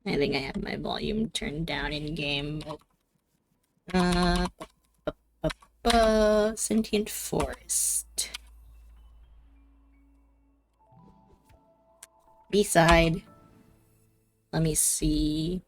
I think I have my volume turned down in game. Sentient forest. B-side. Let me see.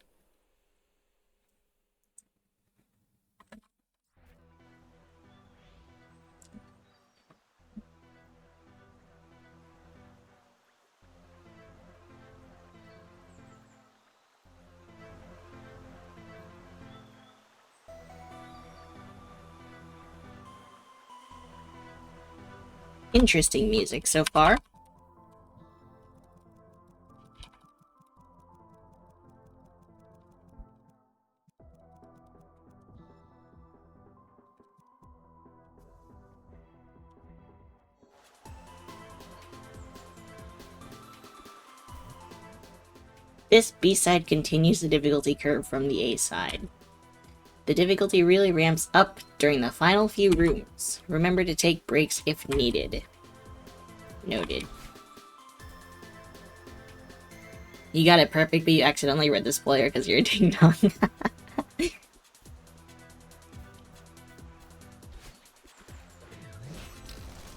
Interesting music so far. This B-side continues the difficulty curve from the A-side. The difficulty really ramps up during the final few rooms. Remember to take breaks if needed. Noted. You got it perfect, but you accidentally read the spoiler because you're a ding-dong.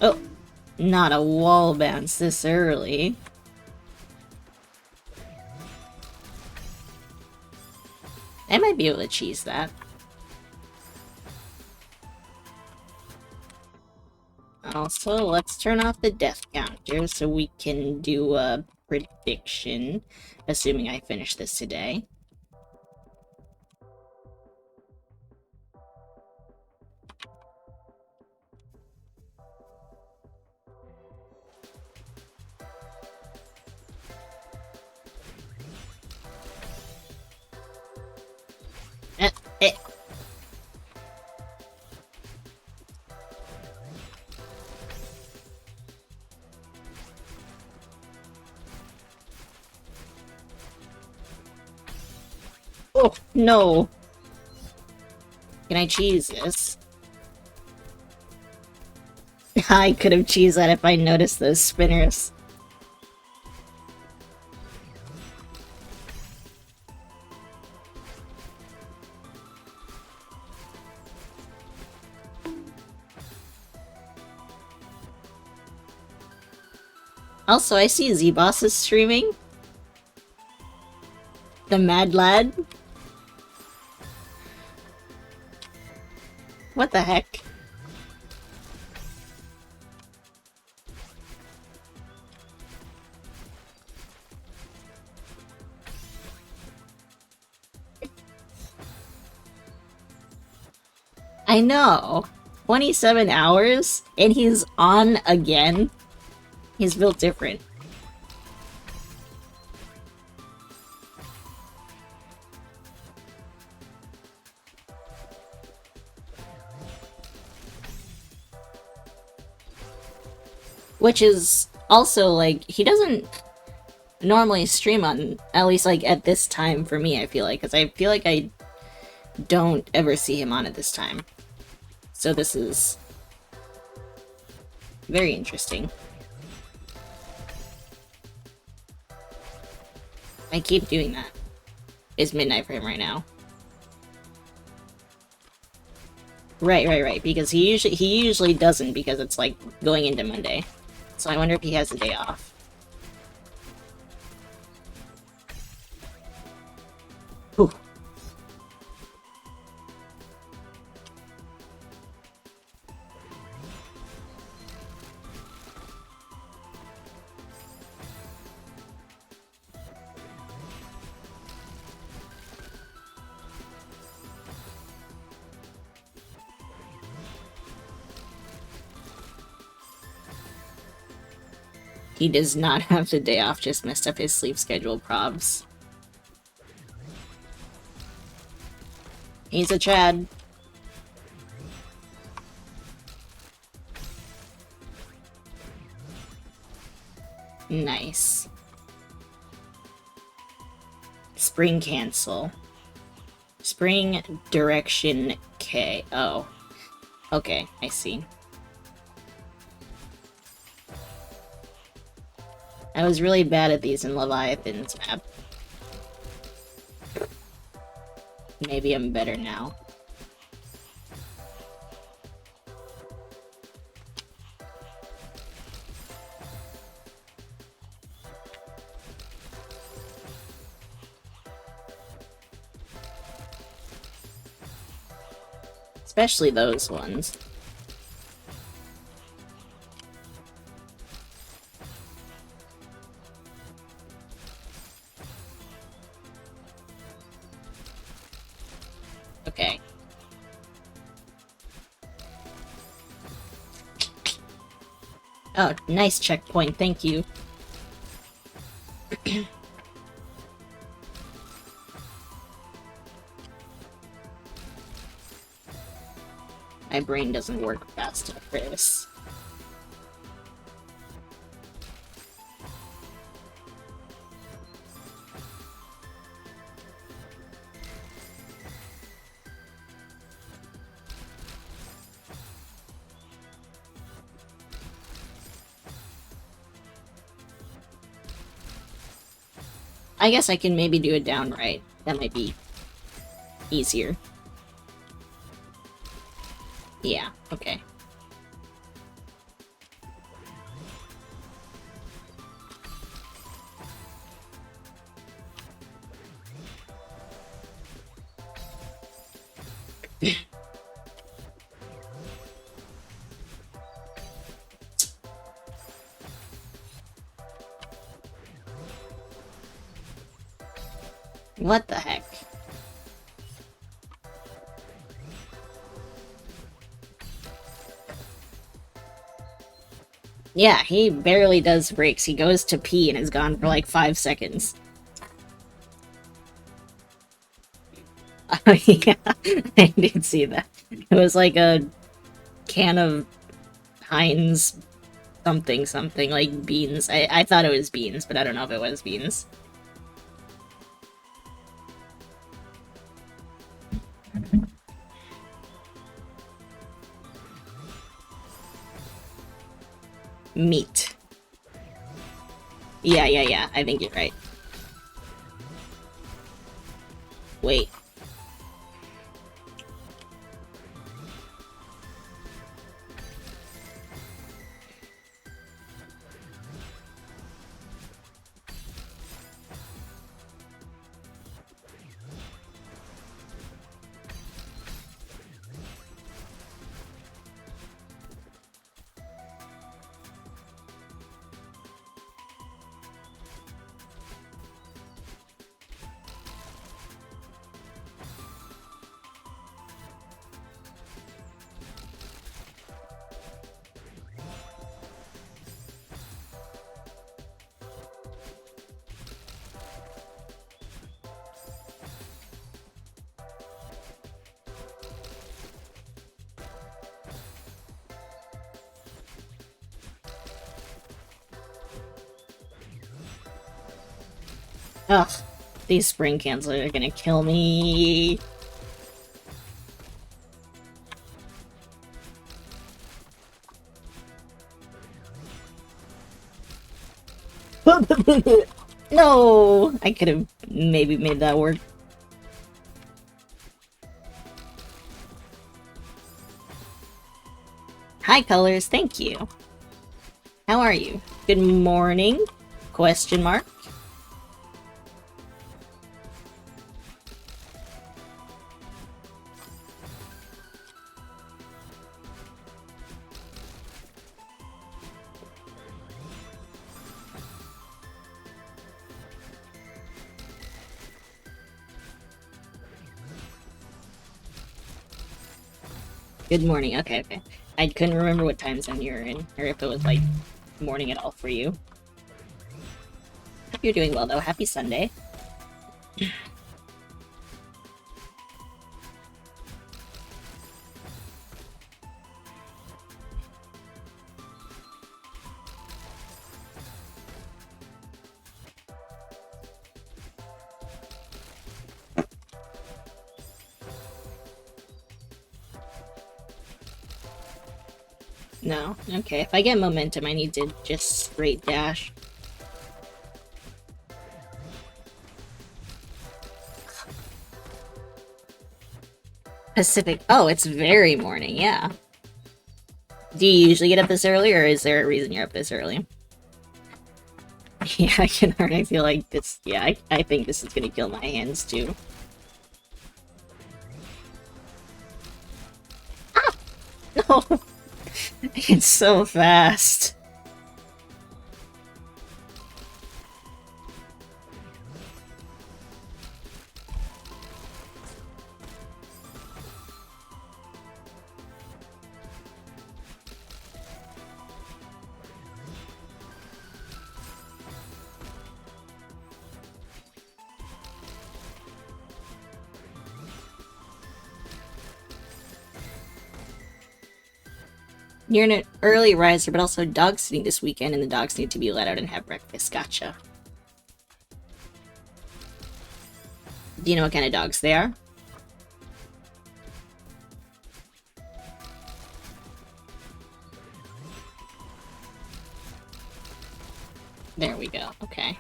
Oh, not a wall bounce this early. I might be able to cheese that. Also, let's turn off the death counter so we can do a prediction, assuming I finish this today. Eh, eh. Oh, no! Can I cheese this? I could have cheesed that if I noticed those spinners. Also, I see Z-Boss is streaming. The Mad Lad. What the heck? I know. 27 hours, and he's on again. He's built different. Which is also, like, he doesn't normally stream on, at least, like, at this time for me, I feel like. Because I feel like I don't ever see him on at this time. So this is very interesting. I keep doing that. It's midnight for him right now. Right. Because he usually doesn't, because it's like going into Monday. So I wonder if he has a day off. Ooh. He does not have the day off, just messed up his sleep schedule, probs. He's a Chad. Nice. Spring cancel. Spring direction K. Oh. Okay, I see. I was really bad at these in Leviathan's map. Maybe I'm better now. Especially those ones. Okay. Oh, nice checkpoint, thank you. My brain doesn't work fast enough for this. I guess I can maybe do it downright. That might be easier. Yeah, okay. What the heck? Yeah, he barely does breaks. He goes to pee and is gone for like 5 seconds. Oh yeah, I did see that. It was like a can of Heinz something, like beans. I thought it was beans, but I don't know if it was beans. Meat. Yeah, I think you're right. Wait. Ugh, these spring cancels are gonna kill me. No! I could have maybe made that work. Hi, Colors, thank you. How are you? Good morning? Question mark? Good morning. Okay. I couldn't remember what time zone you were in, or if it was, like, morning at all for you. Hope you're doing well, though. Happy Sunday. No? Okay, if I get momentum, I need to just straight dash. Pacific. Oh, it's very morning, yeah. Do you usually get up this early, or is there a reason you're up this early? Yeah, I can already feel like this. Yeah, I think this is gonna kill my hands too. Ah! No! It's so fast. You're an early riser, but also dog sitting this weekend, and the dogs need to be let out and have breakfast. Gotcha. Do you know what kind of dogs they are? There we go. Okay.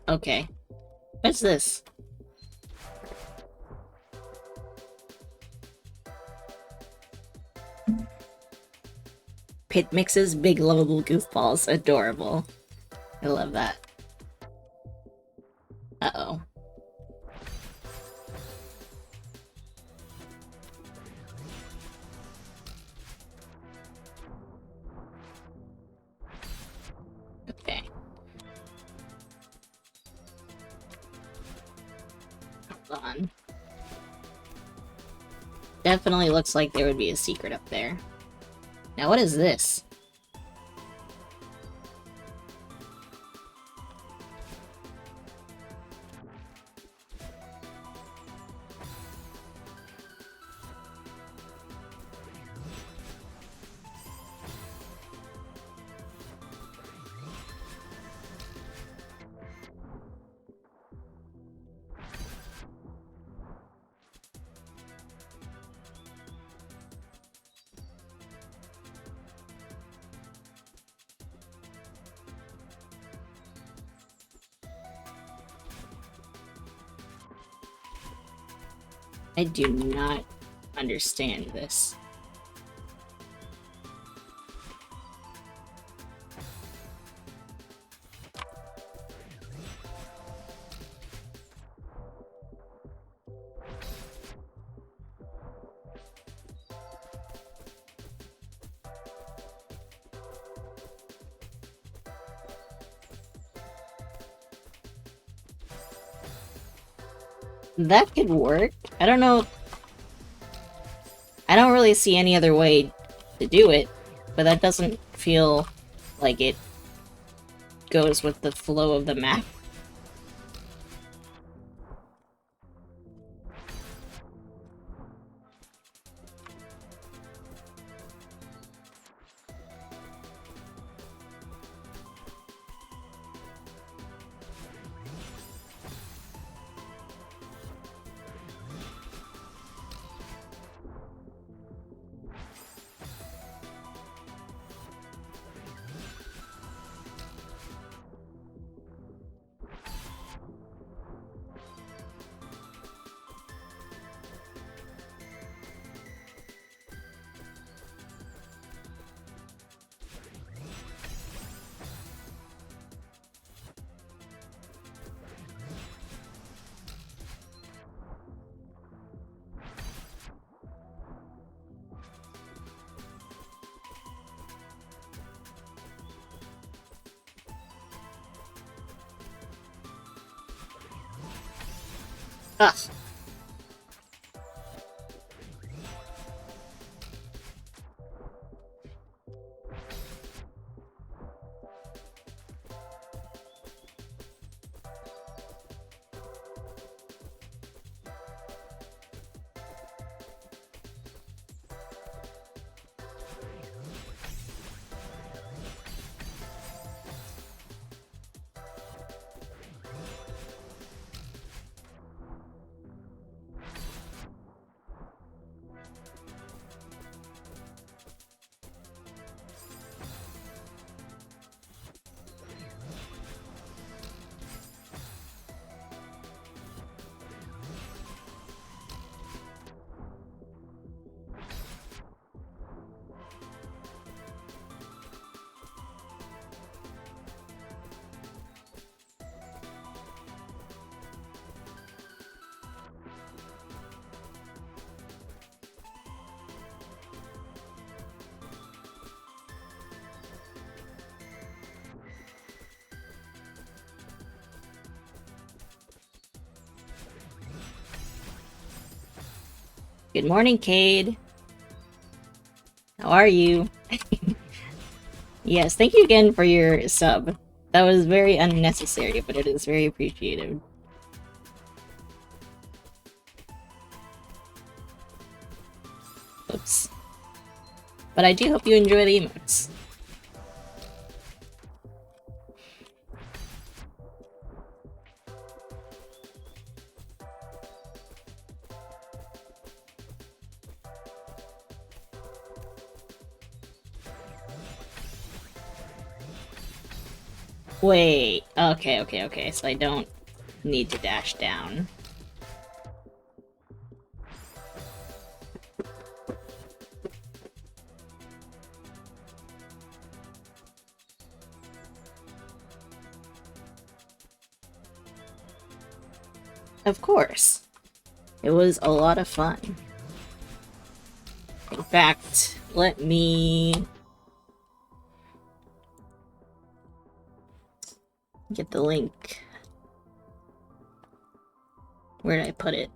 Okay. What's this? Pit mixes, big lovable goofballs. Adorable. I love that. Uh-oh. Okay. Hold on. Definitely looks like there would be a secret up there. Now what is this? I do not understand this. That could work. I don't know. I don't really see any other way to do it, but that doesn't feel like it goes with the flow of the map. Ugh. Good morning, Cade. How are you? Yes, thank you again for your sub. That was very unnecessary, but it is very appreciated. Oops. But I do hope you enjoy the emotes. Wait, okay, so I don't need to dash down. Of course. It was a lot of fun. In fact, let me get the link. Where did I put it?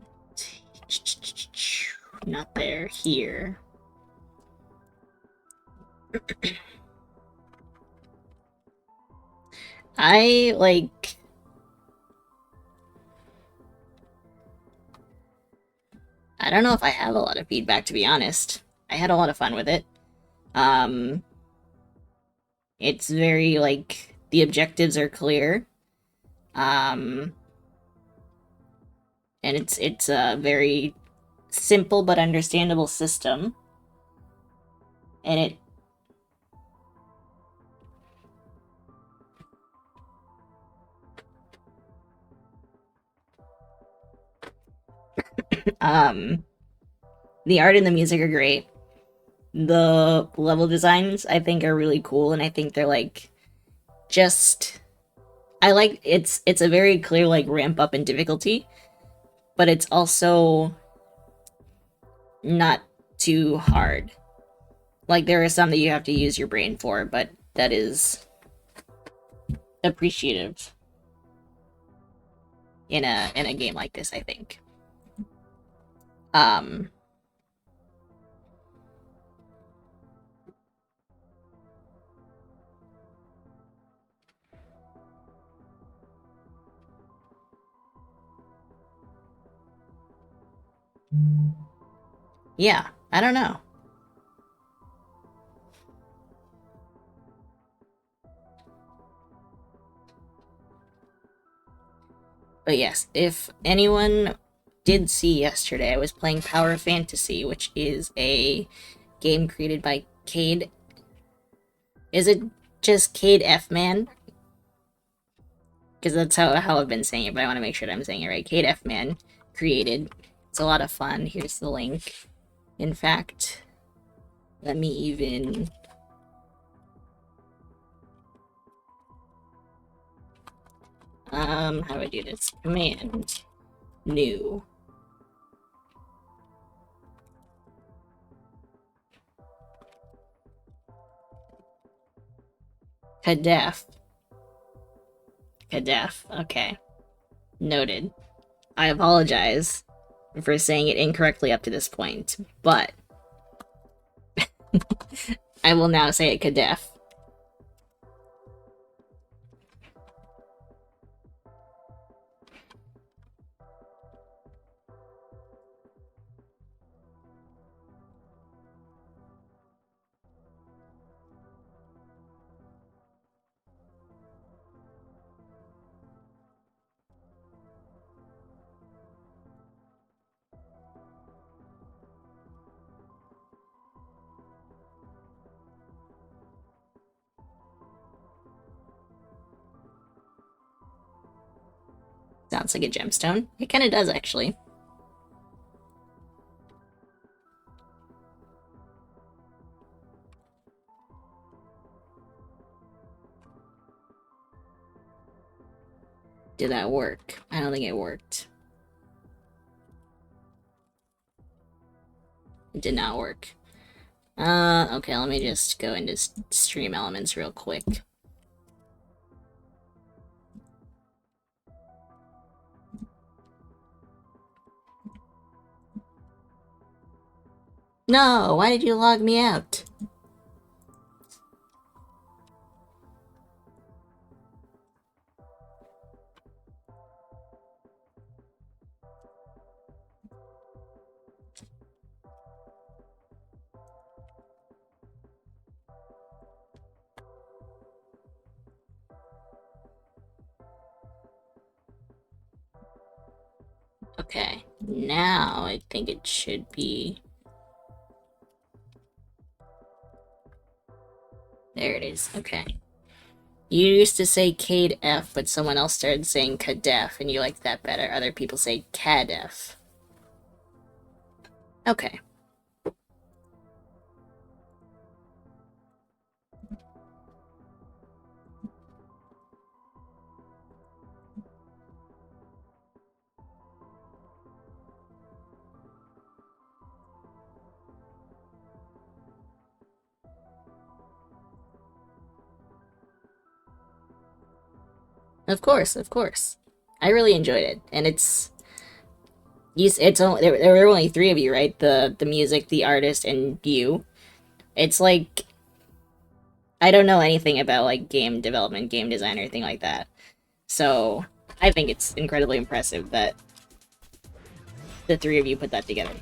Not there. Here. I don't know if I have a lot of feedback, to be honest. I had a lot of fun with it. It's very, the objectives are clear. And it's a very simple but understandable system. And it the art and the music are great. The level designs, I think, are really cool, and I think they're, it's a very clear, ramp up in difficulty, but it's also not too hard. There are some that you have to use your brain for, but that is appreciative in a game like this, I think. Yeah, I don't know. But yes, if anyone did see yesterday, I was playing Power Fantasy, which is a game created by Cade. Is it just Cade F Man? Because that's how I've been saying it, but I want to make sure that I'm saying it right. Cade F Man created. It's a lot of fun. Here's the link. In fact, let me even... how do I do this? Command. New. Kadef. Kadef. Okay. Noted. I apologize for saying it incorrectly up to this point, but I will now say it Kadef. Sounds like a gemstone. It kind of does, actually. Did that work? I don't think it worked. It did not work. Okay, let me just go into stream elements real quick. No, why did you log me out? Okay, now I think it should be... There it is, okay. You used to say Cade-F, but someone else started saying Cadef, and you liked that better. Other people say Cadef. Okay. Of course, of course. I really enjoyed it, and it's only there were only three of you, right? The music, the artist, and you. It's like I don't know anything about like game development, game design, or anything like that. So I think it's incredibly impressive that the three of you put that together.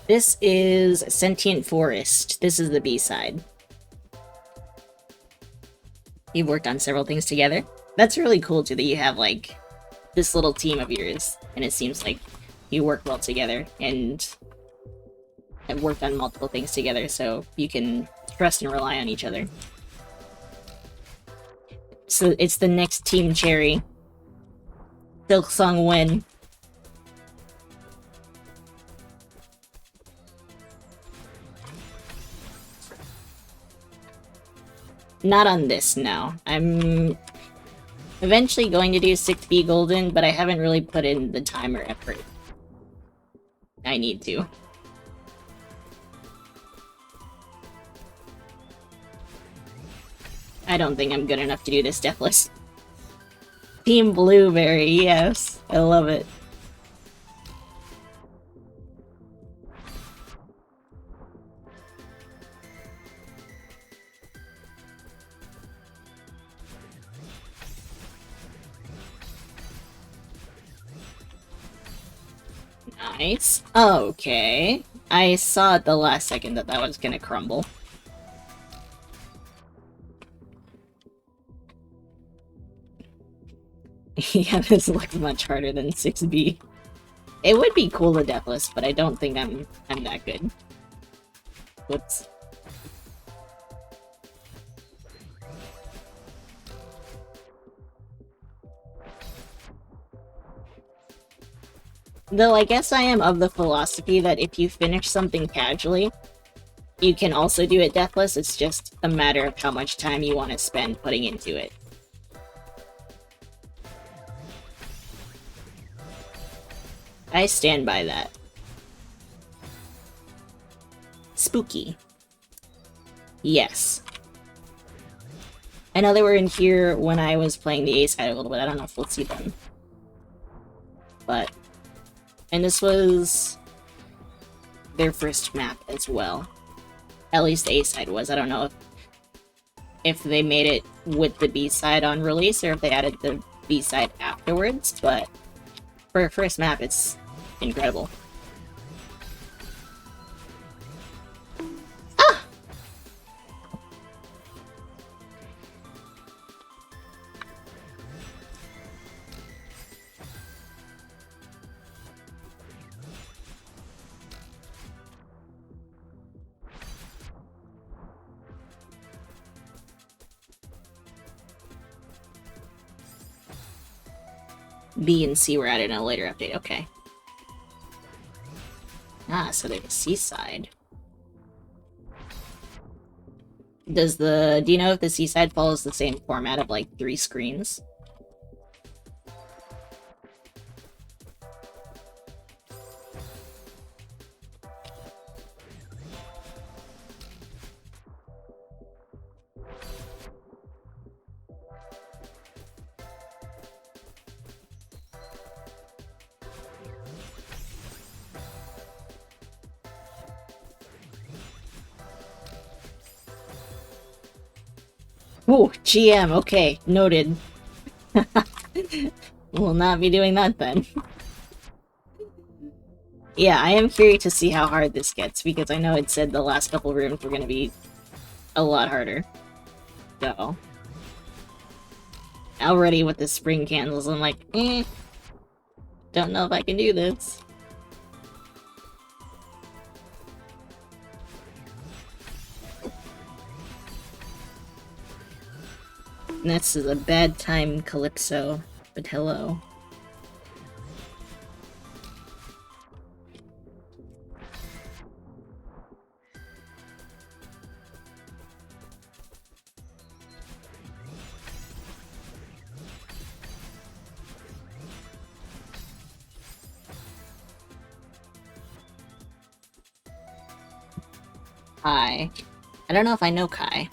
This is Sentient Forest. This is the B-side. You've worked on several things together. That's really cool, too, that you have, like, this little team of yours, and it seems like you work well together, and have worked on multiple things together, so you can trust and rely on each other. So it's the next Team Cherry. Silksong win. Not on this, no. I'm eventually going to do 6B Golden, but I haven't really put in the time or effort. I need to. I don't think I'm good enough to do this Deathless. Team Blueberry, yes. I love it. Nice. Okay. I saw at the last second that that was gonna crumble. Yeah, this looks much harder than 6B. It would be cool to Deathless, but I don't think I'm that good. Whoops. Though I guess I am of the philosophy that if you finish something casually, you can also do it Deathless, it's just a matter of how much time you want to spend putting into it. I stand by that. Spooky. Yes. I know they were in here when I was playing the A side a little bit, I don't know if we'll see them. But... And this was their first map as well. At least the A side was. I don't know if they made it with the B side on release or if they added the B side afterwards, but for a first map, it's incredible. Ah! B and C were added in a later update, okay. Ah, so there's a seaside. Do you know if the seaside follows the same format of like 3 screens? Ooh, GM, okay, noted. We'll not be doing that then. Yeah, I am curious to see how hard this gets, because I know it said the last couple rooms were gonna be a lot harder. So... already with the spring candles, I'm like, don't know if I can do this. This is a bad time, Calypso, but hello. Kai. I don't know if I know Kai.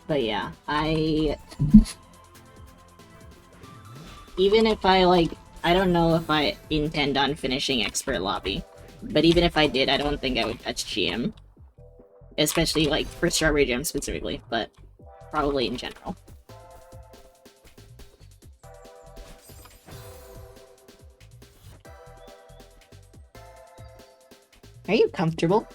But yeah, even if I, like... I don't know if I intend on finishing Expert Lobby. But even if I did, I don't think I would touch GM. Especially, like, for Strawberry Jam specifically, but probably in general. Are you comfortable?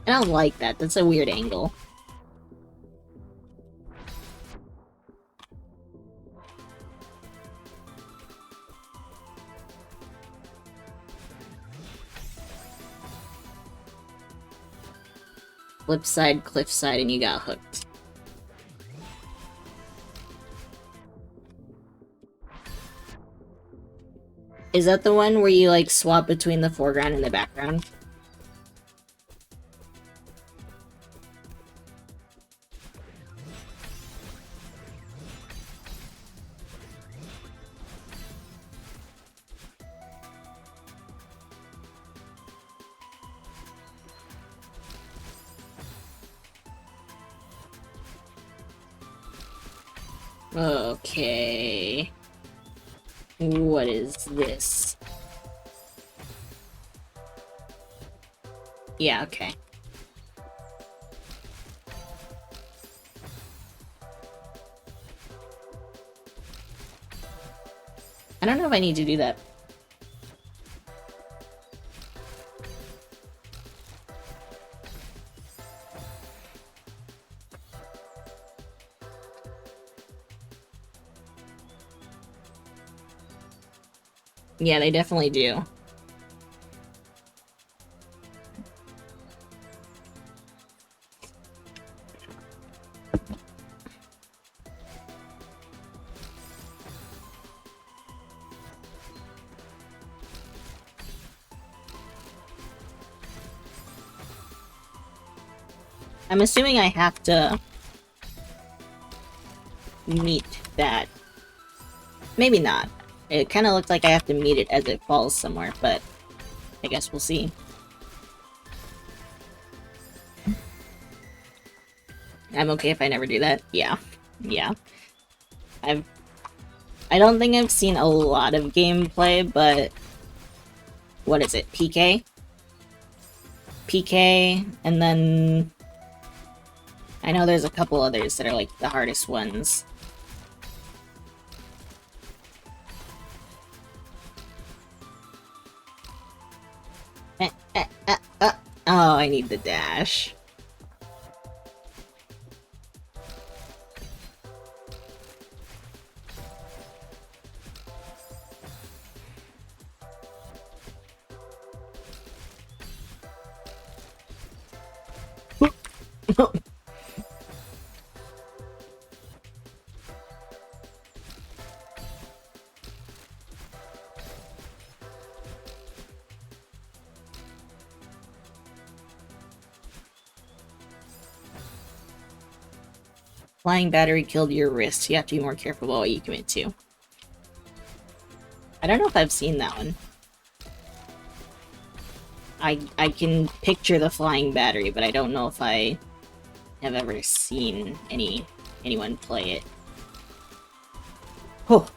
I don't like that. That's a weird angle. Flip side, cliff side, and you got hooked. Is that the one where you, like, swap between the foreground and the background? Okay... what is this? Yeah, okay. I don't know if I need to do that. Yeah, they definitely do. I'm assuming I have to meet that. Maybe not. It kind of looks like I have to meet it as it falls somewhere, but I guess we'll see. I'm okay if I never do that. Yeah. Yeah. I don't think I've seen a lot of gameplay, but... what is it? PK? PK, and then... I know there's a couple others that are, like, the hardest ones. Oh, I need the dash. Flying battery killed your wrist. You have to be more careful about what you commit to. I don't know if I've seen that one. I can picture the flying battery, but I don't know if I have ever seen anyone play it. Oh.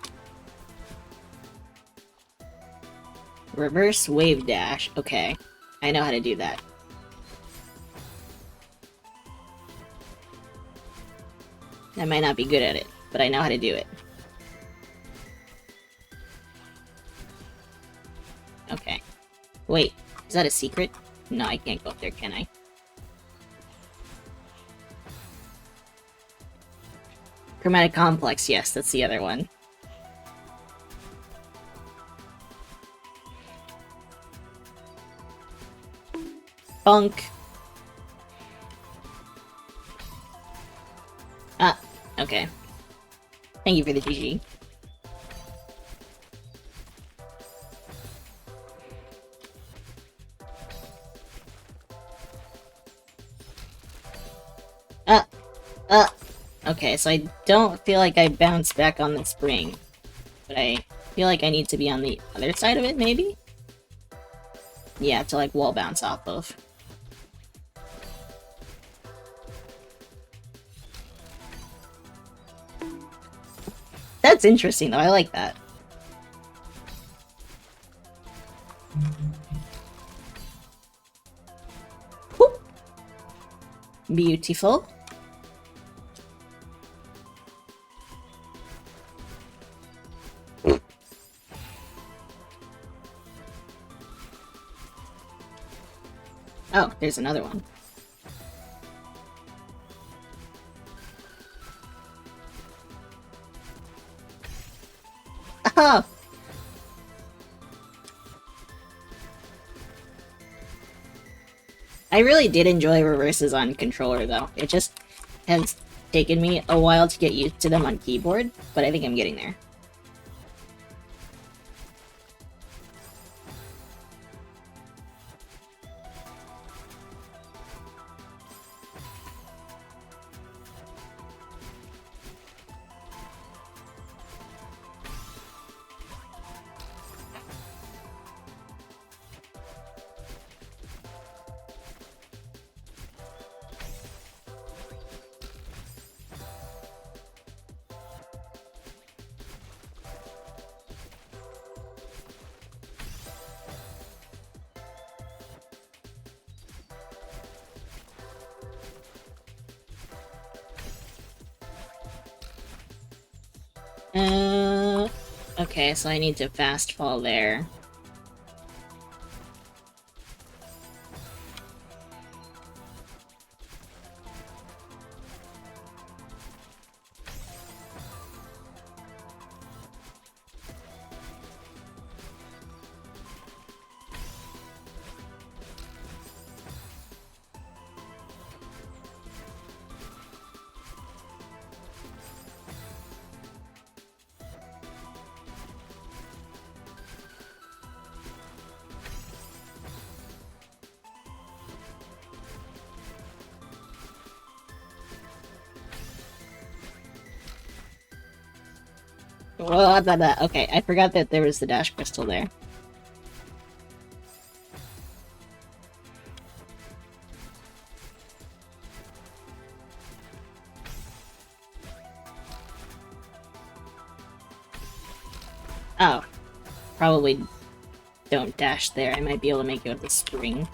Reverse wave dash. Okay. I know how to do that. I might not be good at it, but I know how to do it. Okay. Wait, is that a secret? No, I can't go up there, can I? Chromatic complex, yes, that's the other one. Bunk. Ah, okay. Thank you for the GG. Okay, so I don't feel like I bounced back on the spring. But I feel like I need to be on the other side of it, maybe? Yeah, to like wall bounce off of. That's interesting though, I like that. Whoop. Beautiful. Oh, there's another one. Oh! I really did enjoy reverses on controller though. It just has taken me a while to get used to them on keyboard, but I think I'm getting there. Okay, so I need to fast fall there. Well, okay, I forgot that there was the dash crystal there. Oh. Probably don't dash there. I might be able to make it with the spring.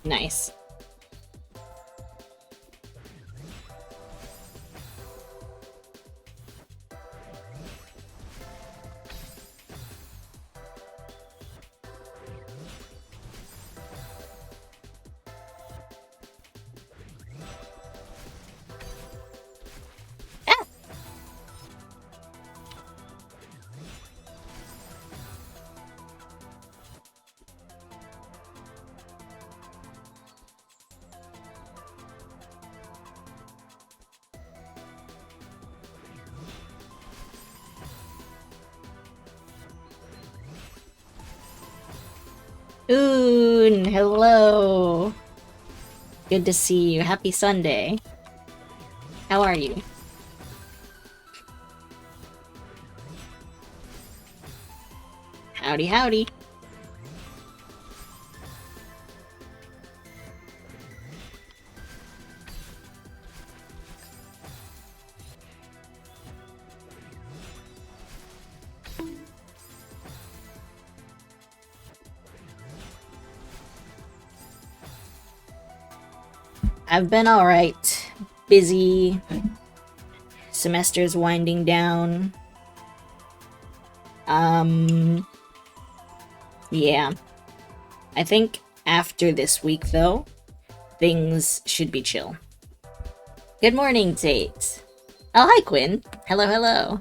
Nice. Oon, hello. Good to see you. Happy Sunday. How are you? Howdy, howdy. I've been alright. Busy. Semester's winding down. Yeah. I think after this week, though, things should be chill. Good morning, Tate. Oh, hi, Quinn. Hello, hello.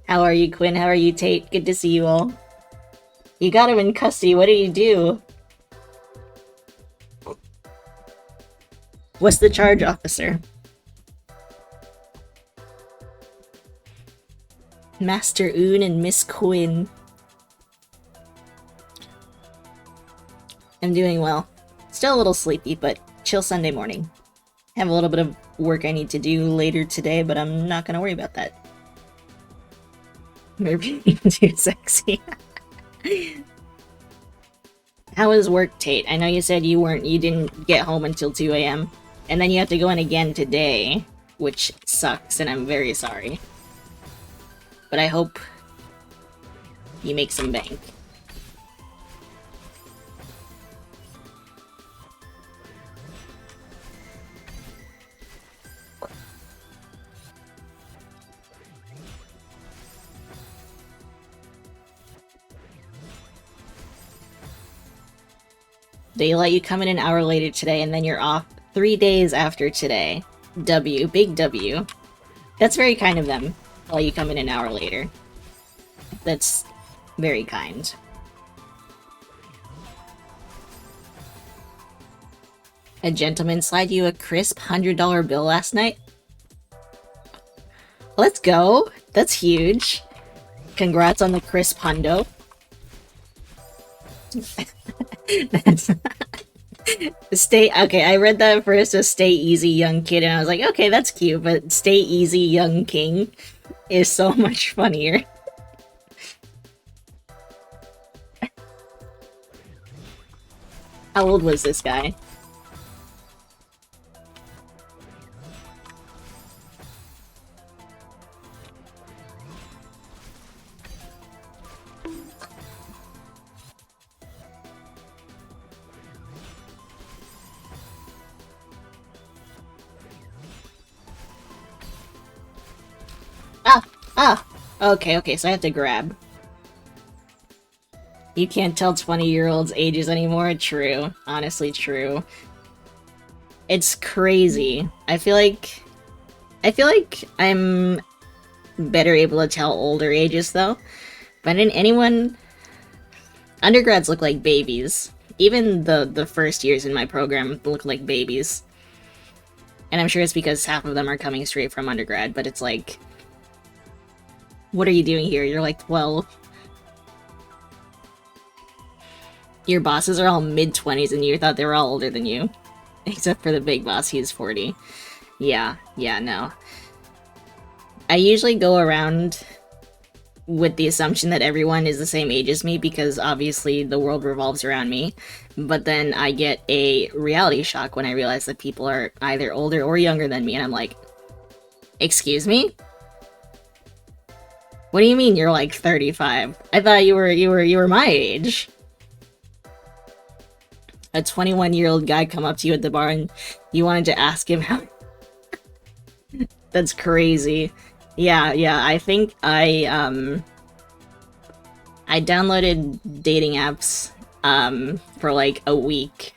How are you, Quinn? How are you, Tate? Good to see you all. You got him in custody. What did you do? What's the charge, officer? Master Oon and Miss Quinn. I'm doing well. Still a little sleepy, but chill Sunday morning. Have a little bit of work I need to do later today, but I'm not gonna worry about that. Maybe too sexy. How was work, Tate? I know you said you didn't get home until 2 a.m. And then you have to go in again today, which sucks, and I'm very sorry. But I hope you make some bank. They let you come in an hour later today, and then you're off 3 days after today. W. Big W. That's very kind of them. Let you come in an hour later. That's very kind. A gentleman slide you a crisp $100 bill last night? Let's go! That's huge. Congrats on the crisp hundo. Okay, I read that first as stay easy young kid, and I was like, okay, that's cute, but stay easy young king is so much funnier. How old was this guy? Ah! Okay, so I have to grab. You can't tell 20-year-olds' ages anymore? True. Honestly, true. It's crazy. I feel like I'm better able to tell older ages, though. But anyone... Undergrads look like babies. Even the first years in my program look like babies. And I'm sure it's because half of them are coming straight from undergrad, but it's like... What are you doing here? You're like 12. Your bosses are all mid-20s and you thought they were all older than you. Except for the big boss, he's 40. Yeah, no. I usually go around with the assumption that everyone is the same age as me because obviously the world revolves around me. But then I get a reality shock when I realize that people are either older or younger than me, and I'm like, excuse me? What do you mean you're like 35? I thought you were my age. A 21-year-old guy come up to you at the bar and you wanted to ask him how... That's crazy. Yeah, I think I downloaded dating apps for like a week.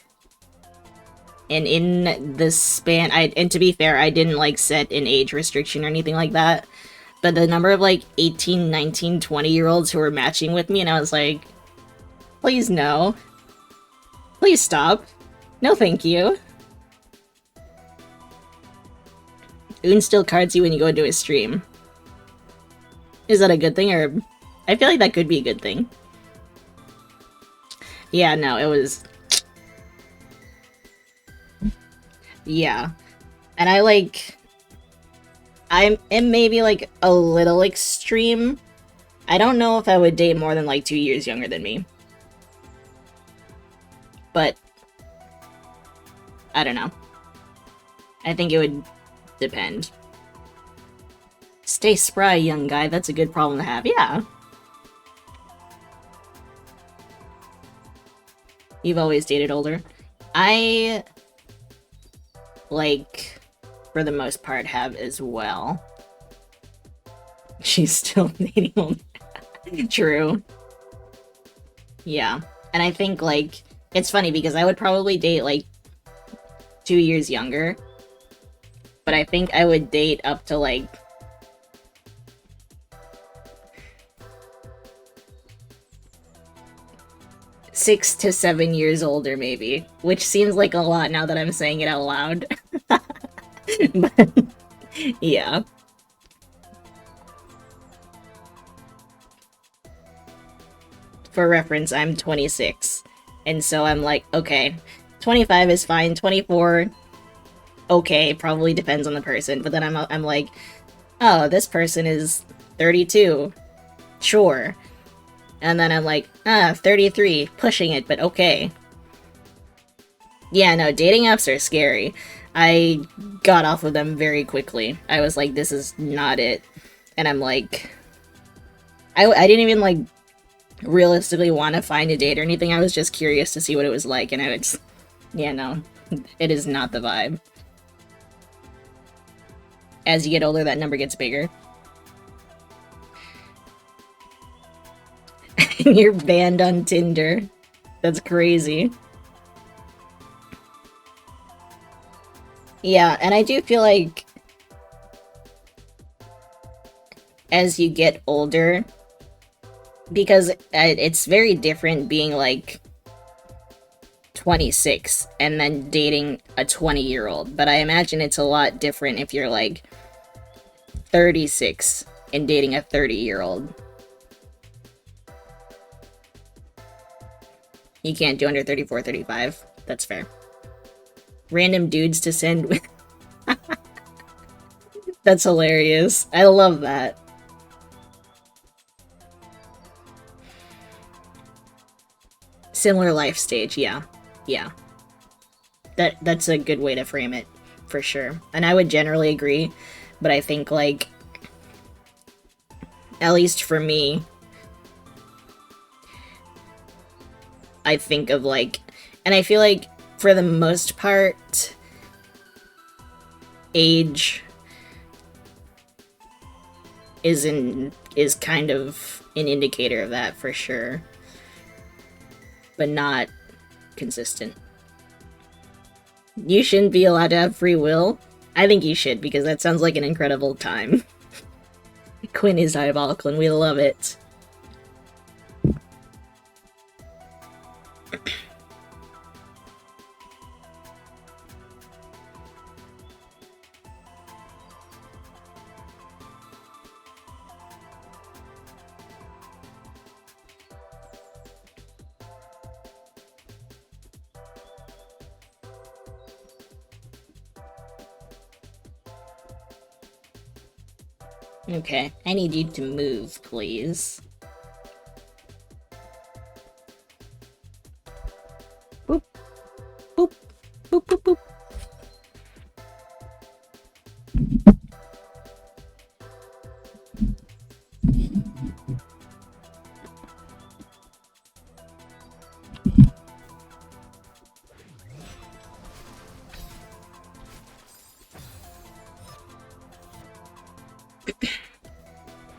And in the span, and to be fair, I didn't like set an age restriction or anything like that. But the number of like 18, 19, 20-year-olds who were matching with me, and I was like, please no. Please stop. No thank you. Oon still cards you when you go into his stream. Is that a good thing, or... I feel like that could be a good thing. Yeah, no, it was... Yeah. And I, like... it may be, like, a little extreme. I don't know if I would date more than, like, 2 years younger than me. But... I don't know. I think it would depend. Stay spry, young guy. That's a good problem to have. Yeah. You've always dated older. I... like... for the most part, have as well. She's still dating older. True. Yeah. And I think, like... it's funny because I would probably date, like, 2 years younger. But I think I would date up to, like... 6 to 7 years older, maybe. Which seems like a lot now that I'm saying it out loud. But, yeah. For reference, I'm 26. And so I'm like, okay, 25 is fine, 24, okay, probably depends on the person. But then I'm like, oh, this person is 32, sure. And then I'm like, 33, pushing it, but okay. Yeah, no, dating apps are scary. I got off of them very quickly. I was like, this is not it. And I'm like... I didn't even, like, realistically want to find a date or anything. I was just curious to see what it was like, and I would... yeah, no. It is not the vibe. As you get older, that number gets bigger. You're banned on Tinder. That's crazy. Yeah, and I do feel like as you get older, because it's very different being like 26 and then dating a 20-year-old, but I imagine it's a lot different if you're like 36 and dating a 30-year-old. You can't do under 34, 35. That's fair. Random dudes to send with... That's hilarious. I love that. Similar life stage, yeah. Yeah. That's a good way to frame it, for sure. And I would generally agree, but I think, like... at least for me... I think of, like... and I feel like, for the most part... age... is kind of an indicator of that, for sure. But not consistent. You shouldn't be allowed to have free will? I think you should, because that sounds like an incredible time. Quinn is diabolical, and we love it. Okay, I need you to move, please. Boop. Boop. Boop, boop, boop.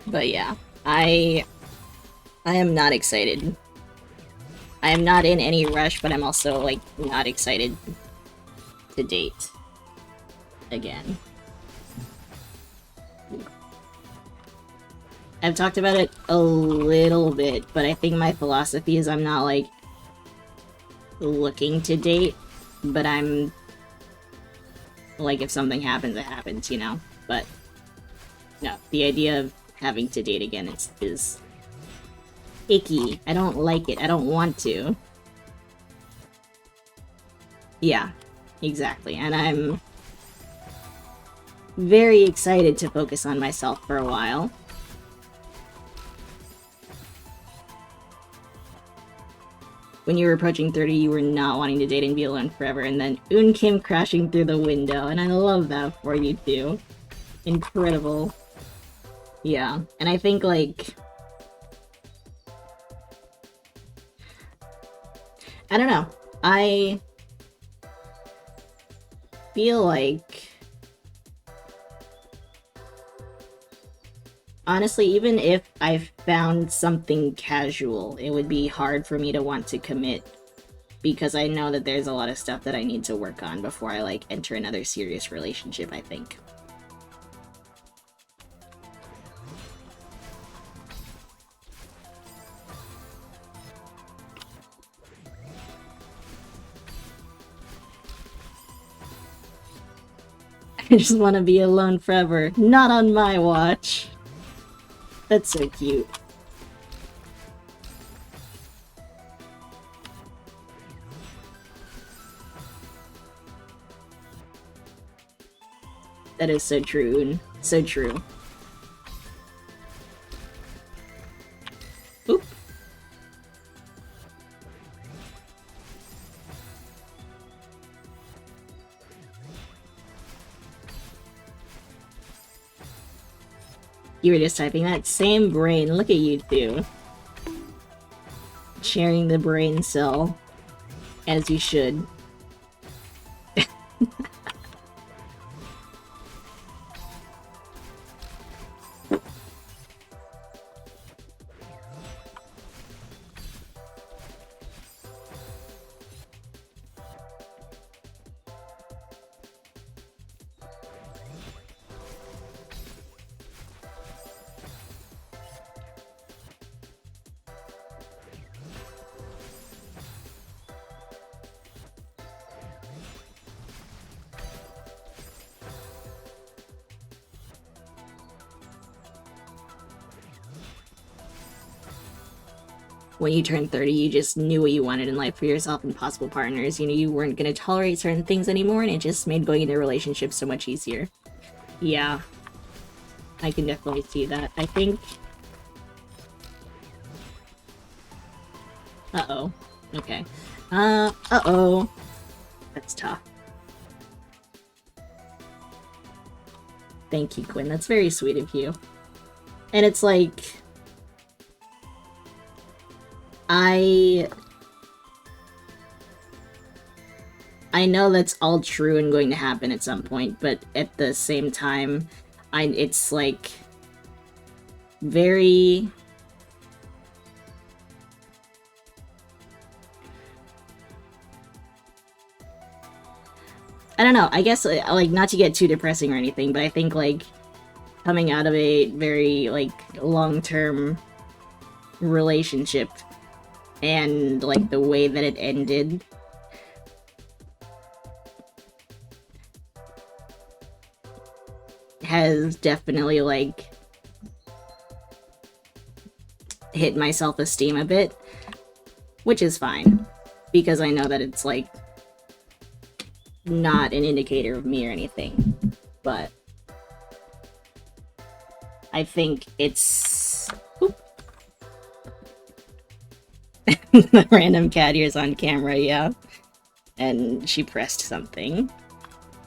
But yeah, I am not excited. I am not in any rush, but I'm also, like, not excited to date again. I've talked about it a little bit, but I think my philosophy is I'm not, like, looking to date, but I'm, like, if something happens, it happens, you know? But, no, the idea of having to date again is icky. I don't like it. I don't want to. Yeah, exactly. And I'm very excited to focus on myself for a while. When you were approaching 30, you were not wanting to date and be alone forever, and then Un came crashing through the window, and I love that for you too. Incredible. Yeah, and I think, like... I don't know. I feel like... Honestly, even if I found something casual, it would be hard for me to want to commit, because I know that there's a lot of stuff that I need to work on before I, like, enter another serious relationship, I think. I just want to be alone forever. Not on my watch. That's so cute. That is so true, Un. So true. Oop. You were just typing that same brain. Look at you two. Sharing the brain cell. As you should. When you turned 30, you just knew what you wanted in life for yourself and possible partners. You knew you weren't going to tolerate certain things anymore, and it just made going into relationships so much easier. Yeah. I can definitely see that. I think... Uh-oh. Okay. Uh-oh. That's tough. Thank you, Quinn. That's very sweet of you. And it's like... I know that's all true and going to happen at some point, but at the same time, it's like very... I don't know, I guess, like, not to get too depressing or anything, but I think, like, coming out of a very, like, long-term relationship and, like, the way that it ended has definitely, like, hit my self-esteem a bit, which is fine, because I know that it's, like, not an indicator of me or anything, but I think it's... Oop. The random cat ears on camera, yeah. And she pressed something.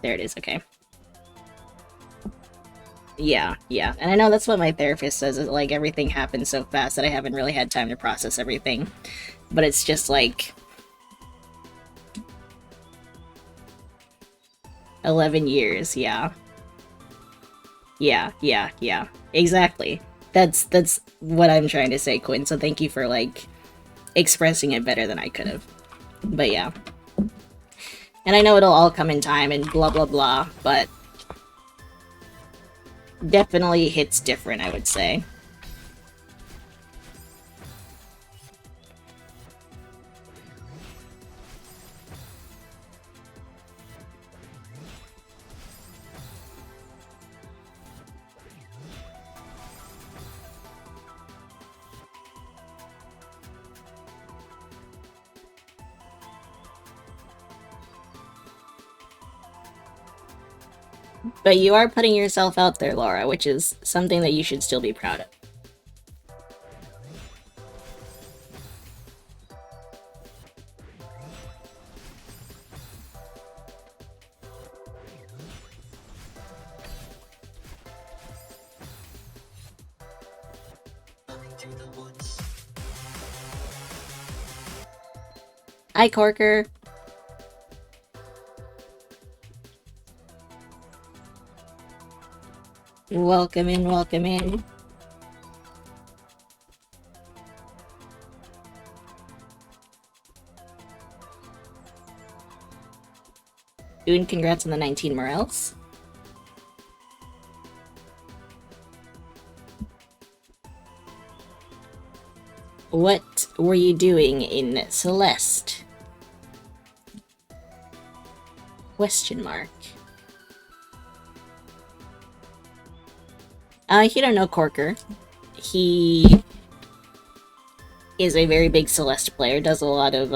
There it is, okay. Yeah, yeah. And I know that's what my therapist says, is like everything happens so fast that I haven't really had time to process everything. But it's just like... 11 years, yeah. Yeah, yeah, yeah. Exactly. That's what I'm trying to say, Quinn, so thank you for, like, expressing it better than I could have. But yeah. And I know it'll all come in time and blah blah blah, but... definitely hits different, I would say. But you are putting yourself out there, Laura, which is something that you should still be proud of. Hi, Corker. Welcome in, welcome in. Oon, congrats on the 19 morels. What were you doing in Celeste? Question mark. If you don't know Corker, he is a very big Celeste player, does a lot of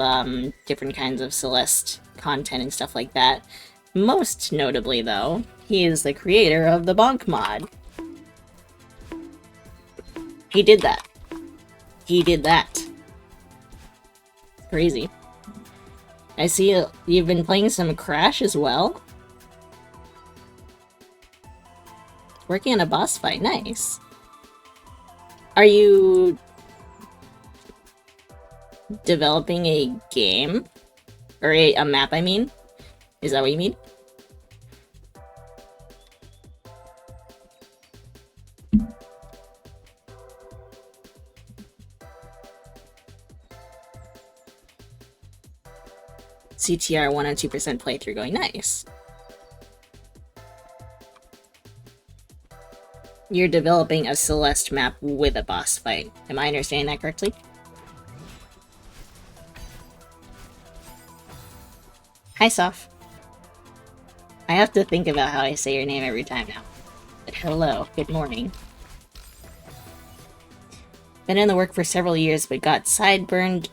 different kinds of Celeste content and stuff like that. Most notably, though, he is the creator of the Bonk mod. He did that. He did that. Crazy. I see you've been playing some Crash as well. Working on a boss fight, nice. Are you developing a game? Or a map, I mean? Is that what you mean? CTR 102% playthrough going, nice. You're developing a Celeste map with a boss fight. Am I understanding that correctly? Hi, Soph. I have to think about how I say your name every time now. But hello, good morning. Been in the work for several years, but got sideburnered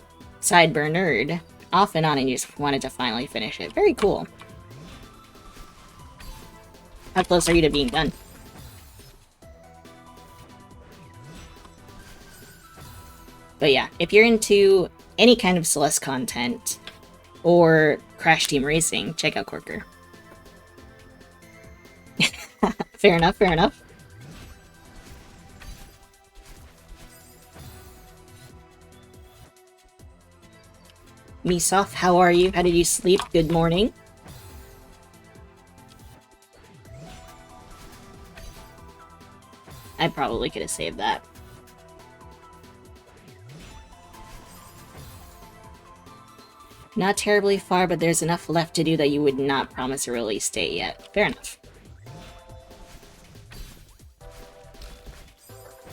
off and on and just wanted to finally finish it. Very cool. How close are you to being done? But yeah, if you're into any kind of Celeste content or Crash Team Racing, check out Corker. Fair enough, fair enough. Misoff, how are you? How did you sleep? Good morning. I probably could have saved that. Not terribly far, but there's enough left to do that you would not promise a release date yet. Fair enough.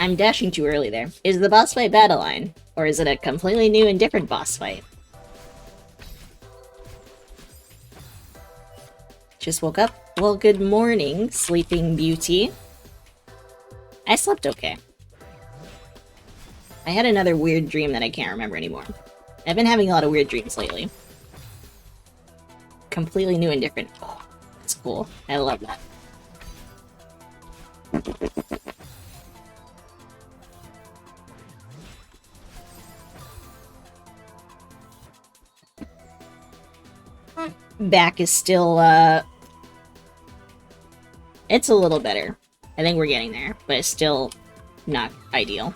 I'm dashing too early there. Is the boss fight battle line? Or is it a completely new and different boss fight? Just woke up. Well, good morning, Sleeping Beauty. I slept okay. I had another weird dream that I can't remember anymore. I've been having a lot of weird dreams lately. Completely new and different. Oh, that's cool. I love that. Back is still, it's a little better. I think we're getting there, but it's still not ideal.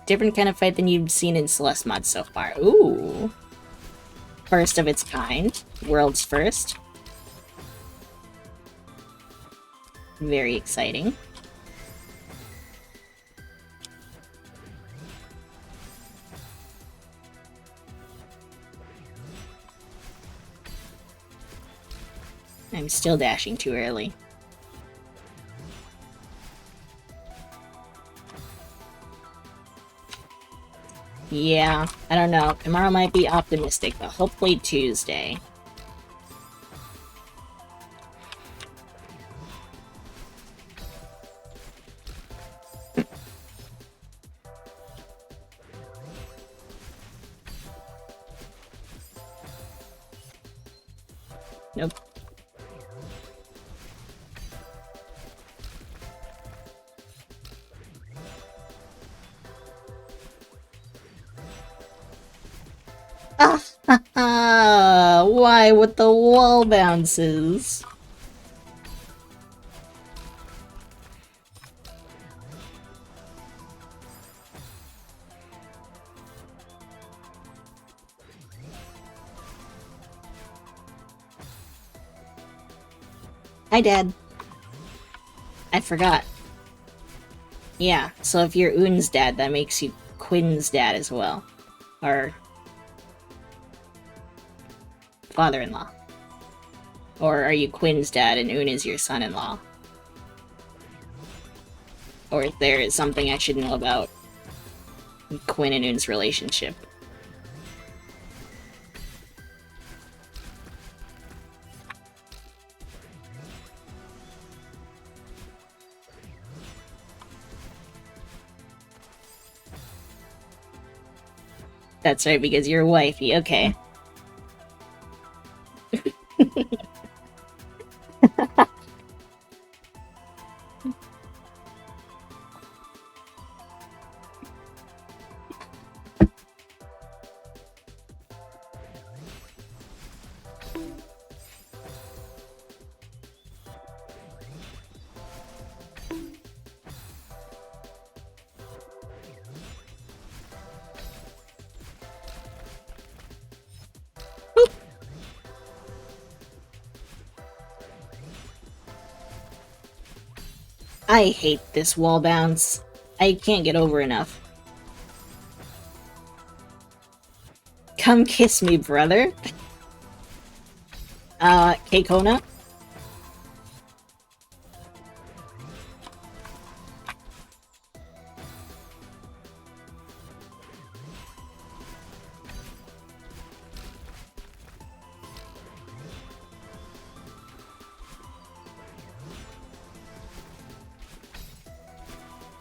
Different kind of fight than you've seen in Celeste mod so far. Ooh. First of its kind. World's first. Very exciting. I'm still dashing too early. Yeah, I don't know. Tomorrow might be optimistic, but hopefully Tuesday. Ah, why with the wall bounces? Hi, Dad. I forgot. Yeah, so if you're Un's dad, that makes you Quinn's dad as well. Or father-in-law. Or are you Quinn's dad and Un is your son-in-law? Or if there is something I should know about Quinn and Un's relationship. That's right, because you're wifey, okay. I hate this wall bounce. I can't get over enough. Come kiss me, brother. Keikona?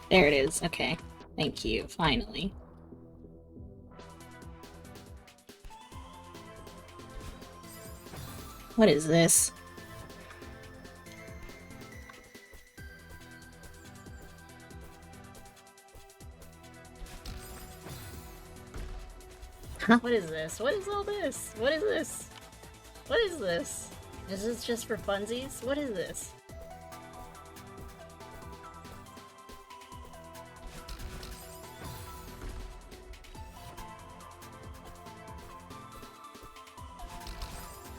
There it is, okay. Thank you, finally. What is this? Huh? What is this? What is all this? What is this? What is this? Is this just for funsies? What is this?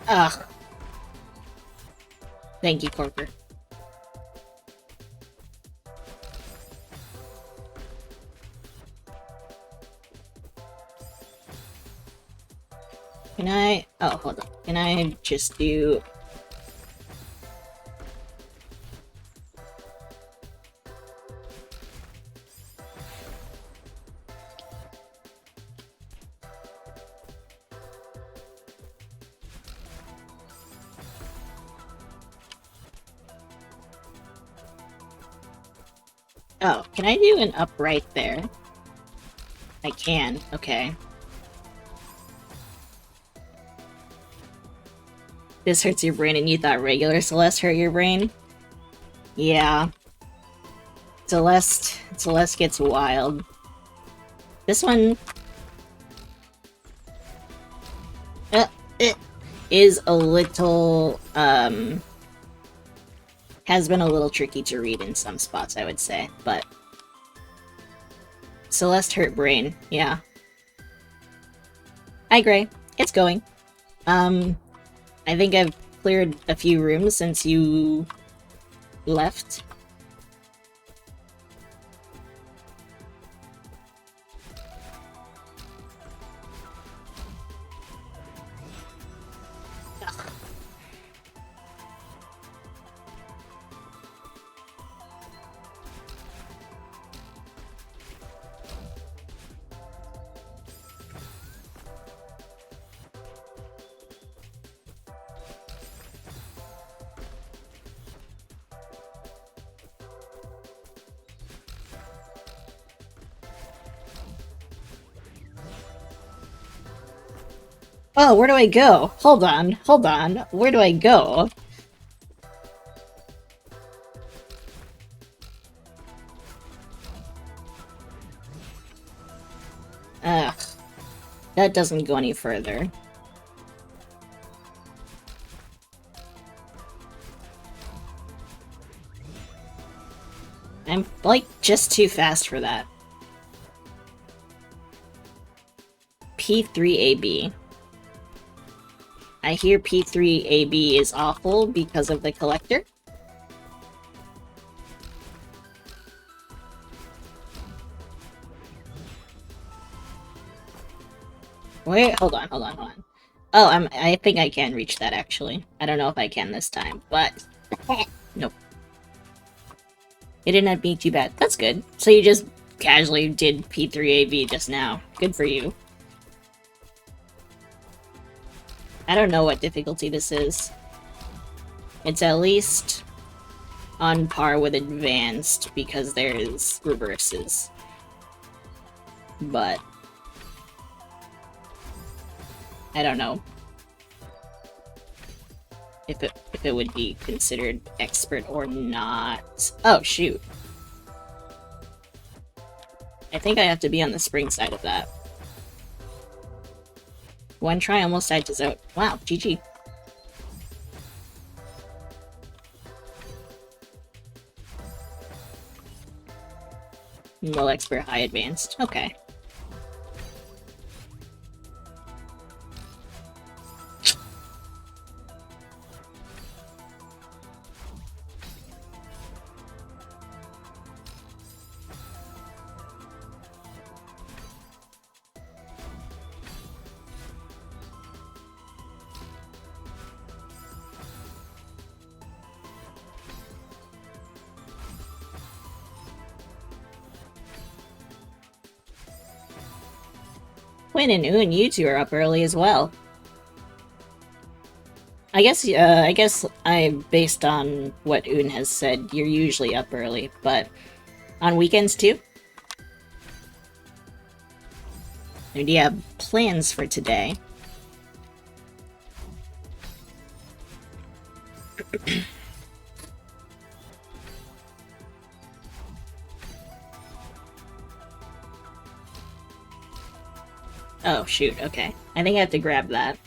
Ugh. Thank you, Corker. Can I... Oh, hold on. Can I just do... Oh, can I do an up right there? I can, okay. This hurts your brain and you thought regular Celeste hurt your brain? Yeah. Celeste gets wild. This one... it is a little, has been a little tricky to read in some spots, I would say, but... Celeste hurt brain, yeah. Hi, Gray. It's going. I think I've cleared a few rooms since you left. Oh, where do I go? Hold on, hold on. Where do I go? Ugh. That doesn't go any further. I'm, like, just too fast for that. P3AB. I hear P3AB is awful because of the collector. Wait, hold on. Oh, I think I can reach that, actually. I don't know if I can this time, but... Nope. It didn't beat too bad. That's good. So you just casually did P3AB just now. Good for you. I don't know what difficulty this is. It's at least on par with advanced because there's reverses. But I don't know if it would be considered expert or not. Oh shoot. I think I have to be on the spring side of that. One try almost died to Zote. Wow, GG. Low expert, high advanced. Okay. Quinn and Oon, you two are up early as well. I guess based on what Oon has said, you're usually up early, but on weekends too? Or do you have plans for today? Oh, shoot, okay. I think I have to grab that.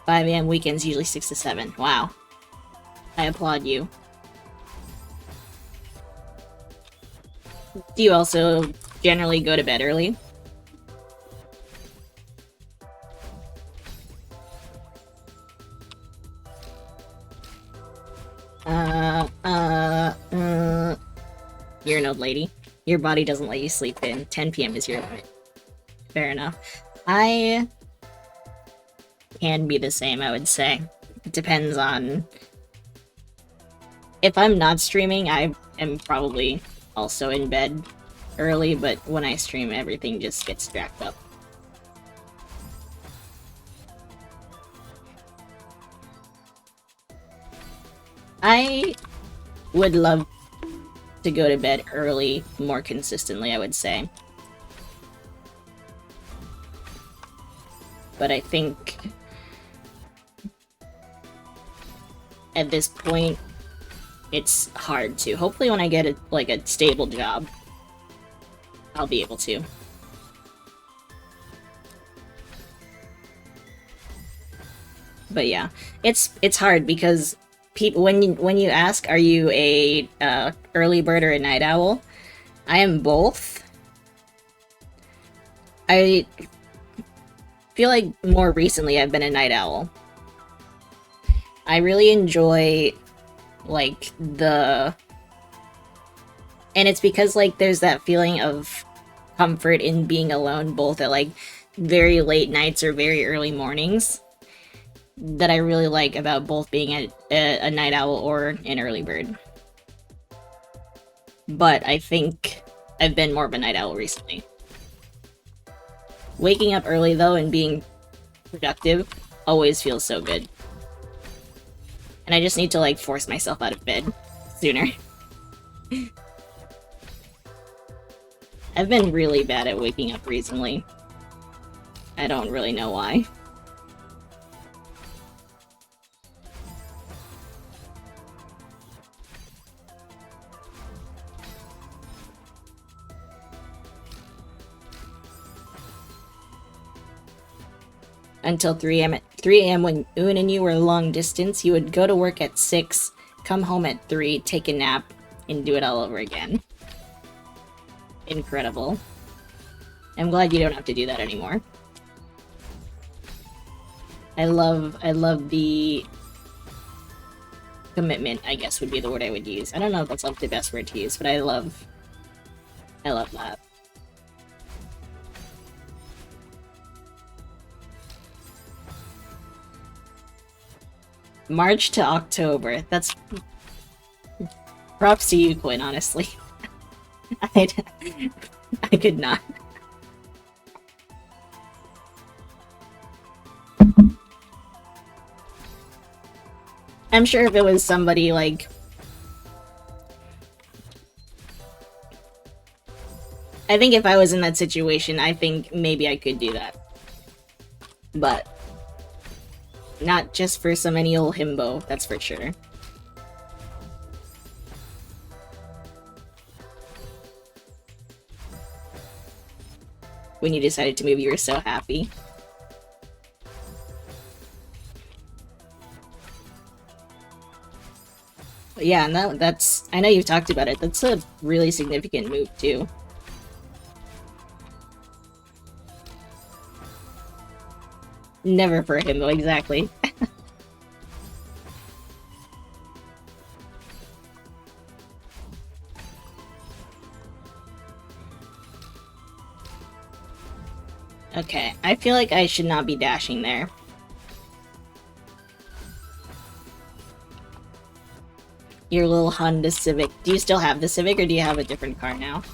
5 AM weekends, usually 6 to 7. Wow. I applaud you. Do you also generally go to bed early? You're an old lady. Your body doesn't let you sleep in. 10 PM is your limit. Fair enough. I can be the same, I would say. It depends on... If I'm not streaming, I am probably also in bed early, but when I stream, everything just gets jacked up. I would love to go to bed early more consistently, I would say. But I think at this point, it's hard to. Hopefully when I get a stable job, I'll be able to. But yeah, it's hard because people when you ask, are you a early bird or a night owl? I am both. I feel like more recently I've been a night owl. I really enjoy like and it's because like there's that feeling of comfort in being alone both at like very late nights or very early mornings that I really like about both being a night owl or an early bird. But I think I've been more of a night owl recently. Waking up early though and being productive always feels so good. And I just need to like force myself out of bed sooner. I've been really bad at waking up recently. I don't really know why. until 3 a.m. At 3 a.m. when Un and you were long distance, you would go to work at 6, come home at 3, take a nap, and do it all over again. Incredible. I'm glad you don't have to do that anymore. I love the commitment, I guess would be the word I would use. I don't know if that's like the best word to use, but I love that. March to October. That's props to you, Quinn, honestly. I could not. I'm sure if it was somebody like... I think if I was in that situation, I think maybe I could do that. But not just for some any old himbo, that's for sure. When you decided to move, you were so happy. But yeah, and that's... I know you've talked about it. That's a really significant move, too. Never for him, though, exactly. Okay, I feel like I should not be dashing there. Your little Honda Civic. Do you still have the Civic, or do you have a different car now?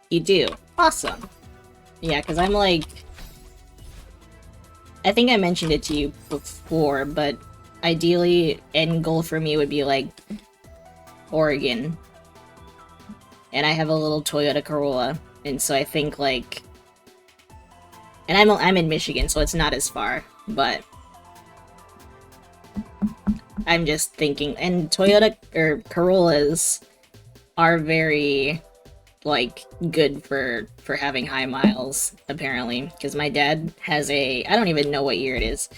You do. Awesome. Yeah, because I'm like... I think I mentioned it to you before, but ideally, end goal for me would be like Oregon. And I have a little Toyota Corolla, and so I think like... And I'm in Michigan, so it's not as far, but... I'm just thinking, and Toyota, or Corollas are very... like good for having high miles, apparently, because my dad has a, I don't even know what year it is,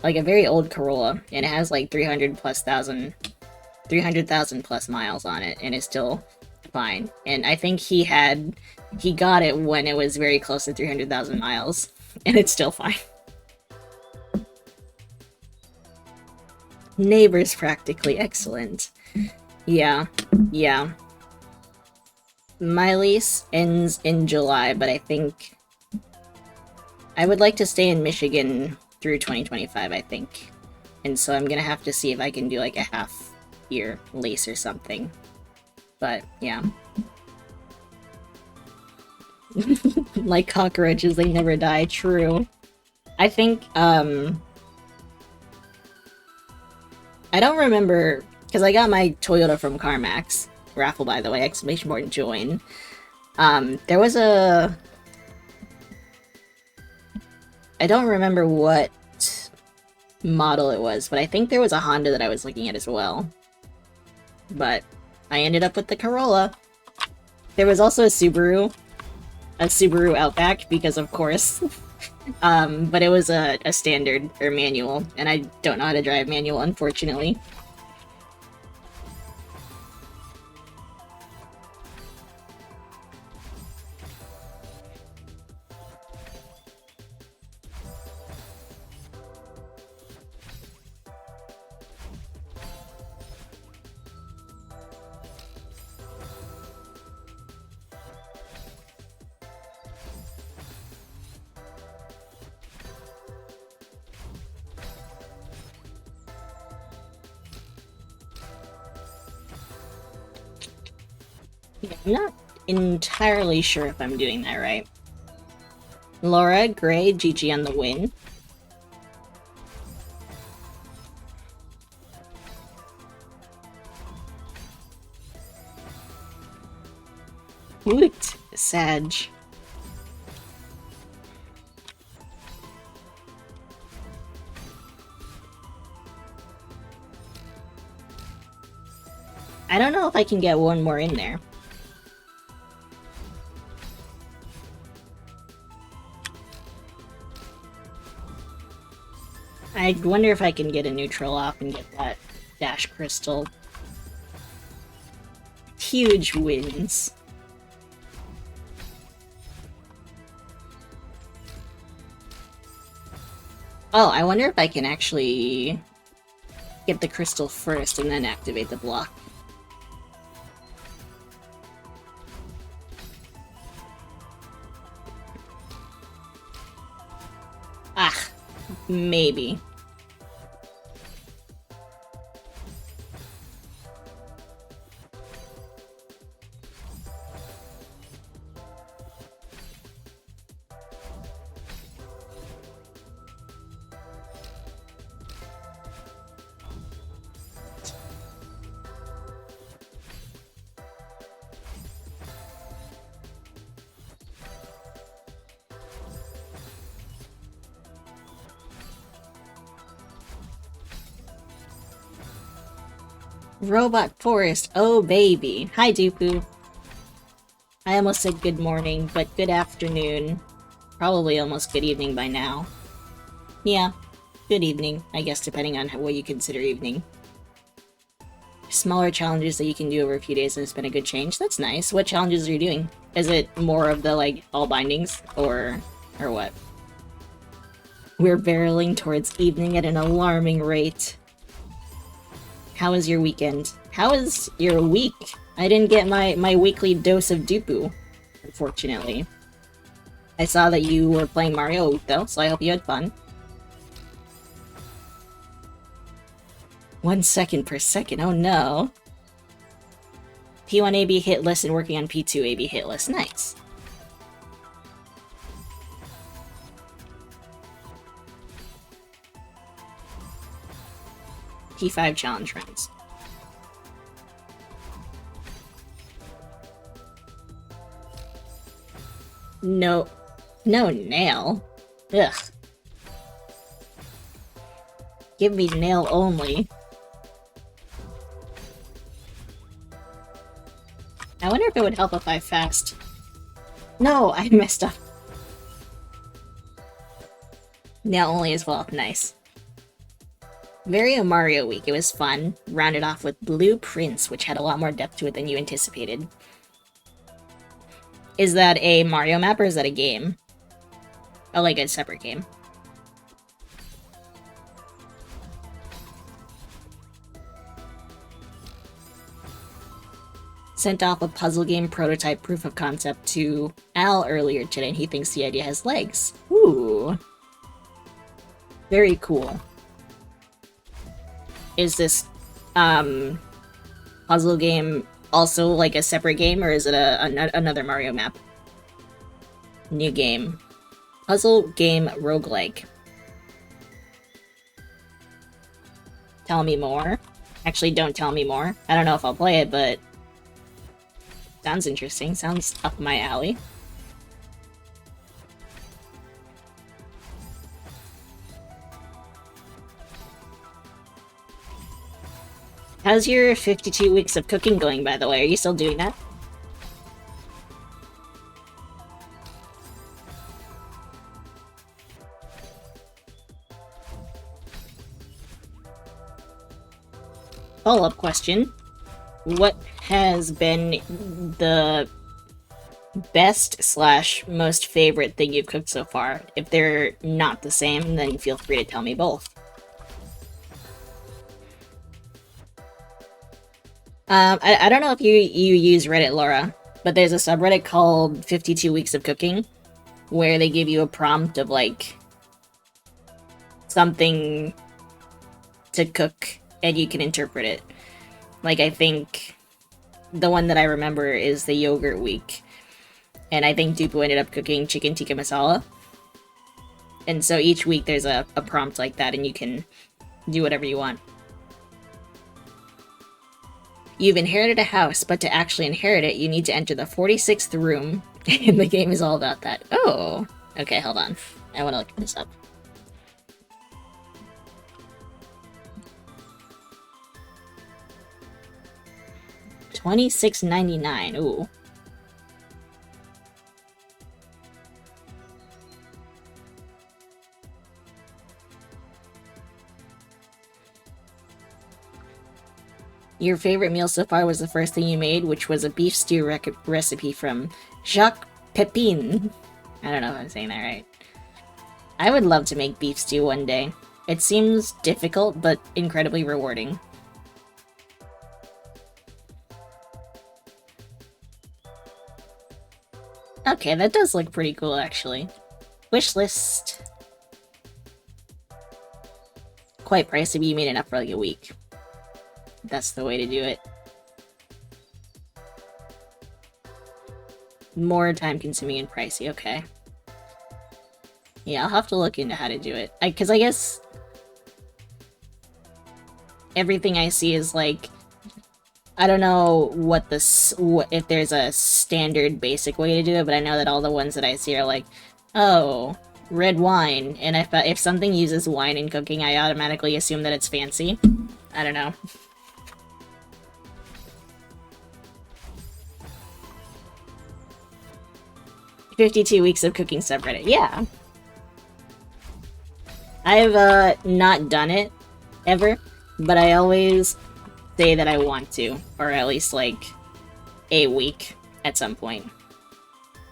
like a very old Corolla, and it has like 300,000 plus miles on it, and it's still fine. And I think he got it when it was very close to 300,000 miles, and it's still fine. Neighbors practically excellent. Yeah. My lease ends in July, but I think I would like to stay in Michigan through 2025, I think. And so I'm gonna have to see if I can do like a half-year lease or something. But, yeah. Like cockroaches, they never die. True. I think, I don't remember, because I got my Toyota from CarMax. Raffle, by the way, exclamation point join. There was a... I don't remember what model it was, but I think there was a Honda that I was looking at as well. But I ended up with the Corolla. There was also a Subaru Outback, because of course. But it was a standard, or manual, and I don't know how to drive manual, unfortunately. I'm not entirely sure if I'm doing that right. Laura, Gray, GG on the win. Woot, Sag. I don't know if I can get one more in there. I wonder if I can get a neutral off and get that dash crystal. Huge wins. Oh, I wonder if I can actually get the crystal first and then activate the block. Ah, maybe. Robot Forest, oh baby. Hi, Dupu. I almost said good morning, but good afternoon. Probably almost good evening by now. Yeah, good evening, I guess, depending on what you consider evening. Smaller challenges that you can do over a few days and it's been a good change. That's nice. What challenges are you doing? Is it more of the, like, all bindings? Or what? We're barreling towards evening at an alarming rate. How was your weekend? How was your week? I didn't get my weekly dose of Dupu, unfortunately. I saw that you were playing Mario Week, though, so I hope you had fun. 1 second per second, oh no. P1 AB hit list and working on P2 AB hit list, nice. P5 challenge runs. No nail. Ugh. Give me nail only. I wonder if it would help if I fast. No, I messed up. Nail only as well, nice. Very a Mario week, it was fun. Rounded off with Blue Prince, which had a lot more depth to it than you anticipated. Is that a Mario map or is that a game? Oh, like a separate game. Sent off a puzzle game prototype proof of concept to Al earlier today, and he thinks the idea has legs. Ooh. Very cool. Is this, puzzle game also like a separate game, or is it another Mario map? New game. Puzzle game roguelike. Tell me more. Actually, don't tell me more. I don't know if I'll play it, but sounds interesting. Sounds up my alley. How's your 52 weeks of cooking going, by the way? Are you still doing that? Follow-up question. What has been the best / most favorite thing you've cooked so far? If they're not the same, then feel free to tell me both. I don't know if you use Reddit, Laura, but there's a subreddit called 52 Weeks of Cooking, where they give you a prompt of, like, something to cook, and you can interpret it. Like, I think the one that I remember is the yogurt week, and I think Dupu ended up cooking chicken tikka masala. And so each week there's a prompt like that, and you can do whatever you want. You've inherited a house, but to actually inherit it, you need to enter the 46th room, and the game is all about that. Oh! Okay, hold on. I want to look this up. $26.99. Ooh. Your favorite meal so far was the first thing you made, which was a beef stew recipe from Jacques Pepin. I don't know if I'm saying that right. I would love to make beef stew one day. It seems difficult, but incredibly rewarding. Okay, that does look pretty cool, actually. Wish list. Quite pricey, but you made enough for like a week. That's the way to do it. More time consuming and pricey, okay. Yeah, I'll have to look into how to do it. Because I guess everything I see is like, I don't know if there's a standard basic way to do it, but I know that all the ones that I see are like, oh, red wine, and if something uses wine in cooking, I automatically assume that it's fancy. I don't know. "52 weeks of cooking subreddit." Yeah. I've not done it ever, but I always say that I want to, or at least like a week at some point.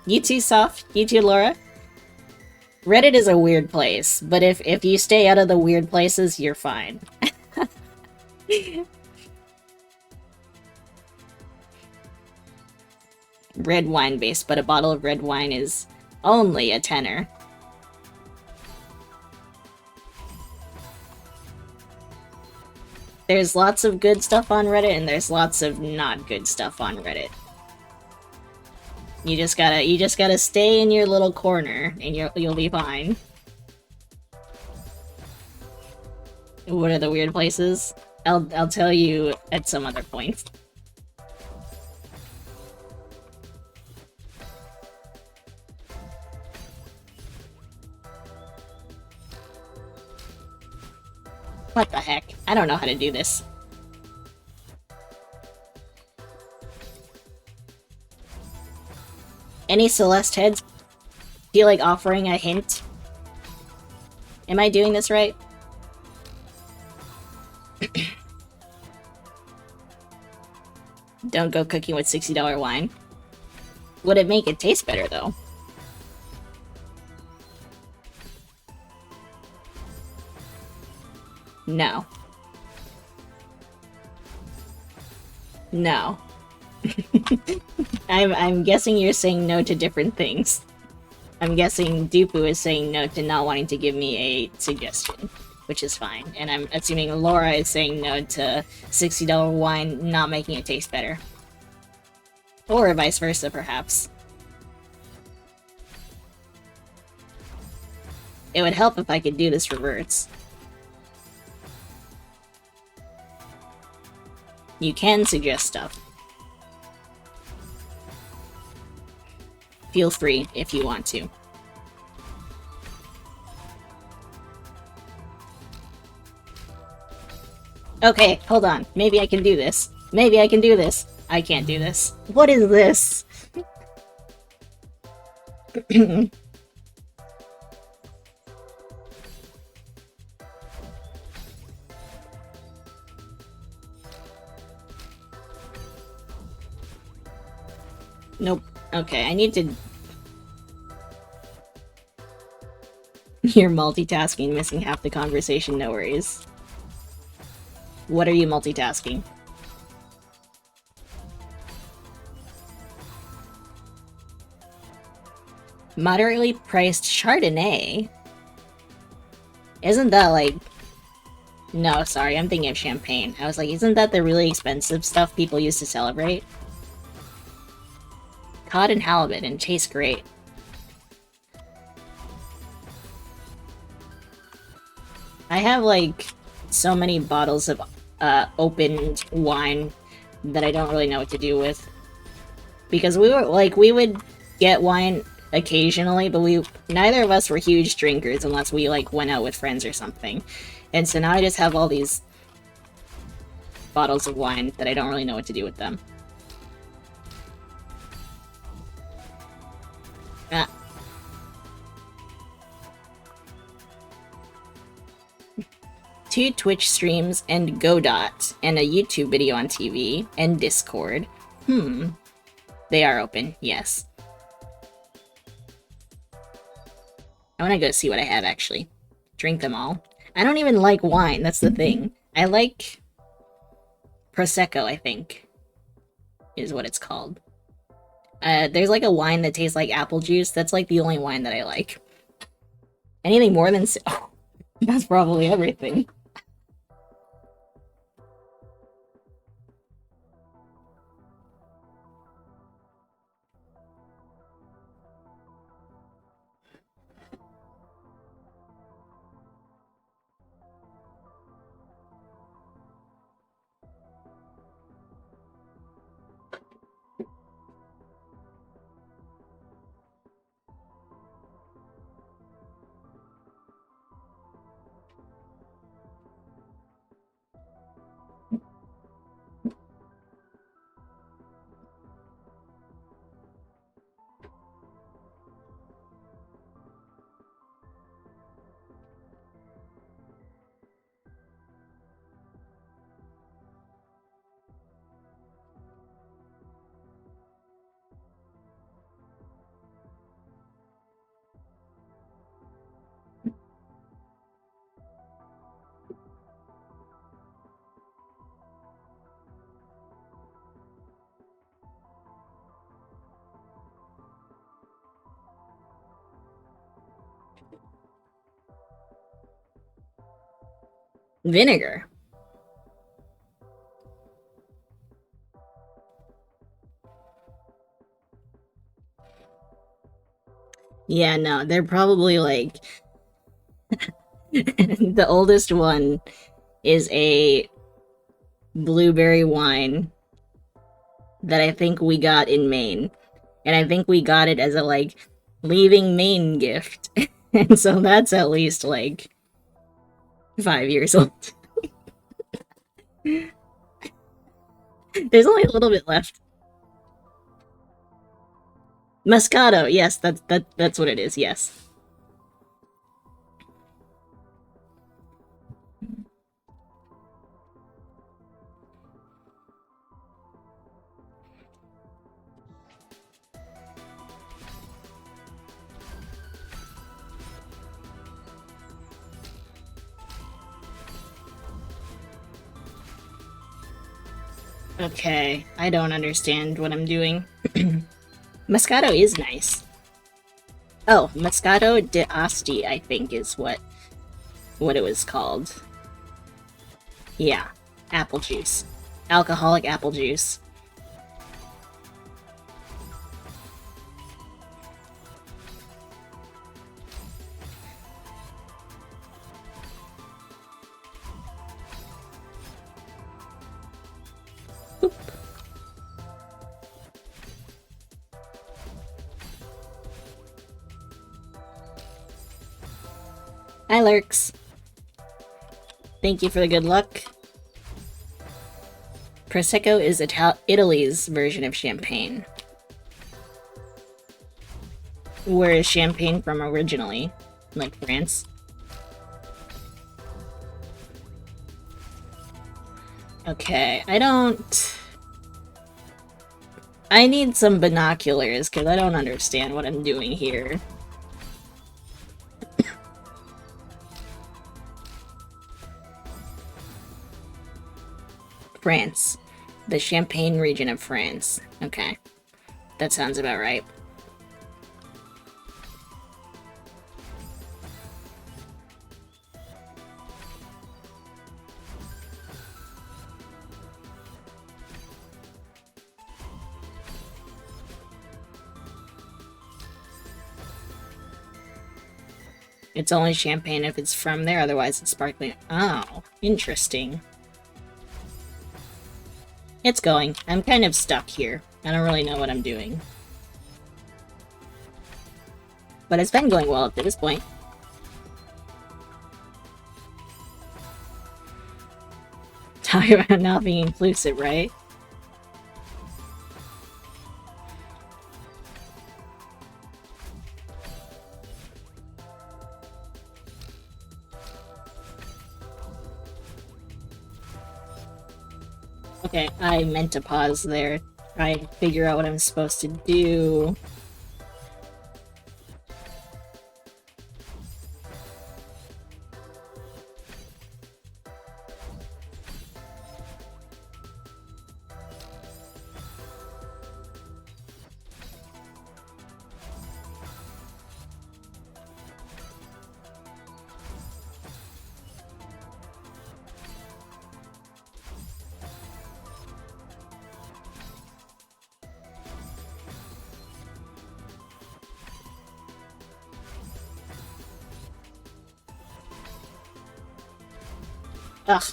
You too, Soft. You too, Laura. Reddit is a weird place, but if you stay out of the weird places, you're fine. Red wine based, but a bottle of red wine is only a tenner. There's lots of good stuff on Reddit, and there's lots of not good stuff on Reddit. You just gotta stay in your little corner, and you'll be fine. What are the weird places? I'll tell you at some other point. What the heck? I don't know how to do this. Any Celeste heads feel like offering a hint? Am I doing this right? Don't go cooking with $60 wine. Would it make it taste better, though? No. No. I'm guessing you're saying no to different things. I'm guessing Dupu is saying no to not wanting to give me a suggestion, which is fine. And I'm assuming Laura is saying no to $60 wine not making it taste better. Or vice versa, perhaps. It would help if I could do this reverse. You can suggest stuff. Feel free if you want to. Okay, hold on. Maybe I can do this. Maybe I can do this. I can't do this. What is this? Nope. Okay, I need to... You're multitasking, missing half the conversation, no worries. What are you multitasking? Moderately priced Chardonnay? Isn't that like... No, sorry, I'm thinking of champagne. I was like, isn't that the really expensive stuff people use to celebrate? Cod and halibut, and tastes great. I have like so many bottles of opened wine that I don't really know what to do with. Because we would get wine occasionally, but neither of us were huge drinkers unless we like went out with friends or something. And so now I just have all these bottles of wine that I don't really know what to do with them. Ah. 2 Twitch streams, and Godot, and a YouTube video on TV, and Discord. They are open, yes. I want to go see what I have, actually. Drink them all. I don't even like wine, that's the thing. I like Prosecco, I think, is what it's called. There's like a wine that tastes like apple juice. That's like the only wine that I like. Anything more than... Oh, that's probably everything. Vinegar. Yeah, no, they're probably like... The oldest one is a blueberry wine that I think we got in Maine. And I think we got it as a, like, leaving Maine gift. And so that's at least, like, 5 years old. There's only a little bit left. Moscato, yes, that's what it is, yes. Okay, I don't understand what I'm doing. Moscato is nice. Oh, Moscato d'Asti, I think, is what it was called. Yeah, apple juice. Alcoholic apple juice. Oop. Hi, Lurks. Thank you for the good luck. Prosecco is Italy's version of champagne. Where is champagne from originally? Like France? Okay, I need some binoculars, because I don't understand what I'm doing here. France. The Champagne region of France. Okay. That sounds about right. It's only champagne if it's from there, otherwise it's sparkling. Oh, interesting. It's going. I'm kind of stuck here. I don't really know what I'm doing. But it's been going well up to this point. Talking about not being inclusive, right? Okay, I meant to pause there. Try and figure out what I'm supposed to do. Ugh.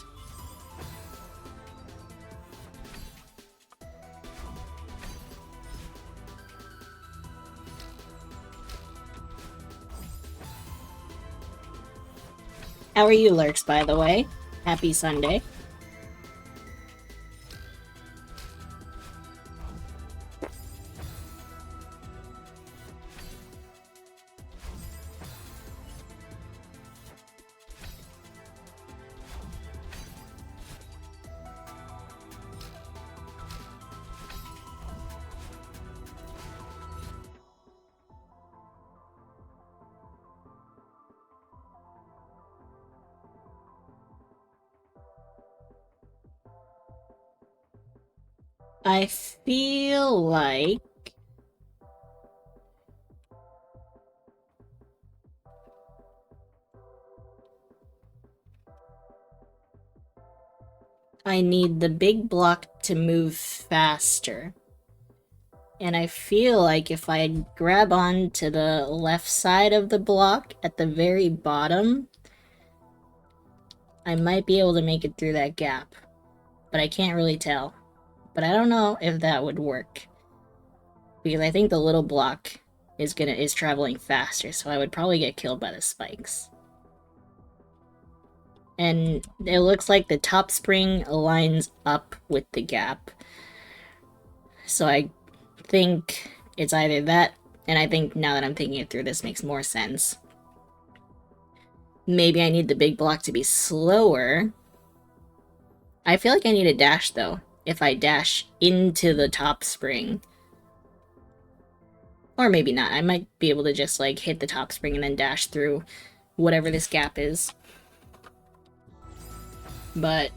How are you, Lurks, by the way? Happy Sunday. I feel like I need the big block to move faster. And I feel like if I grab on to the left side of the block at the very bottom, I might be able to make it through that gap. But I can't really tell. But I don't know if that would work. Because I think the little block is traveling faster, so I would probably get killed by the spikes. And it looks like the top spring lines up with the gap. So I think it's either that, and I think now that I'm thinking it through, this makes more sense. Maybe I need the big block to be slower. I feel like I need a dash, though, if I dash into the top spring. Or maybe not. I might be able to just, like, hit the top spring and then dash through whatever this gap is. But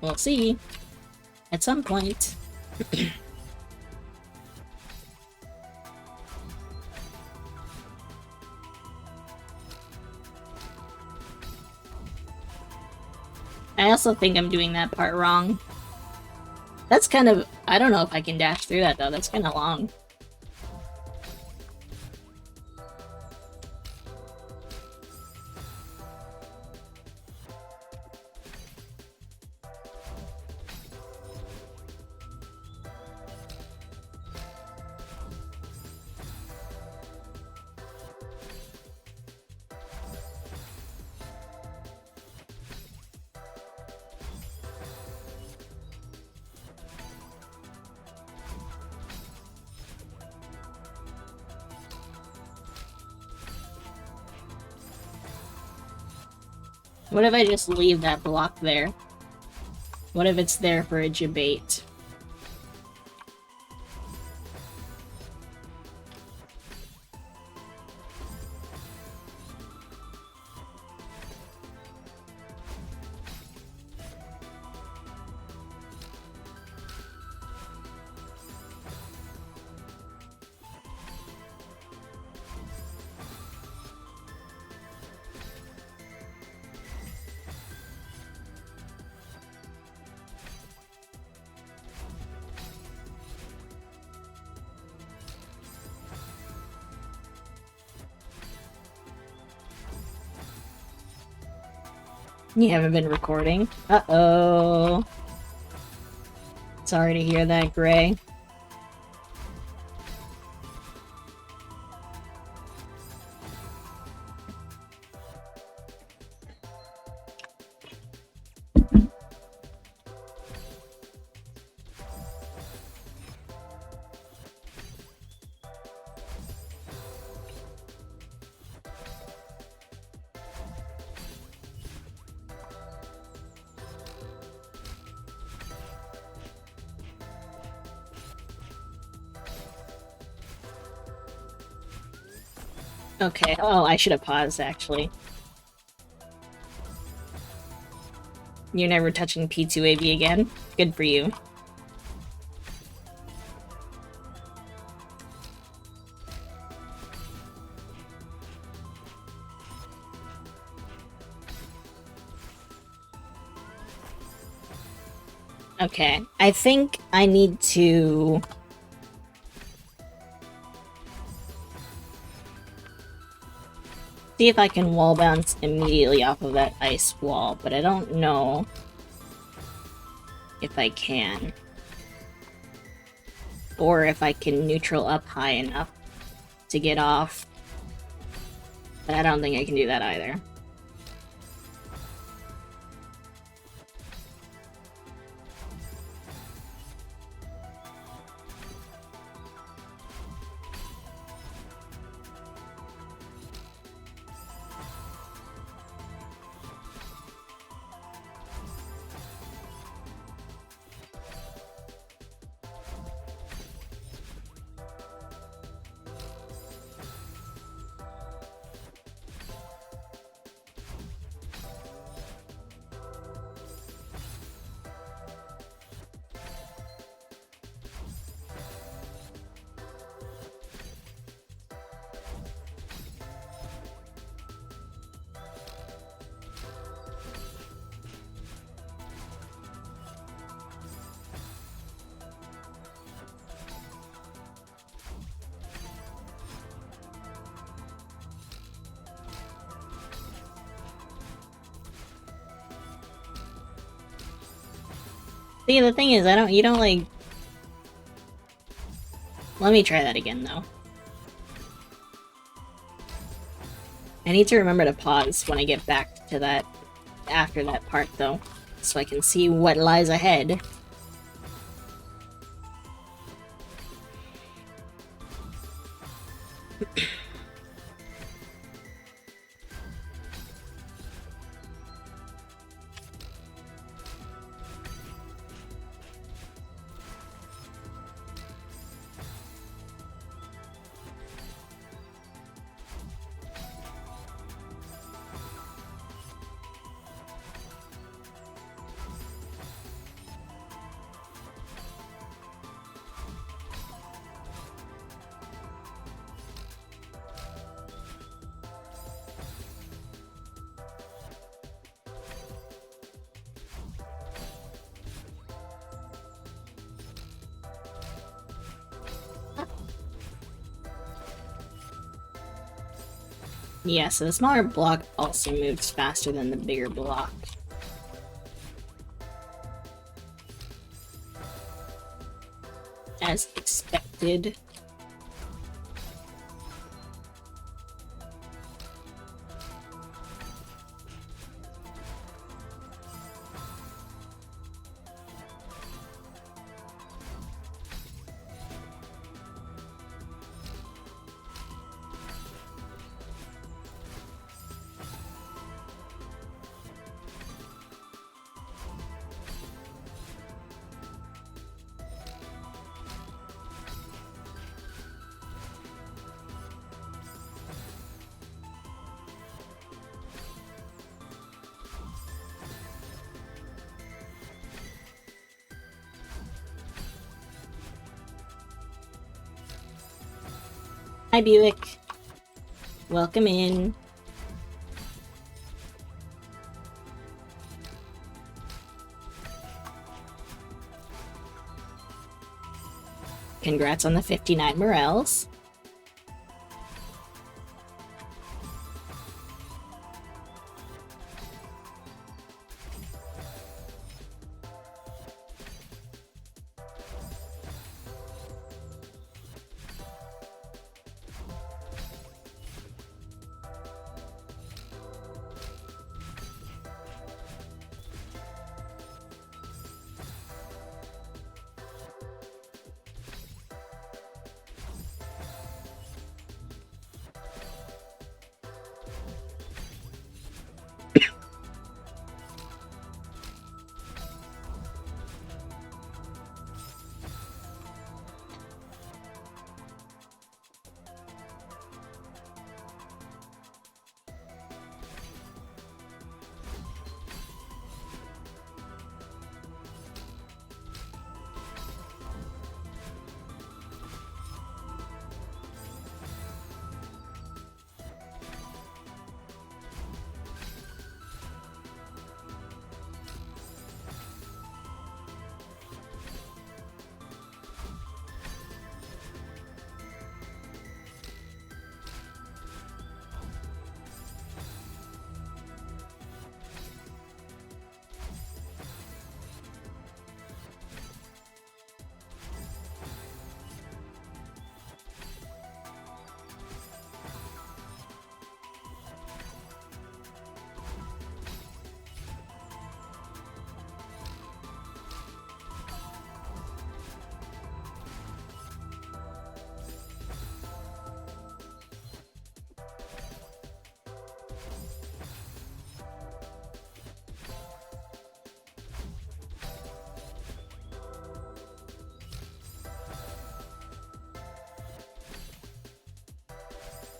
we'll see at some point. I also think I'm doing that part wrong. That's kind of... I don't know if I can dash through that, though. That's kind of long. What if I just leave that block there? What if it's there for a debate? You haven't been recording? Uh-oh. Sorry to hear that, Gray. Okay, oh, I should have paused, actually. You're never touching P2AV again? Good for you. Okay, I think I need to... see if I can wall bounce immediately off of that ice wall, but I don't know if I can. Or if I can neutral up high enough to get off. But I don't think I can do that either. See, the thing is, you don't, like... Let me try that again, though. I need to remember to pause when I get back to that, after that part, though, so I can see what lies ahead. Yeah, so the smaller block also moves faster than the bigger block. As expected. Hi, Buick. Welcome in. Congrats on the 59 morels.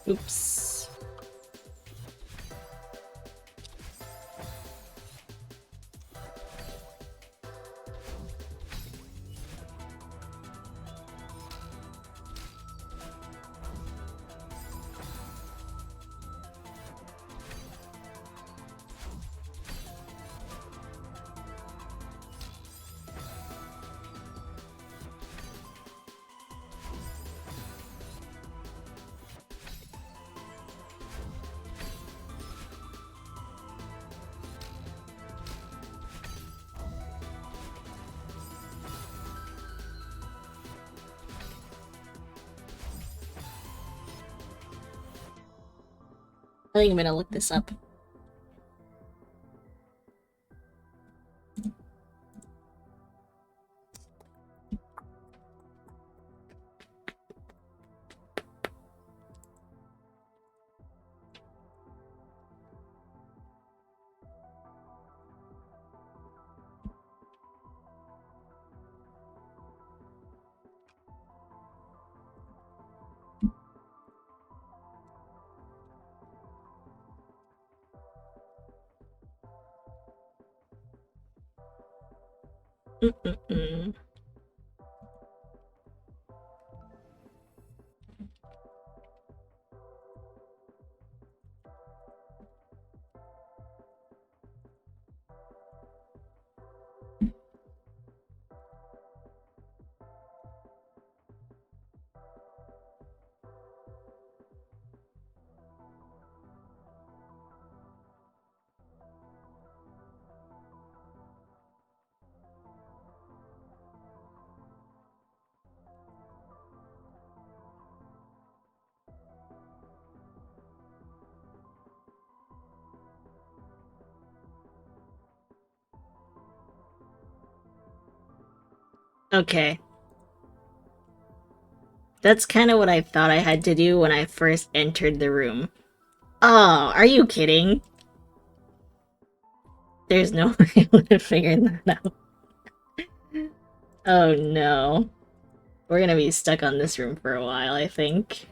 Oops. I think I'm gonna look this up. Mm-mm-mm. Okay. That's kind of what I thought I had to do when I first entered the room. Oh, are you kidding? There's no way I would have figured that out. Oh no. We're gonna be stuck on this room for a while, I think.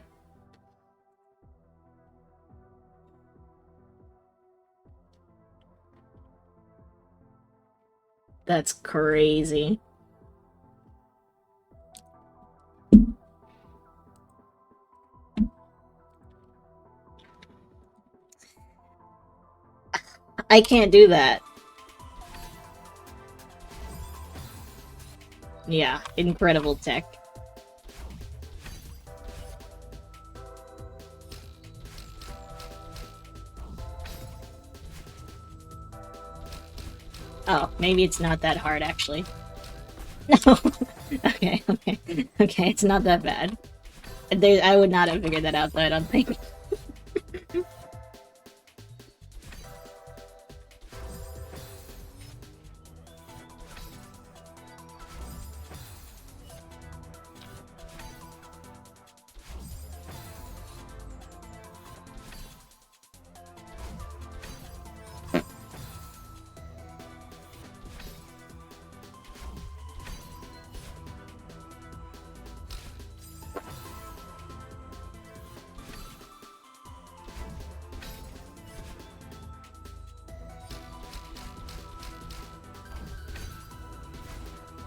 That's crazy. I can't do that. Yeah, incredible tech. Oh, maybe it's not that hard, actually. No. Okay, okay. Okay, it's not that bad. I would not have figured that out, though, I don't think.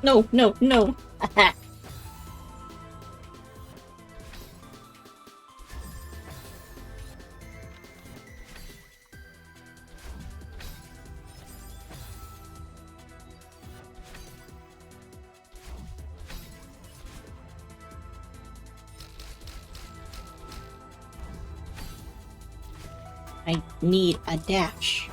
No, no, no. I need a dash.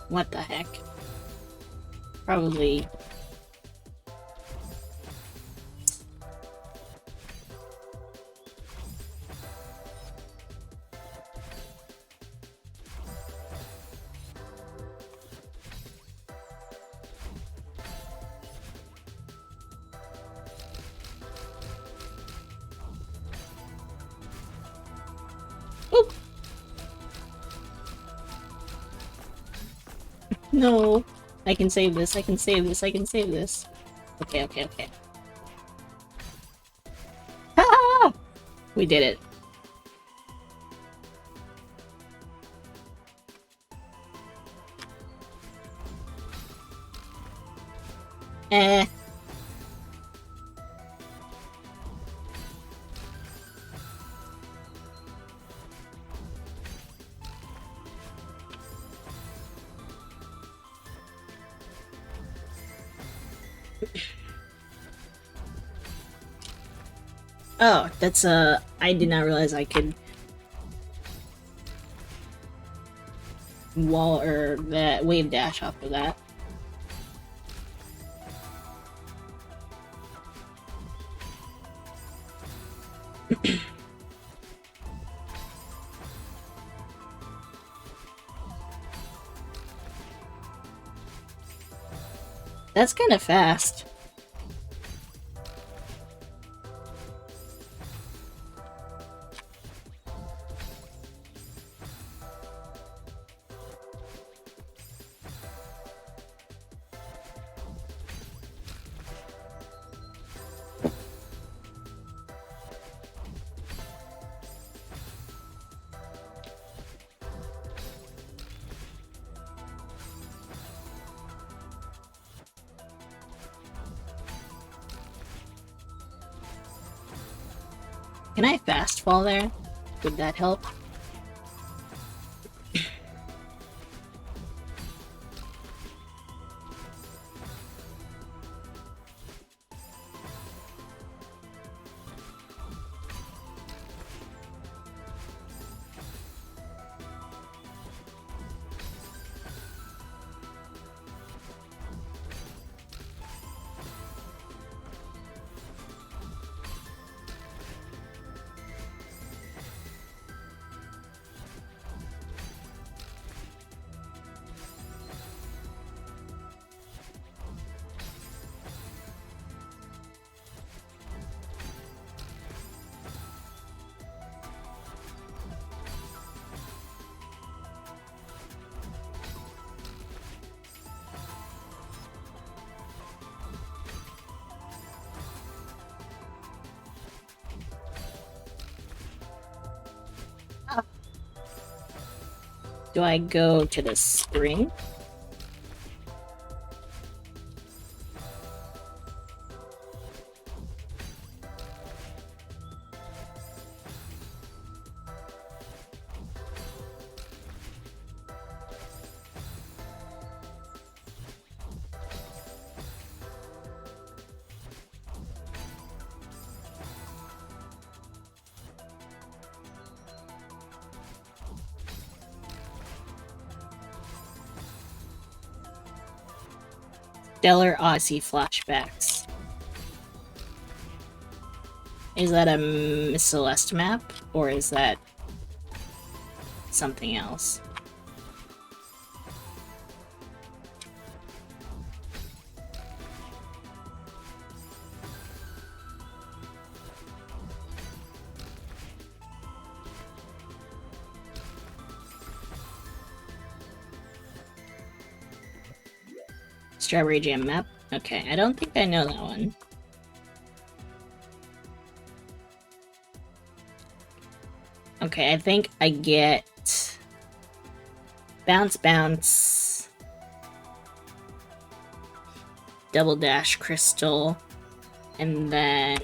What the heck? Probably. No. I can save this, I can save this, I can save this. Okay, okay, okay. Ah! We did it. Eh. Oh, that's I did not realize I could wall or that wave dash off of that. That's kind of fast. Can I fast fall there? Would that help? Do I go to the spring? Stellar Odyssey flashbacks. Is that a Miss Celeste map, or is that something else? Strawberry Jam map? Okay, I don't think I know that one. Okay, I think I get Bounce Bounce, Double Dash Crystal, and then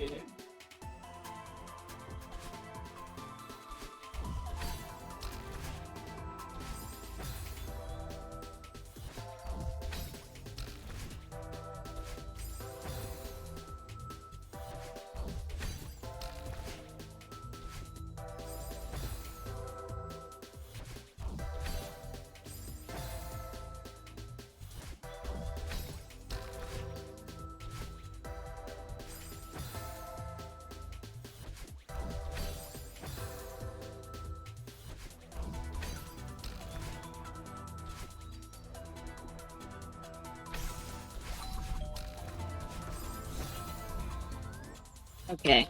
okay.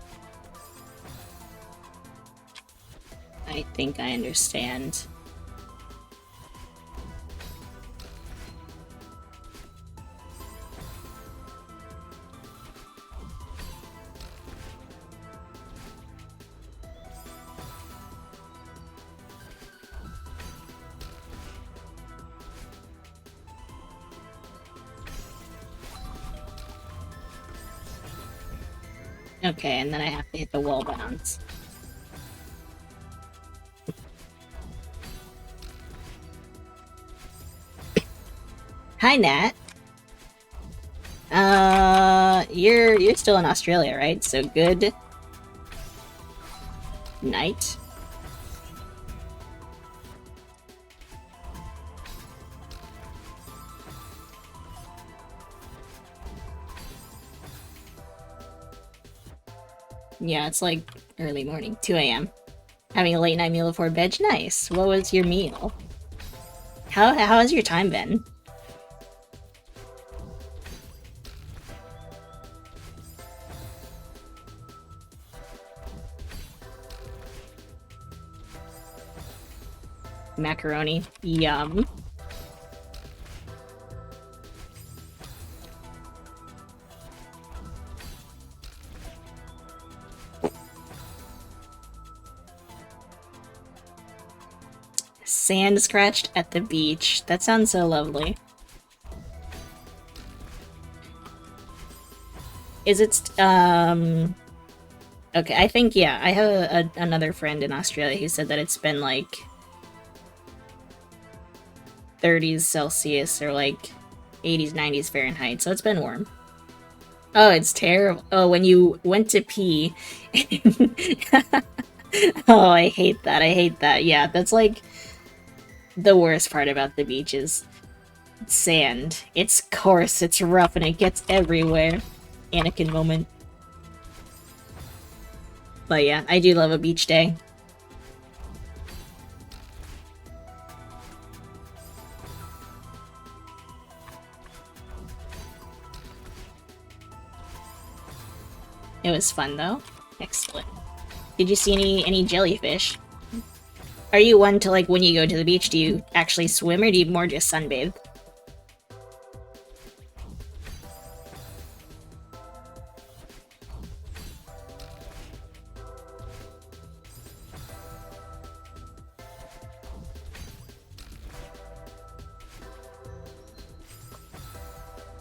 I think I understand. Okay, and then I have to hit the wall bounce. Hi, Nat. You're still in Australia, right? So good night. Yeah, it's like early morning, 2 a.m. Having a late night meal before bed. Nice. What was your meal? How has your time been? Macaroni. Yum. Sand scratched at the beach. That sounds so lovely. Is it, okay, I think, yeah, I have another friend in Australia who said that it's been like 30s Celsius or like 80s, 90s Fahrenheit, so it's been warm. Oh, it's terrible. Oh, when you went to pee. Oh, I hate that. I hate that. Yeah, that's like the worst part about the beach is sand. It's coarse, it's rough, and it gets everywhere. Anakin moment. But yeah, I do love a beach day. It was fun though. Excellent. Did you see any jellyfish? Are you one to, like, when you go to the beach, do you actually swim or do you more just sunbathe?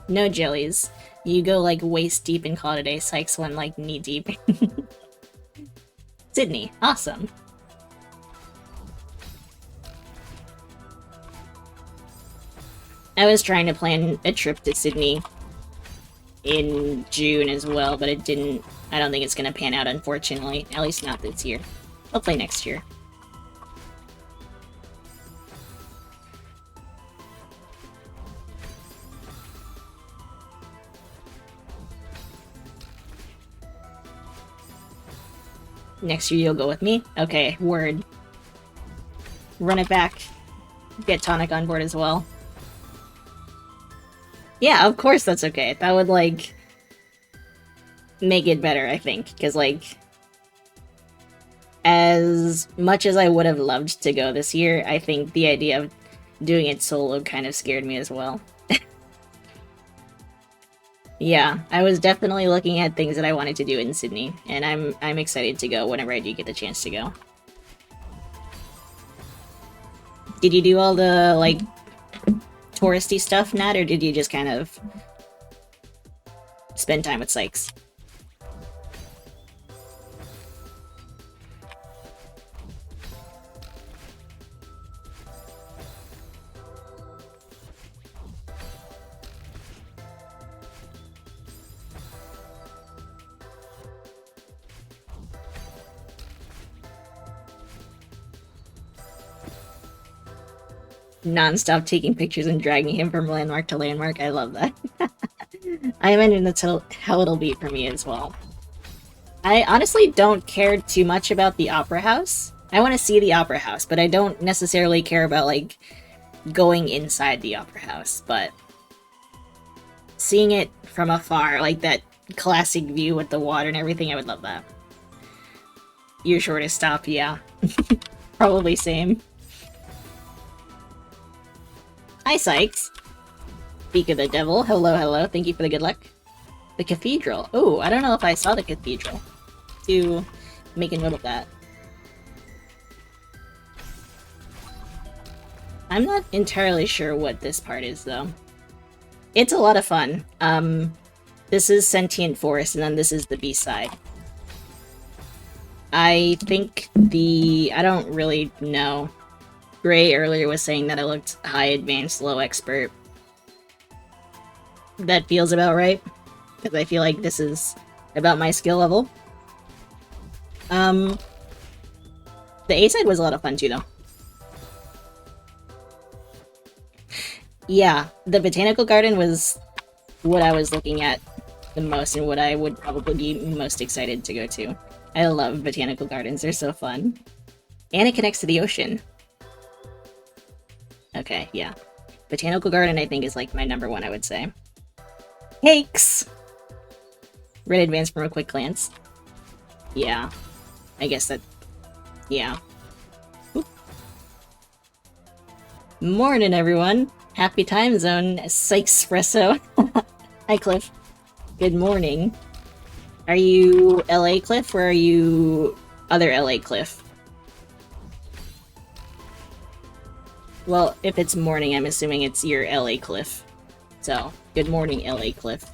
No jellies. You go like waist deep and call it a day. Sykes went like knee deep. Sydney, awesome. I was trying to plan a trip to Sydney in June as well, but it didn't. I don't think it's gonna pan out, unfortunately. At least not this year. Hopefully next year. Next year you'll go with me? Okay, word. Run it back. Get Tonic on board as well. Yeah, of course that's okay. That would, like, make it better, I think. Because, like, as much as I would have loved to go this year, I think the idea of doing it solo kind of scared me as well. Yeah, I was definitely looking at things that I wanted to do in Sydney, and I'm excited to go whenever I do get the chance to go. Did you do all the, like, touristy stuff, Nat, or did you just kind of spend time with Sykes? Non-stop taking pictures and dragging him from landmark to landmark. I love that. I imagine that's how it'll be for me as well. I honestly don't care too much about the Opera House. I want to see the Opera House, but I don't necessarily care about, like, going inside the Opera House, but seeing it from afar, like that classic view with the water and everything, I would love that. Your shortest stop, yeah. Probably same. Hi, Sykes. Speak of the devil. Hello, hello. Thank you for the good luck. The cathedral. Oh, I don't know if I saw the cathedral. To make a note of that. I'm not entirely sure what this part is, though. It's a lot of fun. This is Sentient Forest, and then this is the B-side. I think I don't really know. Gray earlier was saying that I looked high advanced, low expert. That feels about right, because I feel like this is about my skill level. The A-side was a lot of fun too, though. Yeah, the botanical garden was what I was looking at the most and what I would probably be most excited to go to. I love botanical gardens, they're so fun. And it connects to the ocean. Okay, yeah. Botanical garden, I think, is like my number one, I would say. Cakes! Red advance from a quick glance. Yeah. I guess that... yeah. Oop. Morning, everyone! Happy time zone, Sykespresso. Hi, Cliff. Good morning. Are you LA Cliff, or are you other LA Cliff? Well, if it's morning, I'm assuming it's your LA Cliff. So, good morning, LA Cliff.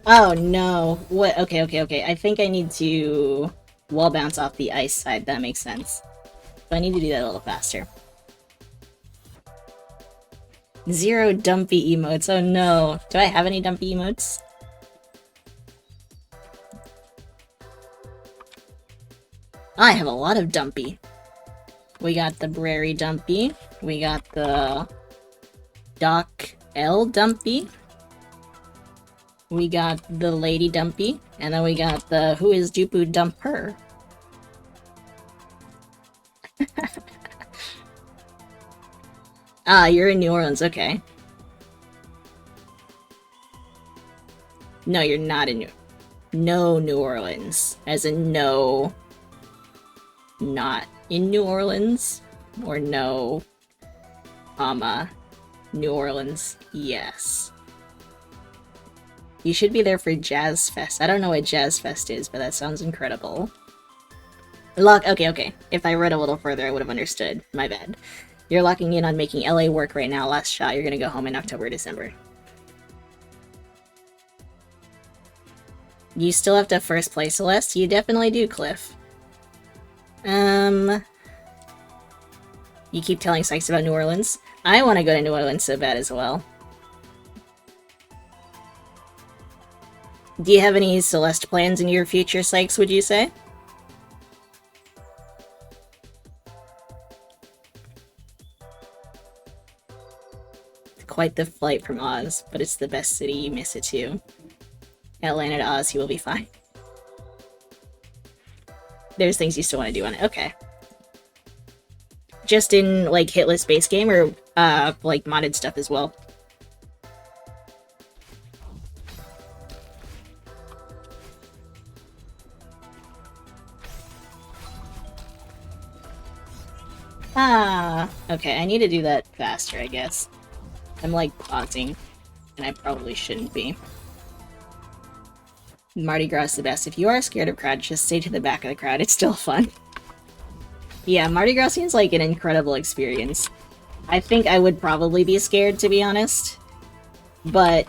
Oh no. What? Okay, okay, okay. I think I need to wall bounce off the ice side. That makes sense. So I need to do that a little faster. 0 dumpy emotes. Oh no. Do I have any dumpy emotes? I have a lot of dumpy. We got the Brary dumpy. We got the Doc L dumpy. We got the Lady Dumpy, and then we got the Who is Dupu Dumper. Ah, you're in New Orleans, okay. No, you're not in New Orleans. As in no, not in New Orleans? Or no, New Orleans, yes. You should be there for Jazz Fest. I don't know what Jazz Fest is, but that sounds incredible. Okay, okay. If I read a little further, I would have understood. My bad. You're locking in on making LA work right now. Last shot. You're gonna go home in October, December. You still have to first place, Celeste? You definitely do, Cliff. You keep telling Sykes about New Orleans. I want to go to New Orleans so bad as well. Do you have any Celeste plans in your future, Sykes, would you say? It's quite the flight from Oz, but it's the best city, you miss it too. Atlanta to Oz, he will be fine. There's things you still want to do on it, okay. Just in, like, hitless base game, or, like, modded stuff as well? Ah, okay, I need to do that faster, I guess. I'm, like, pausing, and I probably shouldn't be. Mardi Gras is the best. If you are scared of crowds, just stay to the back of the crowd. It's still fun. Yeah, Mardi Gras seems like an incredible experience. I think I would probably be scared, to be honest. But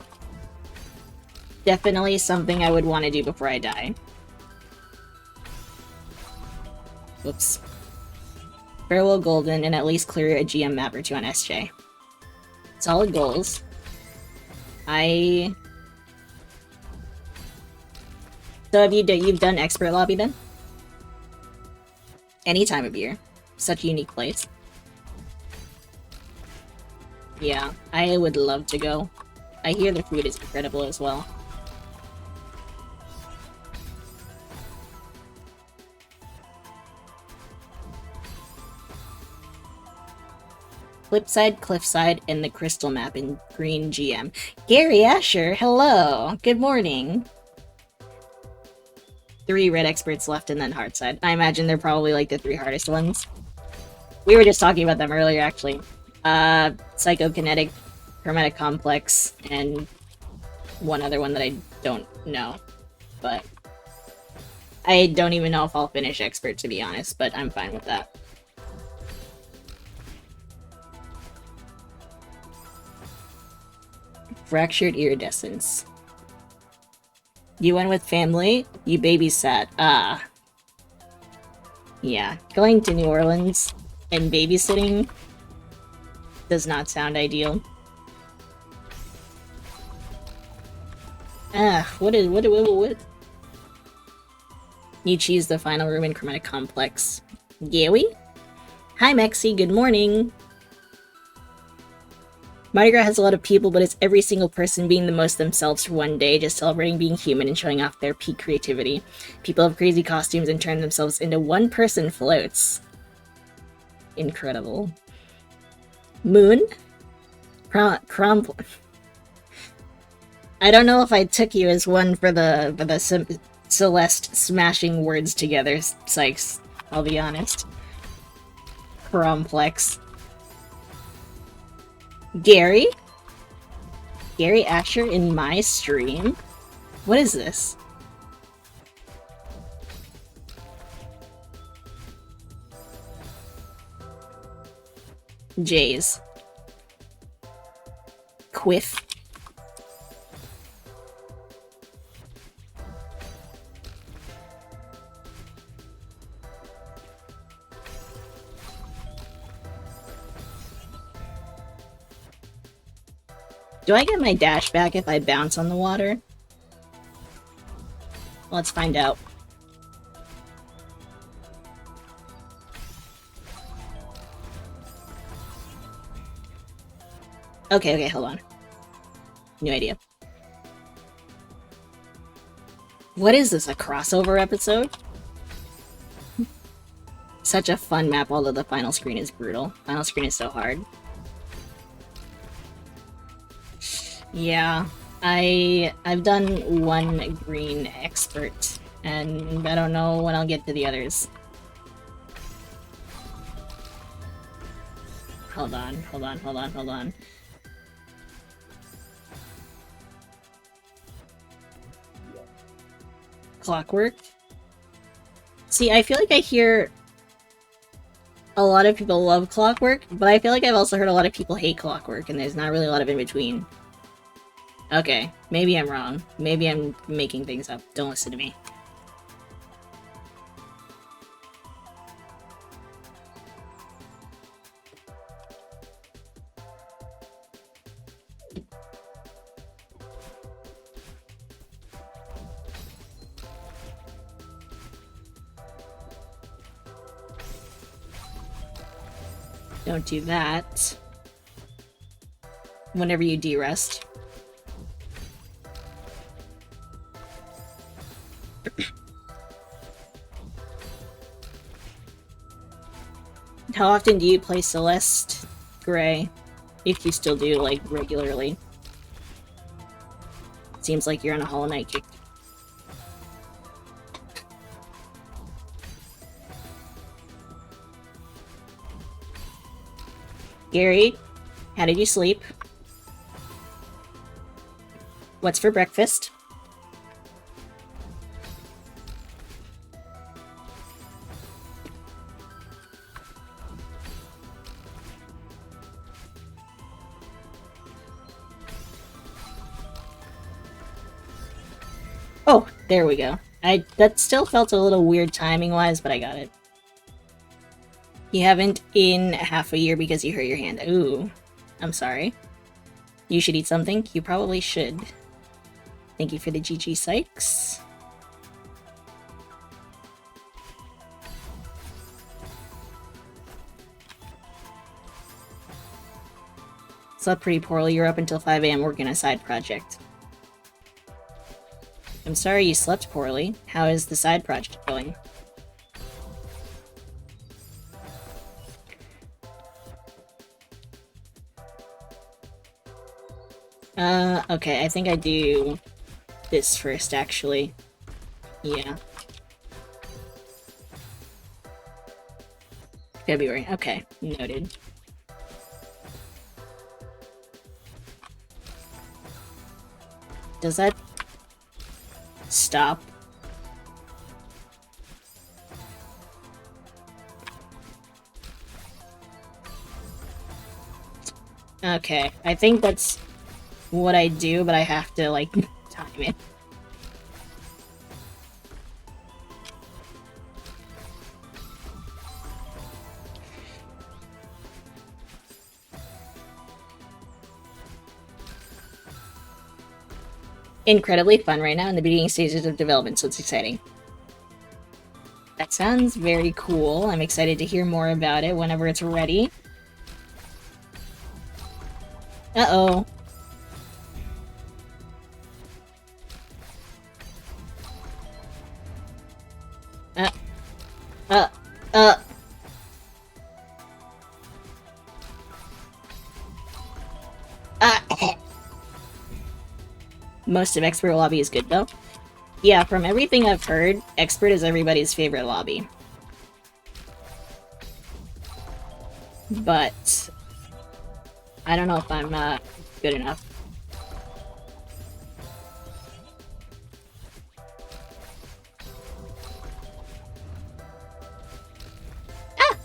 definitely something I would want to do before I die. Whoops. Farewell Golden, and at least clear a GM map or 2 on SJ. Solid goals. So have you've done Expert Lobby then? Any time of year. Such a unique place. Yeah, I would love to go. I hear the food is incredible as well. Flipside, Cliffside, and the Crystal Map in Green GM. Gary Asher, hello! Good morning! 3 red experts left and then Hardside. I imagine they're probably like the 3 hardest ones. We were just talking about them earlier, actually. Psychokinetic, Hermetic Complex, and one other one that I don't know. But I don't even know if I'll finish Expert, to be honest, but I'm fine with that. Fractured Iridescence. You went with family? You babysat. Ah. Yeah, going to New Orleans and babysitting does not sound ideal. What? You choose the final room in Chromatic Complex. Yowie? Hi, Mexi, good morning! Mardi Gras has a lot of people, but it's every single person being the most themselves for one day, just celebrating being human and showing off their peak creativity. People have crazy costumes and turn themselves into one-person floats. Incredible. Moon? I don't know if I took you as one for the Celeste smashing words together, Sykes. I'll be honest. Complex. Gary? Gary Asher in my stream? What is this? Jays. Quiff. Do I get my dash back if I bounce on the water? Let's find out. Okay, hold on. New idea. What is this, a crossover episode? Such a fun map, although the final screen is brutal. Final screen is so hard. Yeah, I've done one green expert, and I don't know when I'll get to the others. Hold on. Clockwork? See, I feel like I hear a lot of people love Clockwork, but I feel like I've also heard a lot of people hate Clockwork, and there's not really a lot of in-between. Okay, maybe I'm wrong. Maybe I'm making things up. Don't listen to me. Don't do that. Whenever you de-rest. How often do you play Celeste Gray? If you still do, like, regularly. Seems like you're on a Hollow Knight kick. Gary, how did you sleep? What's for breakfast? Oh, there we go. That still felt a little weird timing-wise, but I got it. You haven't in half a year because you hurt your hand. Ooh, I'm sorry. You should eat something? You probably should. Thank you for the GG Sykes. Slept pretty poorly. You're up until 5 AM working on a side project. I'm sorry you slept poorly. How is the side project going? Okay, I think I do this first, actually. Yeah. February. Okay, noted. Does that stop? Okay, I think that's what I do, but I have to, like, time it. Incredibly fun right now in the beginning stages of development, so it's exciting. That sounds very cool. I'm excited to hear more about it whenever it's ready. Uh-oh. Uh, uh, uh. Most of Expert Lobby is good, though. Yeah, from everything I've heard, Expert is everybody's favorite lobby. But I don't know if I'm good enough. Ah!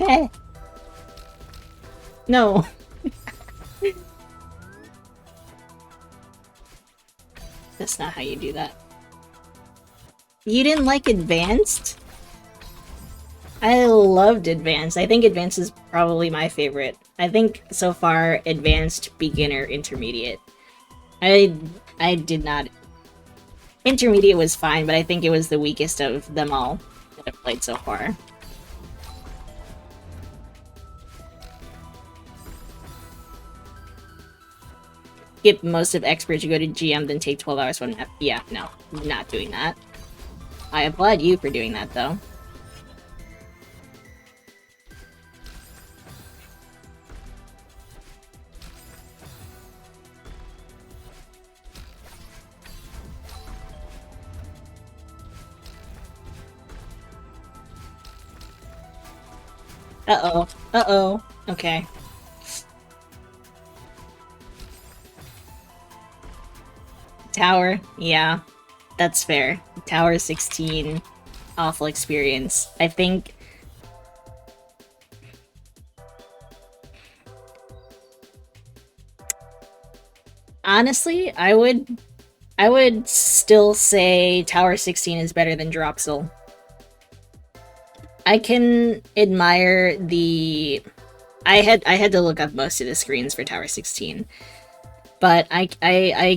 Eh. No. That's not how you do that. You didn't like Advanced? I loved Advanced. I think Advanced is probably my favorite. I think so far Advanced, Beginner, Intermediate. I did not. Intermediate was fine, but I think it was the weakest of them all that I've played so far. Skip most of Expert to go to GM, then take 12 hours from that. Yeah, no, not doing that. I applaud you for doing that, though. Uh-oh. Uh-oh. Okay. Tower. Yeah, that's fair. Tower 16. Awful experience. I think... Honestly, I would still say Tower 16 is better than Dropsel. I can admire the... I had to look up most of the screens for Tower 16. But I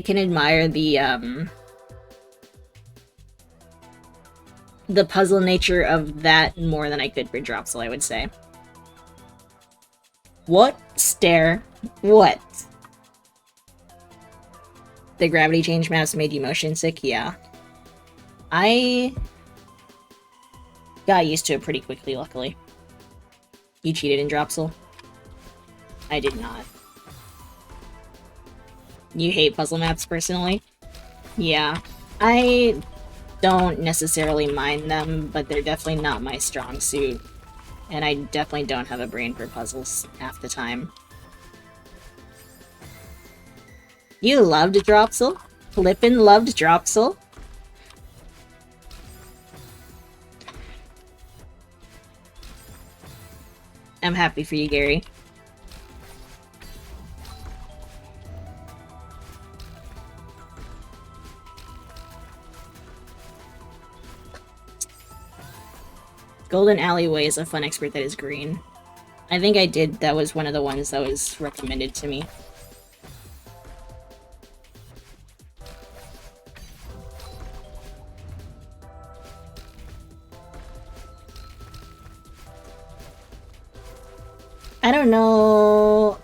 can admire the puzzle nature of that more than I could for Dropsel, I would say. What? Stare. What? The gravity change maps made you motion sick? Yeah. I got used to it pretty quickly, luckily. You cheated in Dropsel? I did not. You hate puzzle maps personally? Yeah. I don't necessarily mind them, but they're definitely not my strong suit. And I definitely don't have a brain for puzzles half the time. You loved Dropsel? Flippin' loved Dropsel? I'm happy for you, Gary. Golden Alleyway is a fun expert that is green. I think I did. That was one of the ones that was recommended to me. I don't know...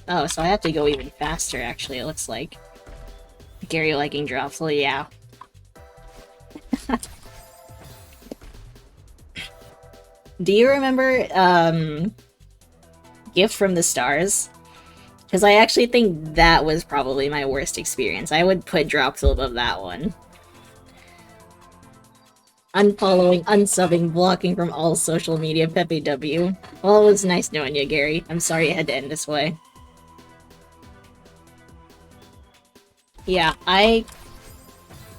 Oh, so I have to go even faster, actually, it looks like. Gary liking Dropsel, yeah. Do you remember Gift from the Stars? Because I actually think that was probably my worst experience. I would put Dropzilla above that one. Unfollowing, unsubbing, blocking from all social media, Pepe W. Well, it was nice knowing you, Gary. I'm sorry it had to end this way. Yeah, I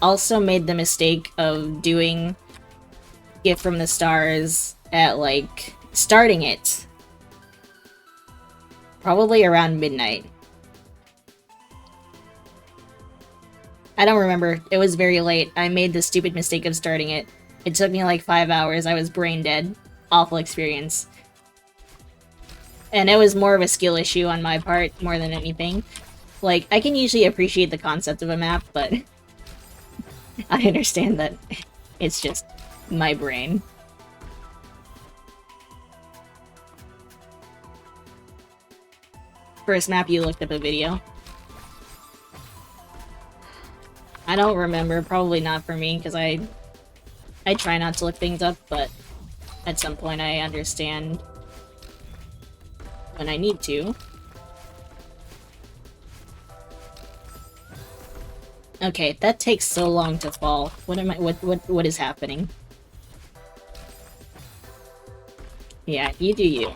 also made the mistake of doing Gift from the Stars at, like, starting it. Probably around midnight. I don't remember. It was very late. I made the stupid mistake of starting it. It took me like 5 hours. I was brain dead. Awful experience. And it was more of a skill issue on my part, more than anything. Like, I can usually appreciate the concept of a map, but I understand that it's just my brain. First map you looked up a video. I don't remember. Probably not for me, because I try not to look things up, but at some point I understand when I need to. Okay, that takes so long to fall. What is happening? Yeah, you do you.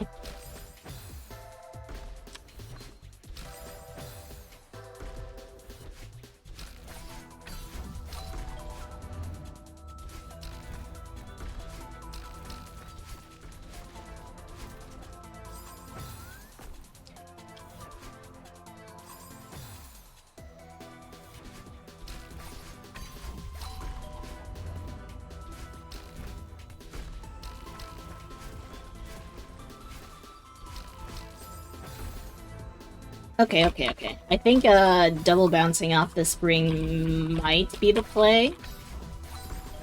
Okay. I think double bouncing off the spring might be the play.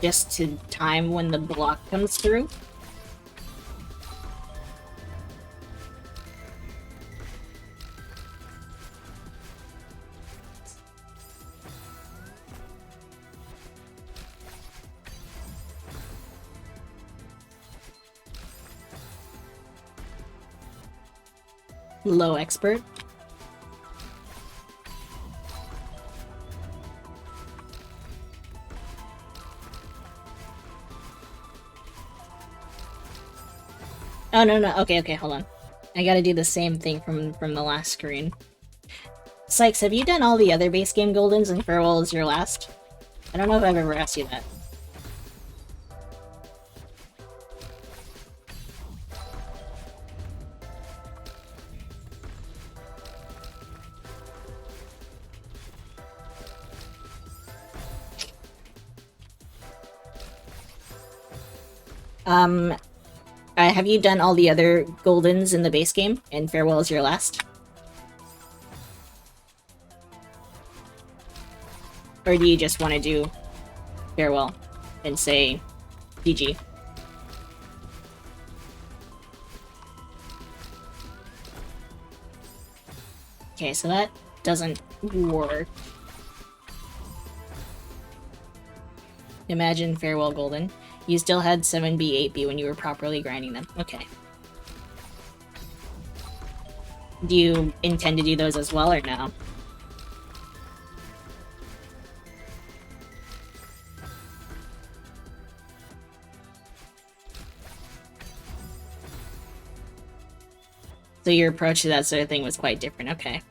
Just to time when the block comes through. Low expert. Oh, no. Okay, hold on. I gotta do the same thing from the last screen. Sykes, have you done all the other base game Goldens and Farewell is your last? I don't know if I've ever asked you that. Have you done all the other Goldens in the base game, and Farewell is your last? Or do you just want to do Farewell and say GG? Okay, so that doesn't work. Imagine Farewell Golden. You still had 7B, 8B when you were properly grinding them. Okay. Do you intend to do those as well, or no? So your approach to that sort of thing was quite different, okay.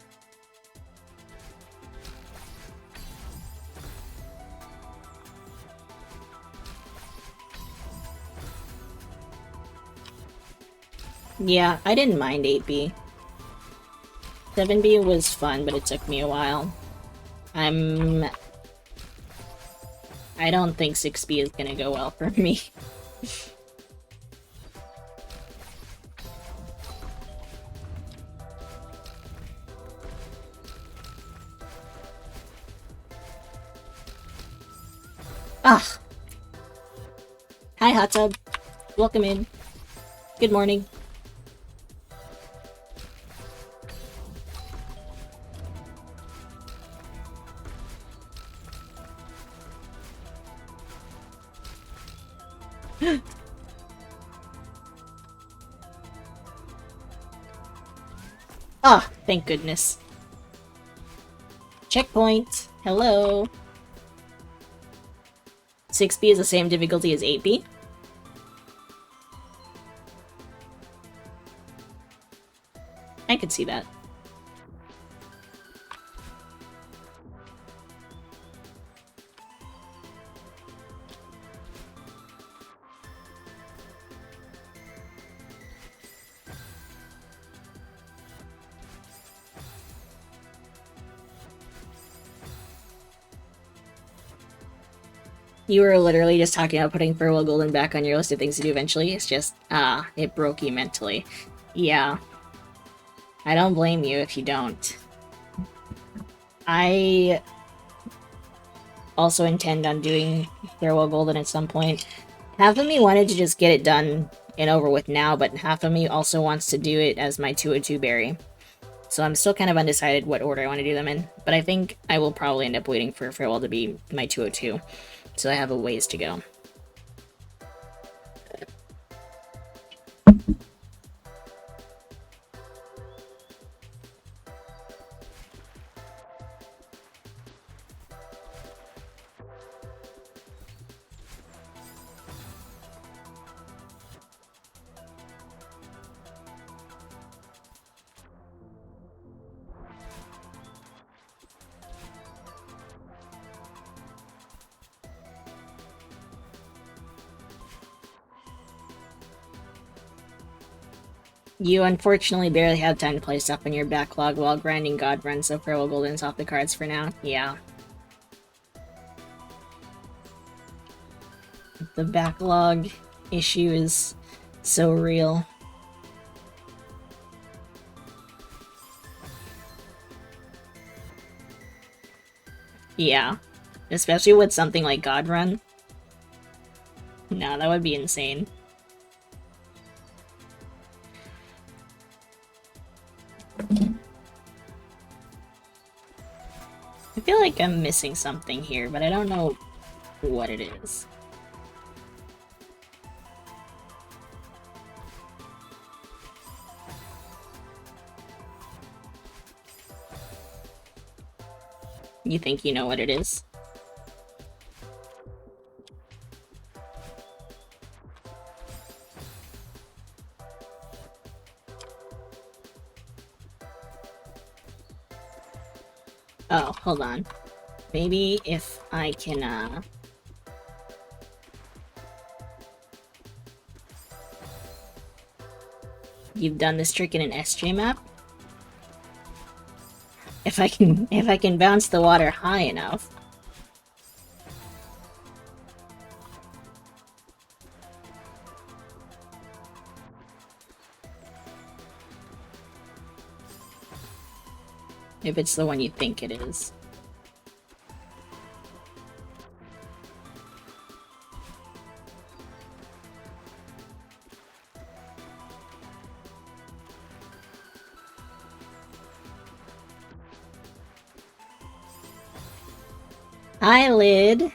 Yeah, I didn't mind 8B. 7B was fun, but it took me a while. I don't think 6B is gonna go well for me. Ugh. Hi, Hot Tub. Welcome in. Good morning. Ah, thank goodness. Checkpoint. Hello. 6B is the same difficulty as 8B? I could see that. You were literally just talking about putting Farewell Golden back on your list of things to do eventually. It's just, it broke you mentally. Yeah. I don't blame you if you don't. I also intend on doing Farewell Golden at some point. Half of me wanted to just get it done and over with now, but half of me also wants to do it as my 202 berry. So I'm still kind of undecided what order I want to do them in, but I think I will probably end up waiting for Farewell to be my 202, so I have a ways to go. You unfortunately barely have time to play stuff in your backlog while grinding God Run, so Farewell Golden's off the cards for now. Yeah. The backlog issue is so real. Yeah. Especially with something like God Run. No, that would be insane. I feel like I'm missing something here, but I don't know what it is. You think you know what it is? Oh, hold on. Maybe if I can, You've done this trick in an SJ map? If I can bounce the water high enough. If it's the one you think it is. Hi, Lid.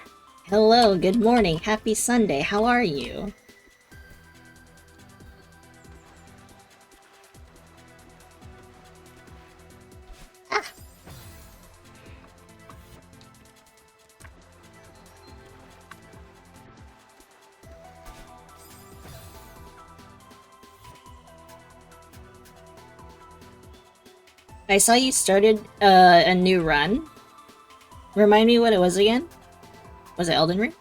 Hello, good morning, happy Sunday, how are you? Ah. I saw you started a new run. Remind me what it was again? Was it Elden Ring?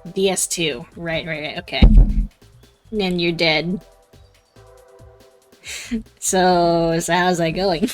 DS2. Right, okay. And you're dead. So how's that going?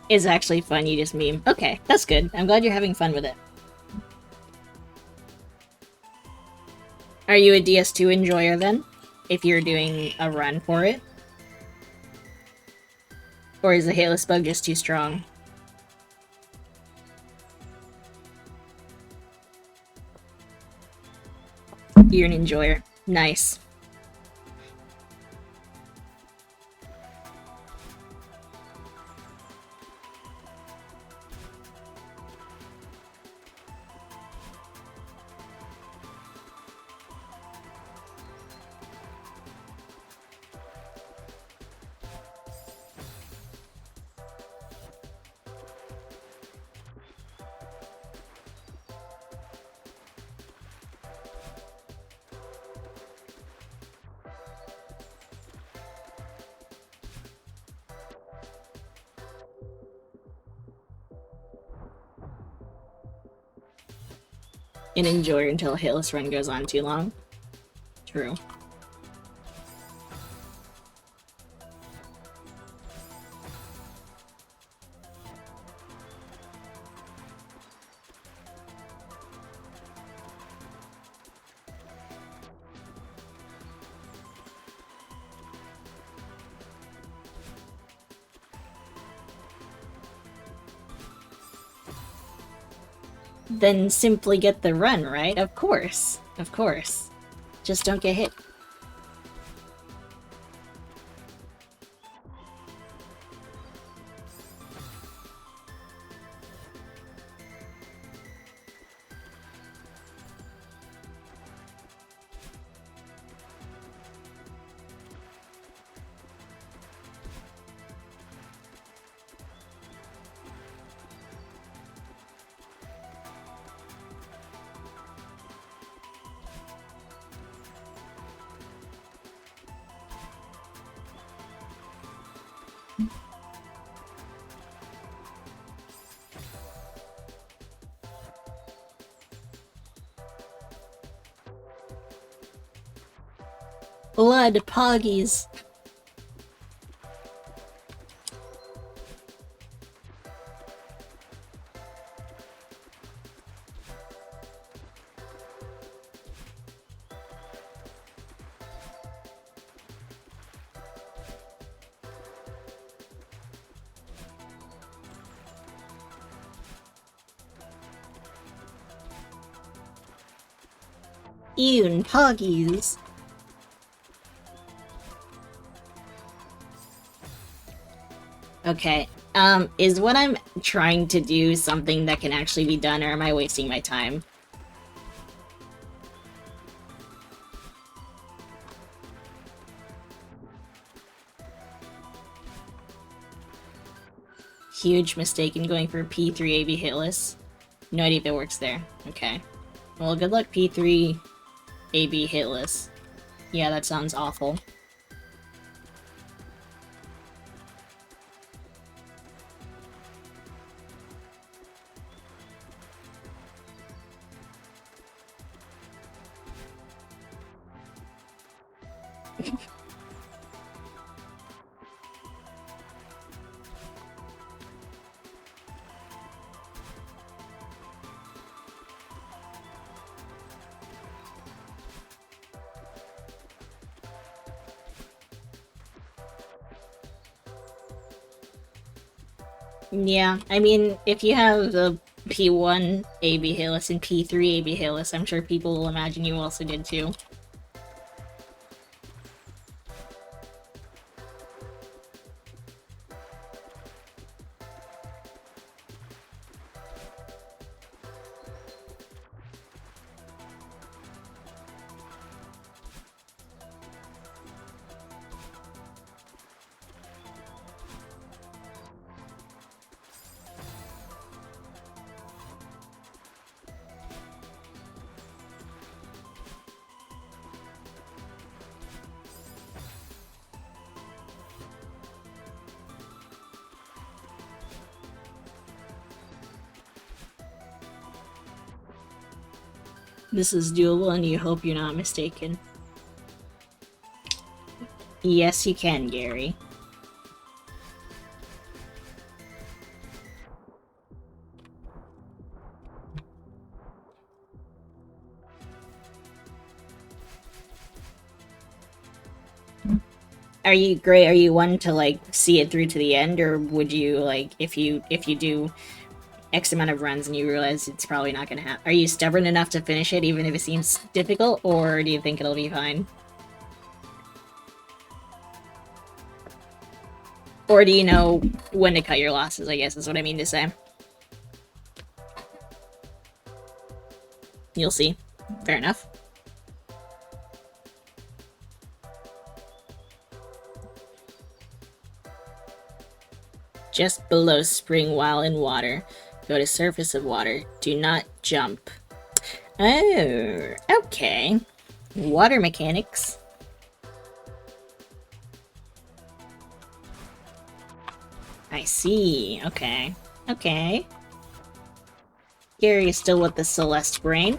is actually fun, you just meme. Okay, that's good. I'm glad you're having fun with it. Are you a DS2 enjoyer then? If you're doing a run for it? Or is the Halus bug just too strong? You're an enjoyer. Nice. An enjoyer until Halus run goes on too long. True. Then simply get the run, right? Of course. Of course. Just don't get hit. Blood poggies. Ewan poggies. Okay, is what I'm trying to do something that can actually be done, or am I wasting my time? Huge mistake in going for P3 AB hitless. No idea if it works there. Okay. Well, good luck P3 AB hitless. Yeah, that sounds awful. Yeah, I mean, if you have the P1 AB Halis and P3 AB Halis, I'm sure people will imagine you also did too. This is doable and you hope you're not mistaken. Yes, you can, Gary. Are you great? Are you one to like see it through to the end, or would you like if you do X amount of runs and you realize it's probably not gonna happen? Are you stubborn enough to finish it even if it seems difficult, or do you think it'll be fine? Or do you know when to cut your losses, I guess is what I mean to say. You'll see. Fair enough. Just below spring while in water. Go to surface of water. Do not jump. Oh, okay. Water mechanics. I see. Okay. Okay. Gary is still with the Celeste brain.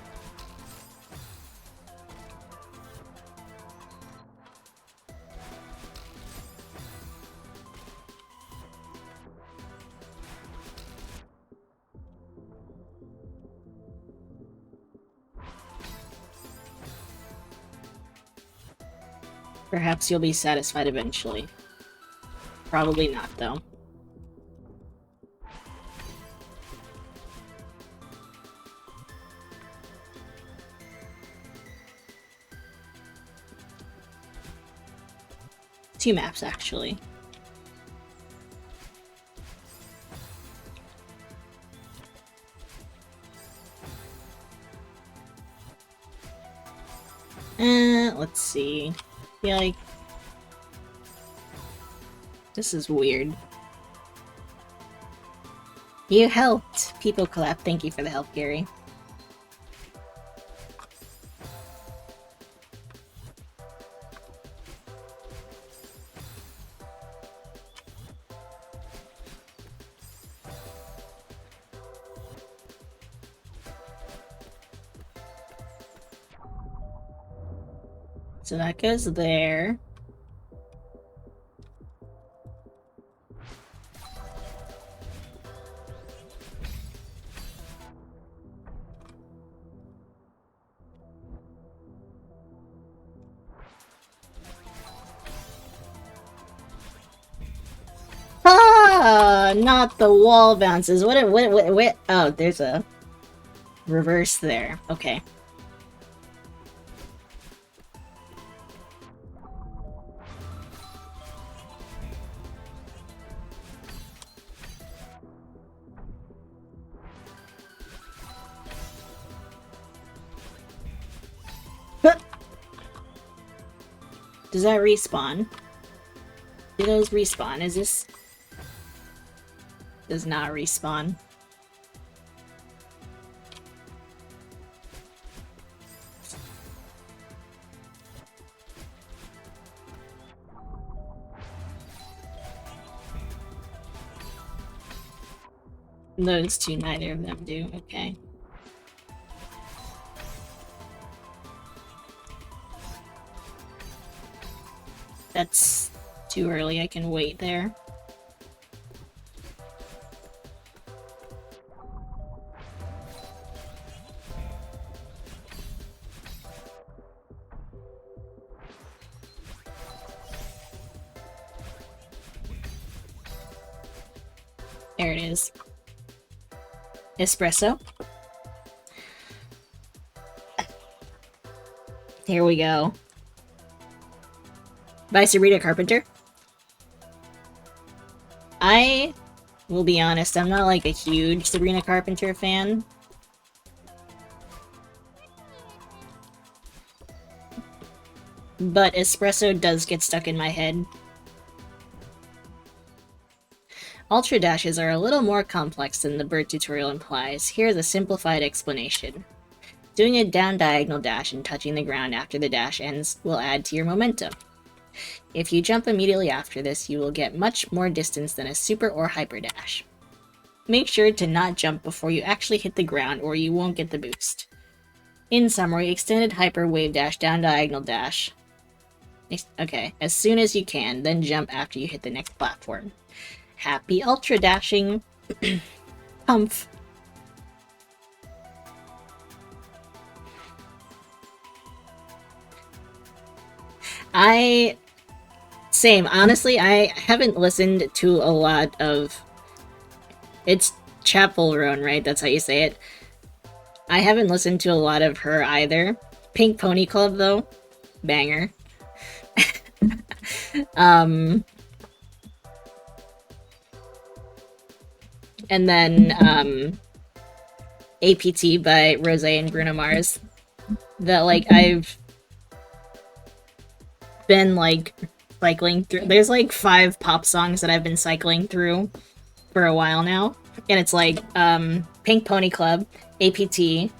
Perhaps you'll be satisfied eventually. Probably not, though. Two maps, actually. Let's see. I feel like this is weird. You helped! People clap. Thank you for the help, Gary. So that goes there. Ah, not the wall bounces. What? Oh, there's a reverse there. Okay. Does that respawn? Do those respawn? Is this... Does not respawn. Those two, neither of them do. Okay. That's too early. I can wait there. There it is. Espresso. Here we go. By Sabrina Carpenter. I will be honest, I'm not like a huge Sabrina Carpenter fan. But Espresso does get stuck in my head. Ultra dashes are a little more complex than the bird tutorial implies. Here's a simplified explanation. Doing a down diagonal dash and touching the ground after the dash ends will add to your momentum. If you jump immediately after this, you will get much more distance than a super or hyper dash. Make sure to not jump before you actually hit the ground or you won't get the boost. In summary, extended hyper wave dash down diagonal dash. Okay, as soon as you can, then jump after you hit the next platform. Happy ultra dashing! Humph. Same. Honestly, I haven't listened to a lot of... It's Chapel Roan, right? That's how you say it. I haven't listened to a lot of her either. Pink Pony Club, though. Banger. And then, APT by Rose and Bruno Mars. That, like, I've been, like, cycling through. There's, like, 5 pop songs that I've been cycling through for a while now. And it's, like, Pink Pony Club, APT,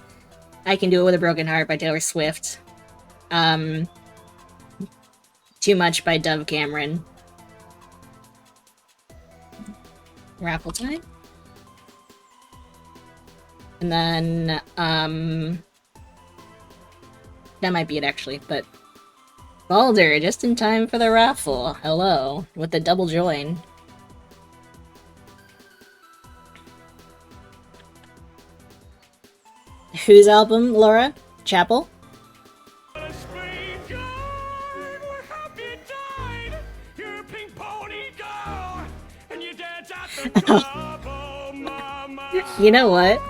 I Can Do It With a Broken Heart by Taylor Swift, Too Much by Dove Cameron. Raffle Time? And then, that might be it actually, but Balder, just in time for the raffle. Hello, with the double join. Whose album, Laura? Chapel? You know what?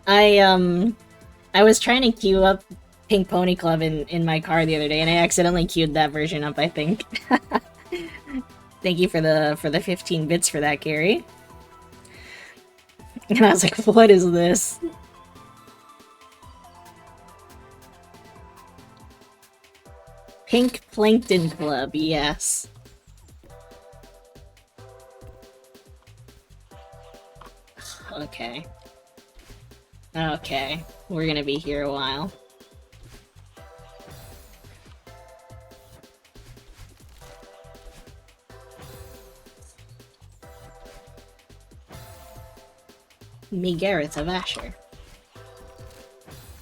I was trying to queue up Pink Pony Club in my car the other day, and I accidentally queued that version up, I think. Thank you for the 15 bits for that, Gary. And I was like, what is this? Pink Plankton Club, yes. Okay. Okay, we're gonna be here a while. Me Gareth of Asher.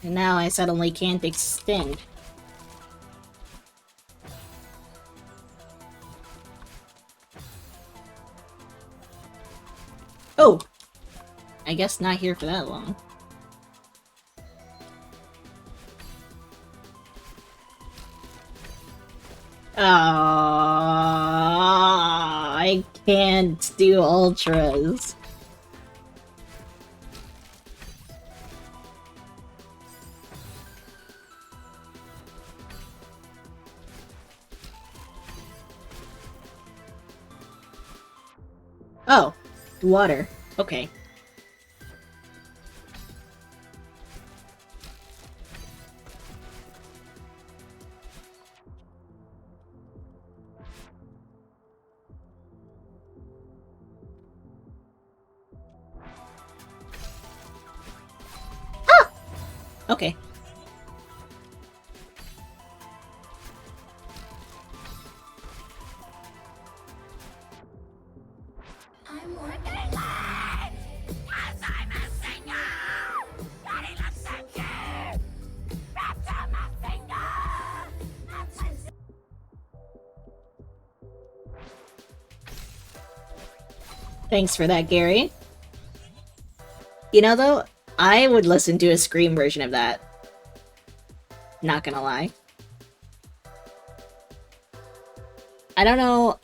And now I suddenly can't extend. Oh! I guess not here for that long. I can't do ultras. Oh, water. Okay. Ah! Okay. Thanks for that, Gary. You know, though, I would listen to a Scream version of that. Not gonna lie. I don't know,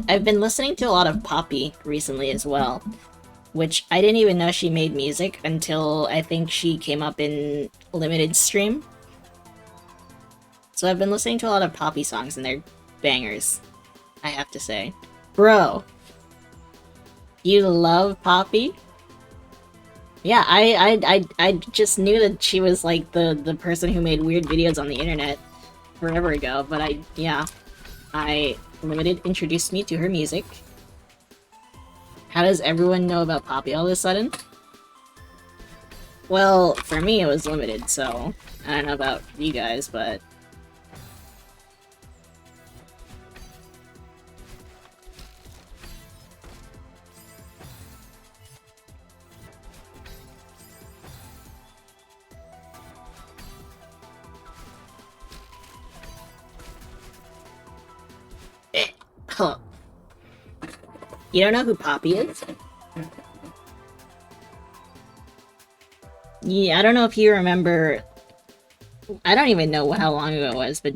I've been listening to a lot of Poppy recently as well, which I didn't even know she made music until I think she came up in Limited Stream. So I've been listening to a lot of Poppy songs and they're bangers, I have to say. Bro, you love Poppy? Yeah, I just knew that she was like the person who made weird videos on the internet forever ago, but Limited introduced me to her music. How does everyone know about Poppy all of a sudden? Well, for me it was Limited, so I don't know about you guys, but... Huh. You don't know who Poppy is? Yeah, I don't know if you remember... I don't even know how long ago it was, but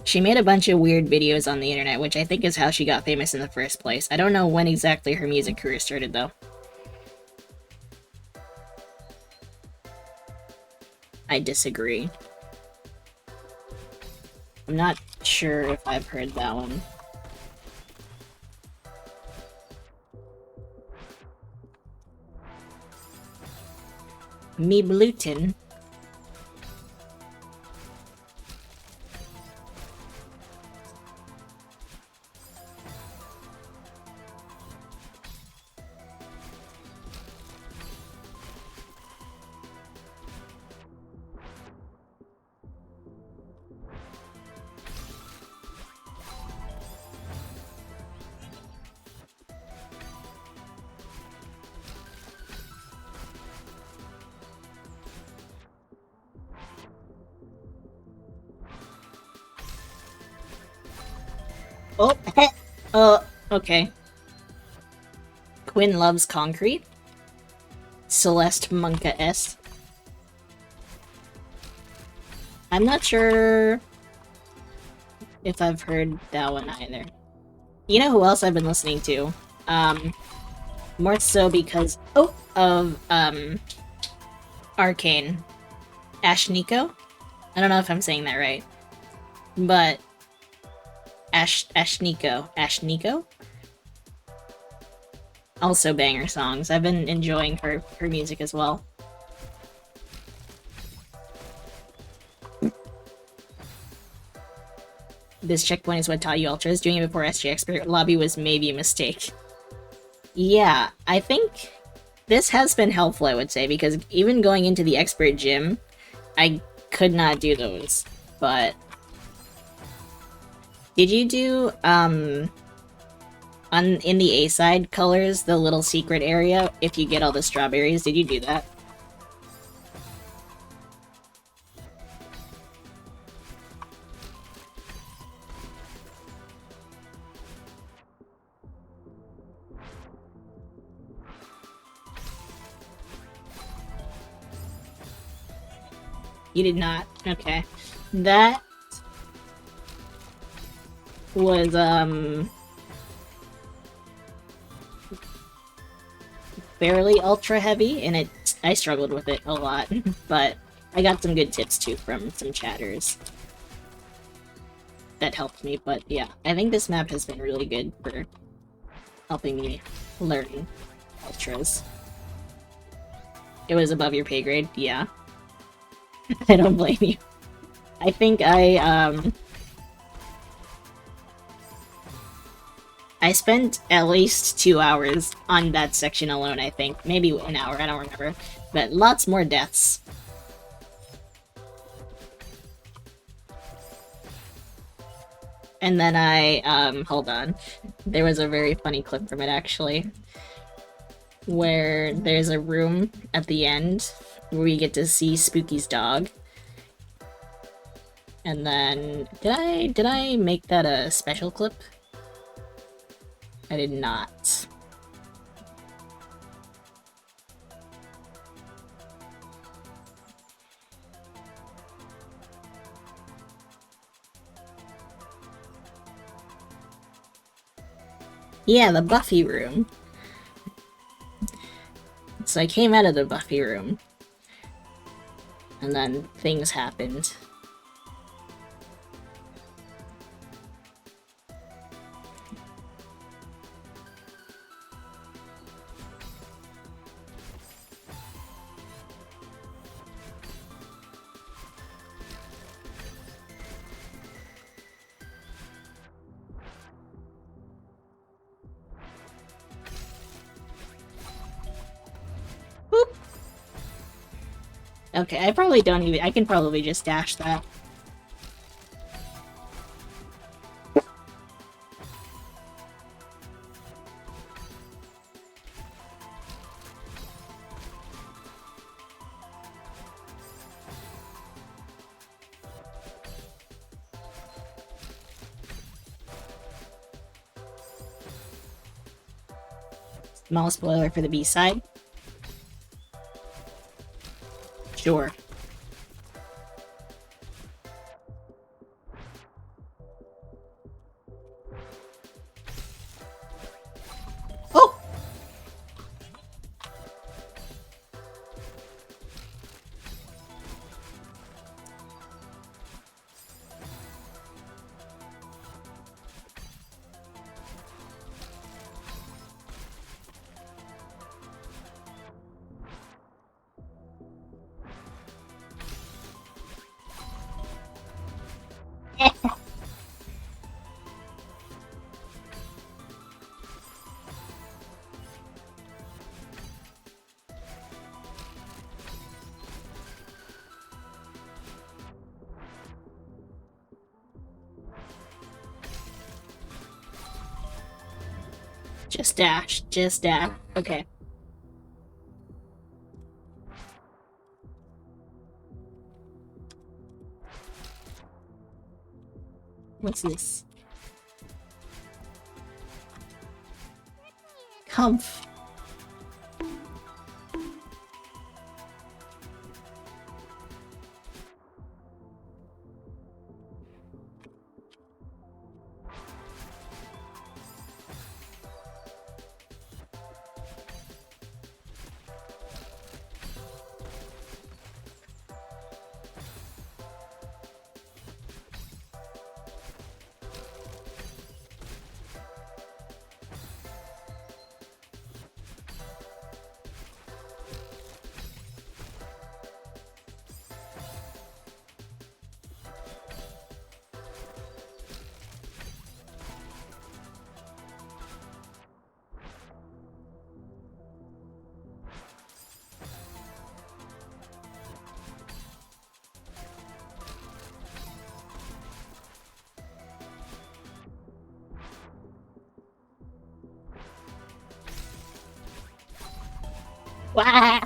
She made a bunch of weird videos on the internet, which I think is how she got famous in the first place. I don't know when exactly her music career started, though. I disagree. I'm not sure if I've heard that one. Me Blutin. Oh, okay. Quinn loves concrete. Celeste Monka S. I'm not sure if I've heard that one either. You know who else I've been listening to? More so because of Arcane. Ashniko? I don't know if I'm saying that right. But Ashniko? Also banger songs. I've been enjoying her music as well. This checkpoint is what taught you Ultras. Doing it before SG Expert Lobby was maybe a mistake. Yeah, I think this has been helpful, I would say, because even going into the Expert Gym, I could not do those, but... Did you do, in the A-side colors, the little secret area, if you get all the strawberries, did you do that? You did not? Okay. That was, fairly ultra heavy, and I struggled with it a lot, but I got some good tips too from some chatters that helped me. But yeah, I think this map has been really good for helping me learn ultras. It was above your pay grade? Yeah. I don't blame you. I think I spent at least 2 hours on that section alone, I think. Maybe an hour, I don't remember. But lots more deaths. And then hold on. There was a very funny clip from it, actually. Where there's a room at the end where we get to see Spooky's dog. And then, did I make that a special clip? I did not. Yeah, the Buffy room. So I came out of the Buffy room. And then things happened. Okay, I probably don't even- I can probably just dash that. Small spoiler for the B-side. Sure. Just dash. Just dash. Okay. What's this? Comf. Wah!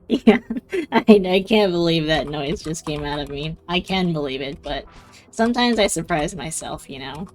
Yeah, I can't believe that noise just came out of me. I can believe it, but sometimes I surprise myself, you know?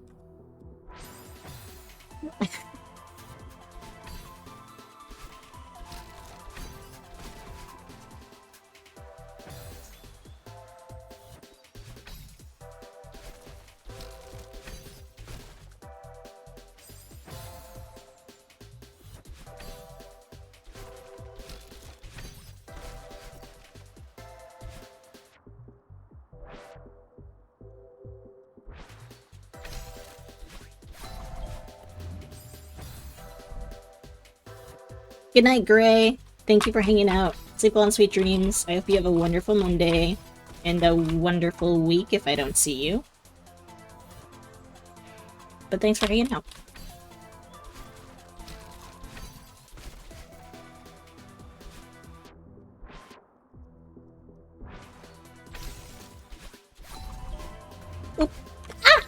Good night, Gray. Thank you for hanging out. Sleep well and sweet dreams. I hope you have a wonderful Monday and a wonderful week if I don't see you. But thanks for hanging out. Oop. Ah!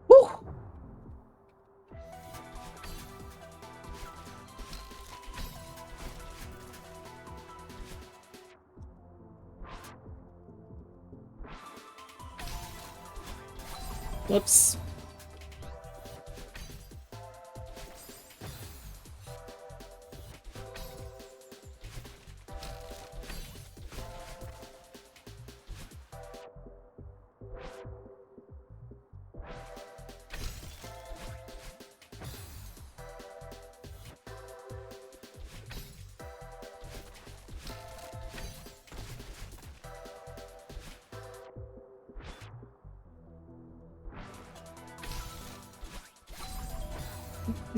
Whew. Whoops.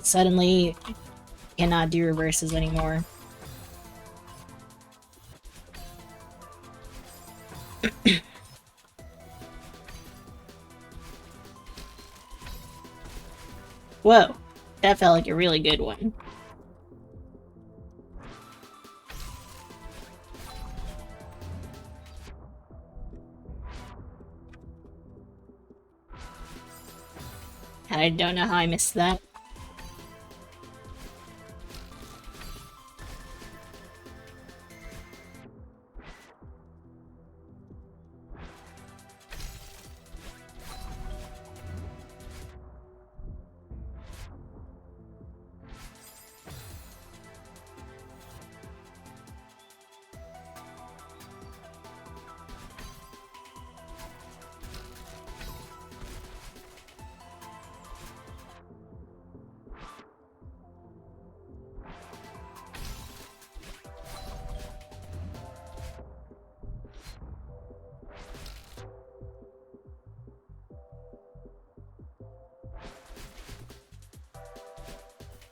Suddenly cannot do reverses anymore. Whoa, that felt like a really good one. I don't know how I missed that.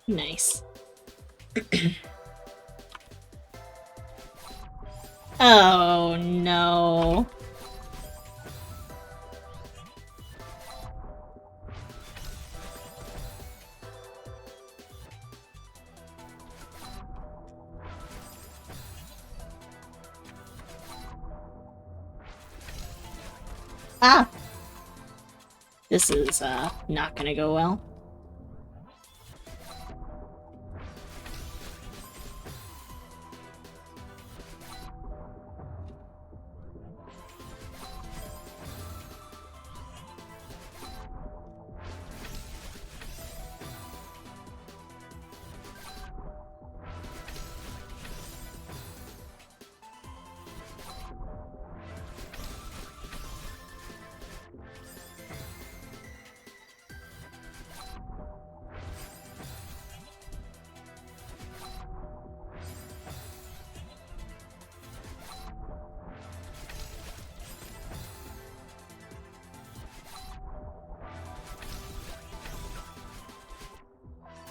Nice. Oh no. Ah! This is, not gonna go well.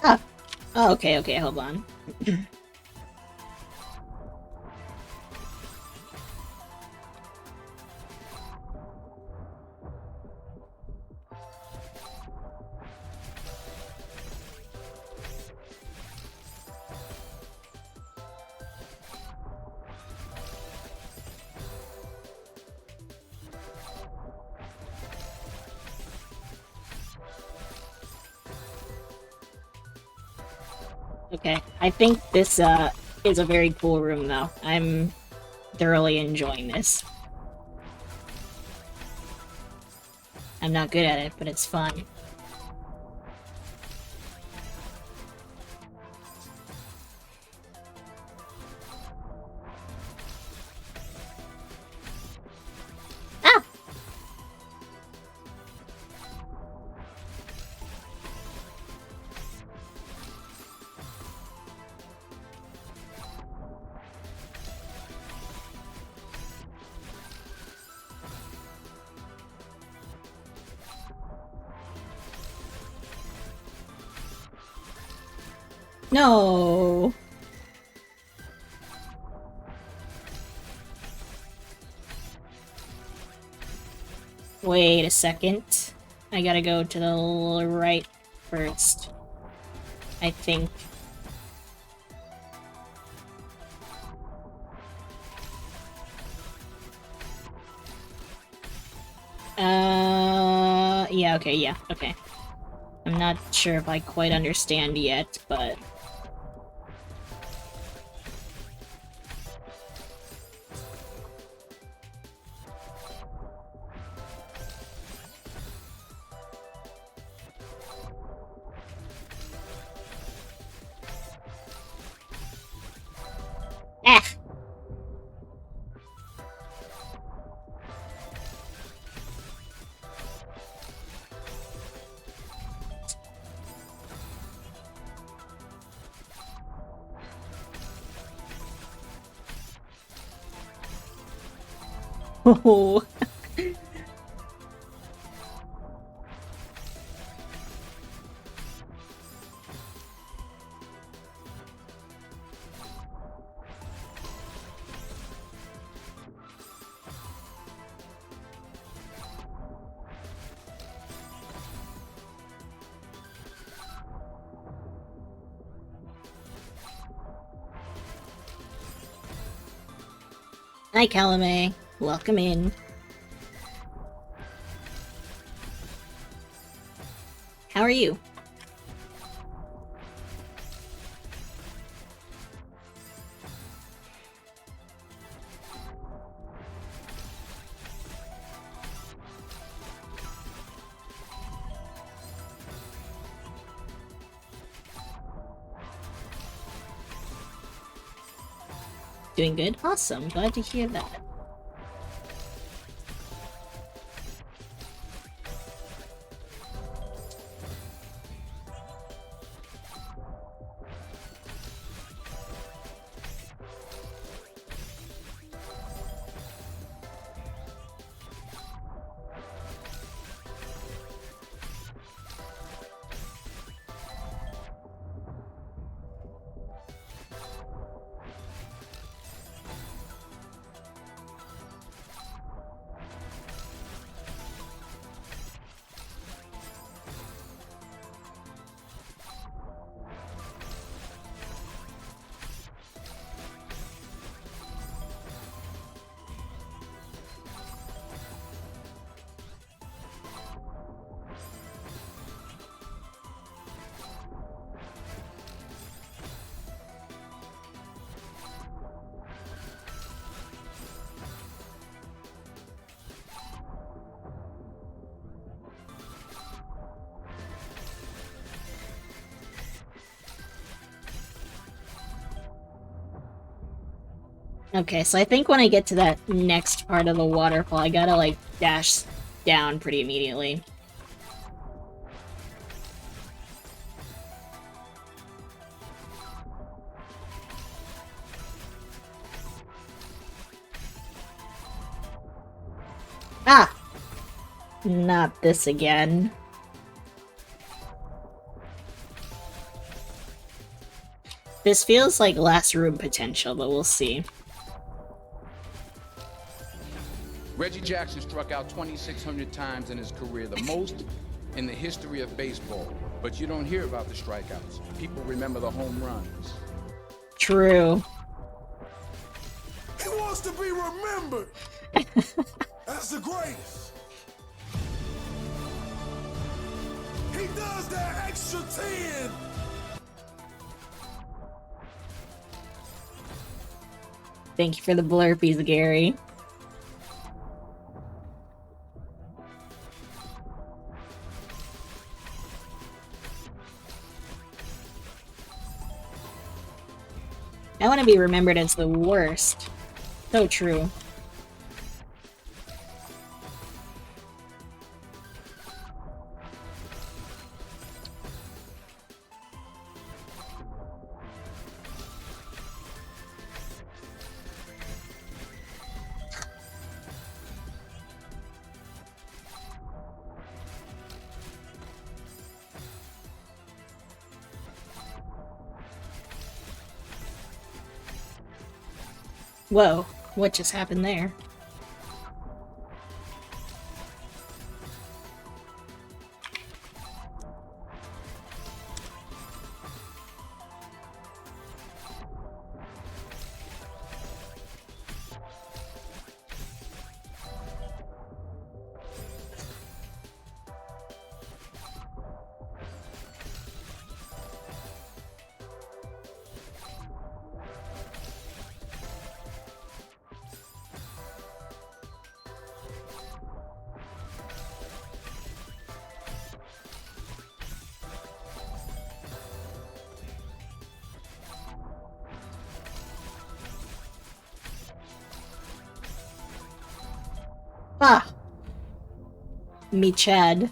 Ah! Oh, okay, okay, hold on. Okay, I think this, is a very cool room, though. I'm thoroughly enjoying this. I'm not good at it, but it's fun. Ah! No! Wait a second. I gotta go to the right first. I think. Yeah, okay, yeah, okay. I'm not sure if I quite understand yet, but... Ah! Oh. Hi, Calame. Welcome in. How are you? Doing good? Awesome. Glad to hear that. Okay, so I think when I get to that next part of the waterfall, I gotta, like, dash down pretty immediately. Ah! Not this again. This feels like last room potential, but we'll see. Reggie Jackson struck out 2,600 times in his career, the most in the history of baseball. But you don't hear about the strikeouts. People remember the home runs. True. He wants to be remembered as the greatest. He does that extra 10. Thank you for the blurpies, Gary. I want to be remembered as the worst. So true. Whoa, what just happened there? Ah! Me Chad.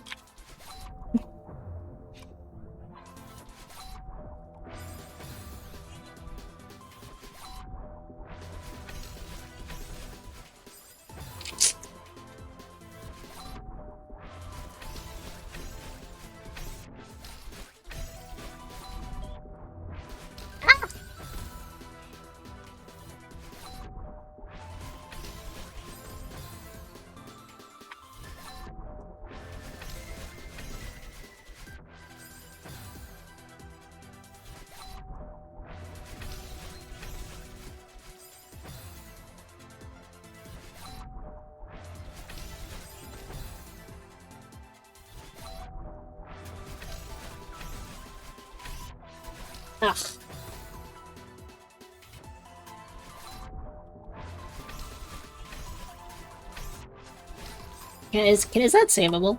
Ugh. Is that savable?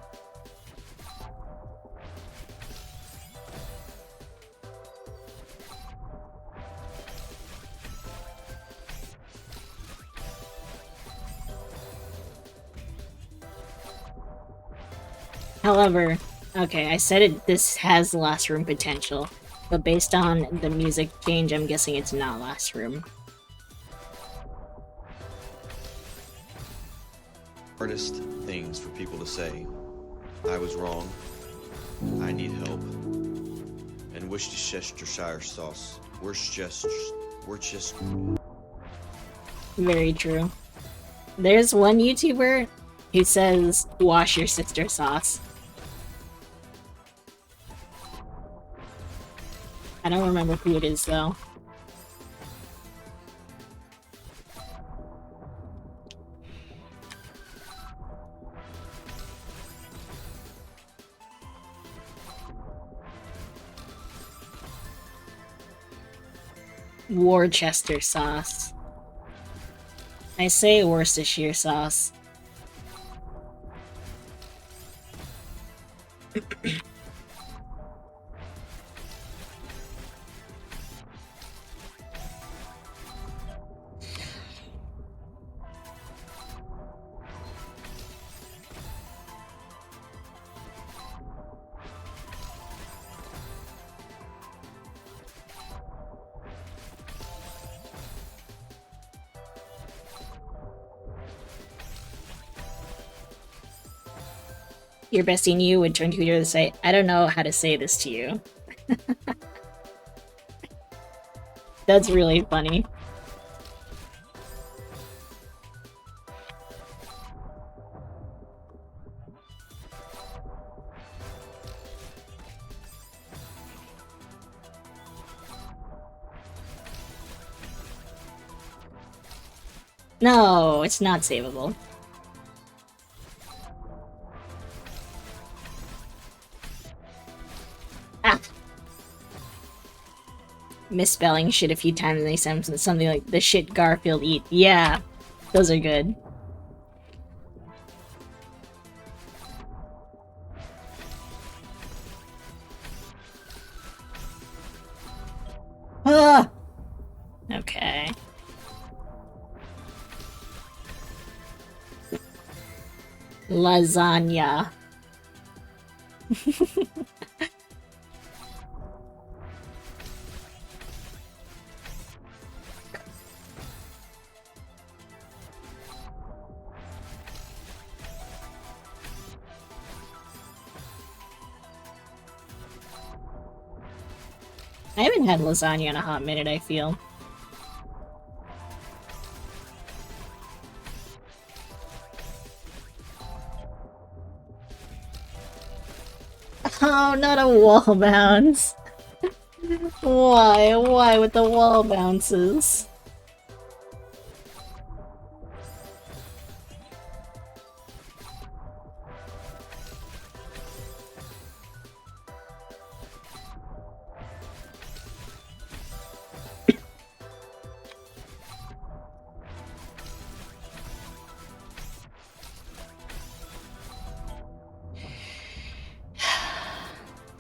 However, okay, I said this has last room potential, but based on the music change, I'm guessing it's not last room. Hardest things for people to say. I was wrong. I need help. And Worcestershire sauce. We're just. Very true. There's one YouTuber who says, wash your sister sauce. I don't remember who it is, though. Worcester sauce. I say Worcestershire sauce. Your bestie knew would turn to each other and say, I don't know how to say this to you. That's really funny. No, it's not savable. Ah! Misspelling shit a few times and they sound something like the shit Garfield eat. Yeah, those are good. Ah! Okay. Lasagna. I haven't had lasagna in a hot minute, I feel. Oh, not a wall bounce. Why? Why with the wall bounces?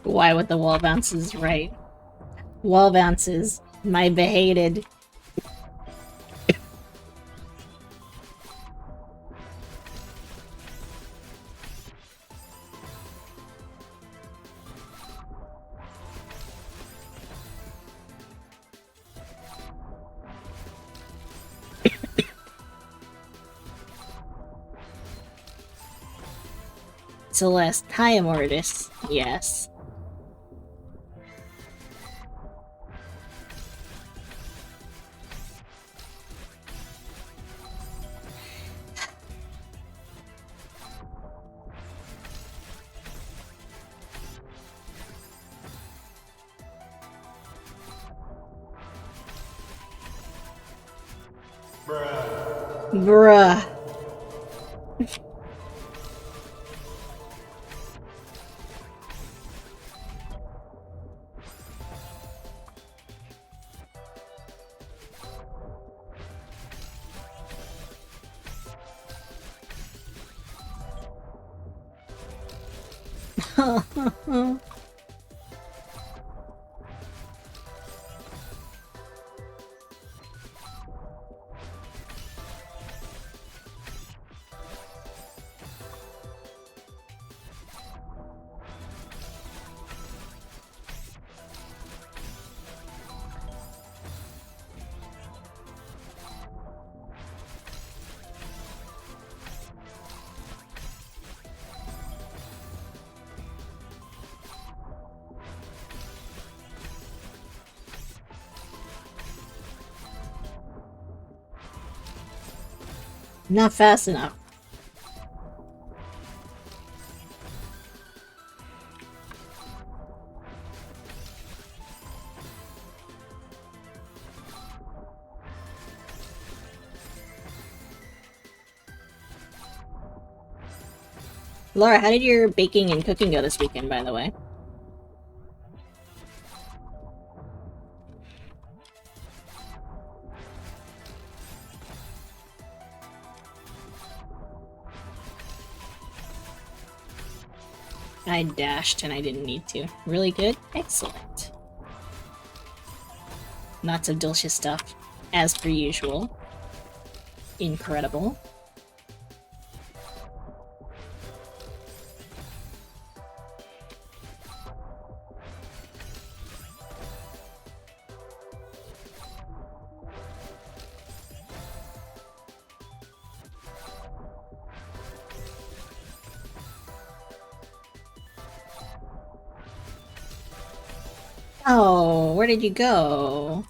Why with the wall bounces, right? Wall bounces. My behated. Celeste. Hi, Immortus. Yes. Bruh. Not fast enough. Laura, how did your baking and cooking go this weekend, by the way? I dashed and I didn't need to. Really good? Excellent. Lots of delicious stuff, as per usual. Incredible. Oh, where did you go?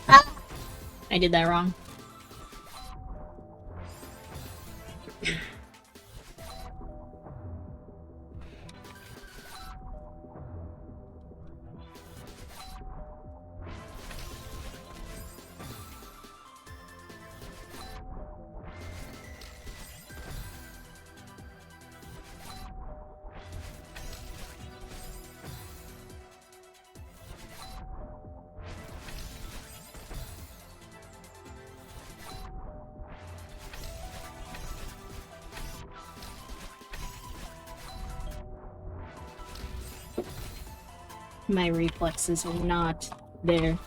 Ah! I did that wrong. My reflexes are not there.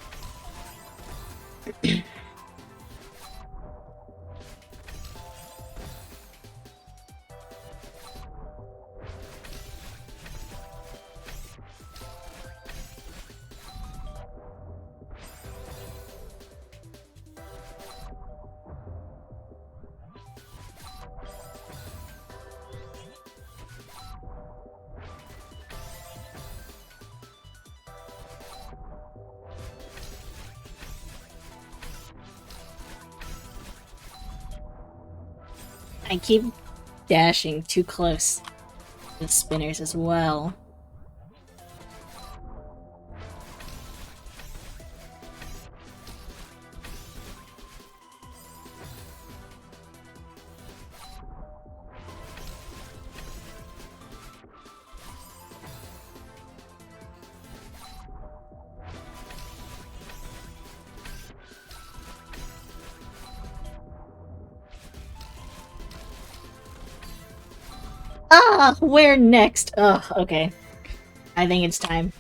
I keep dashing too close to the spinners as well. Ah, where next? Ugh, okay. I think it's time.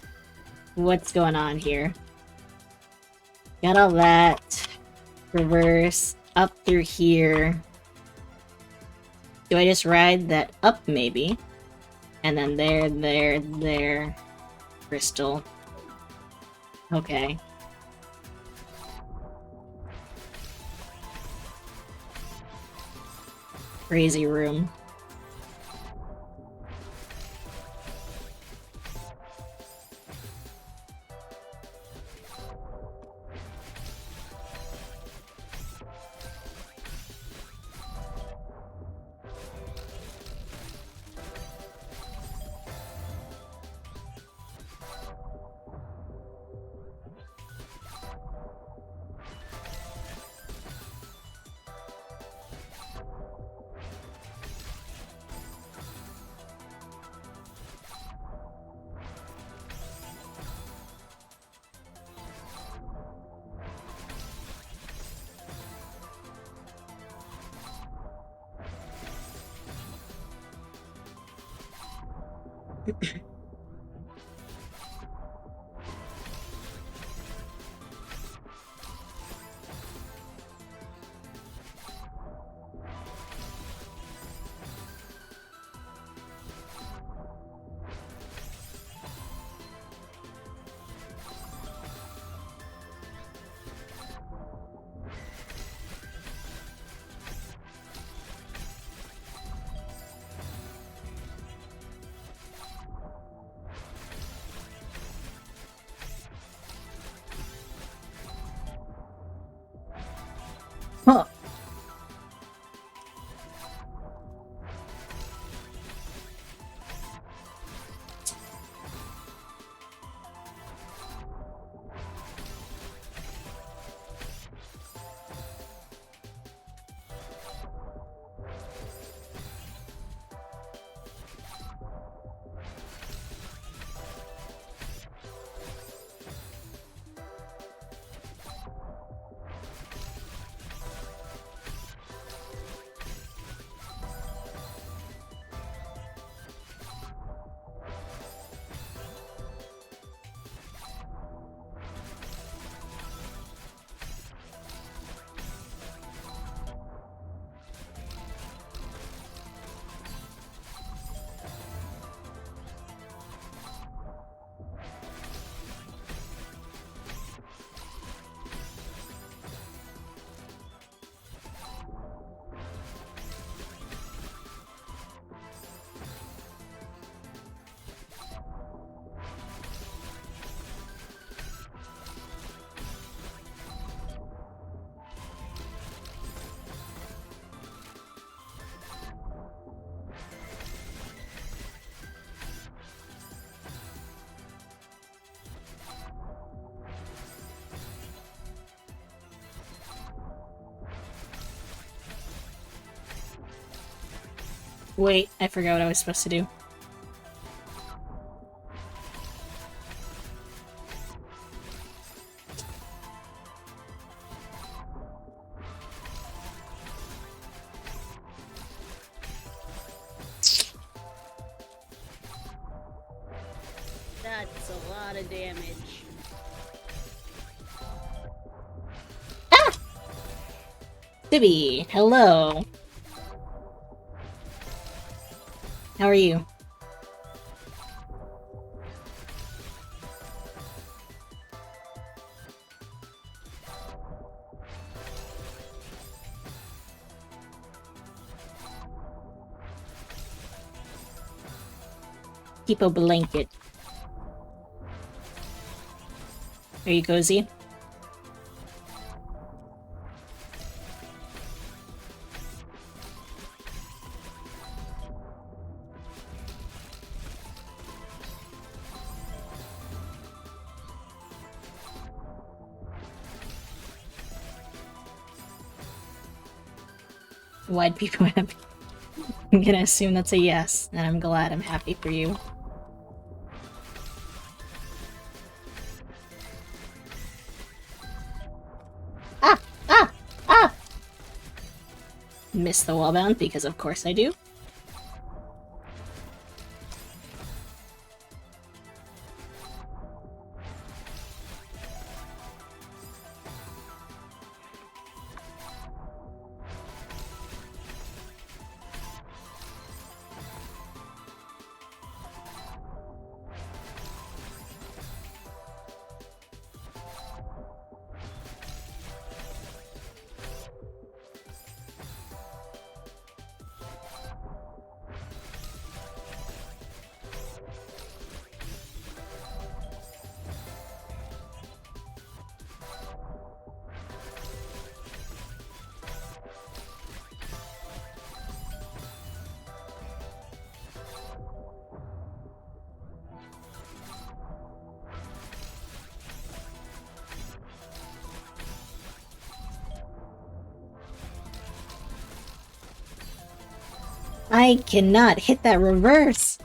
What's going on here? Got all that. Reverse. Up through here. Do I just ride that up, maybe? And then there. Crystal. Okay. Crazy room. Huh. Wait, I forgot what I was supposed to do. That's a lot of damage. Sibby, hello. How are you? Keep a blanket. Are you cozy? Why'd people happy? I'm gonna assume that's a yes, and I'm glad. I'm happy for you. Ah! Ah! Ah! Miss the wallbound, because of course I do. I cannot hit that reverse!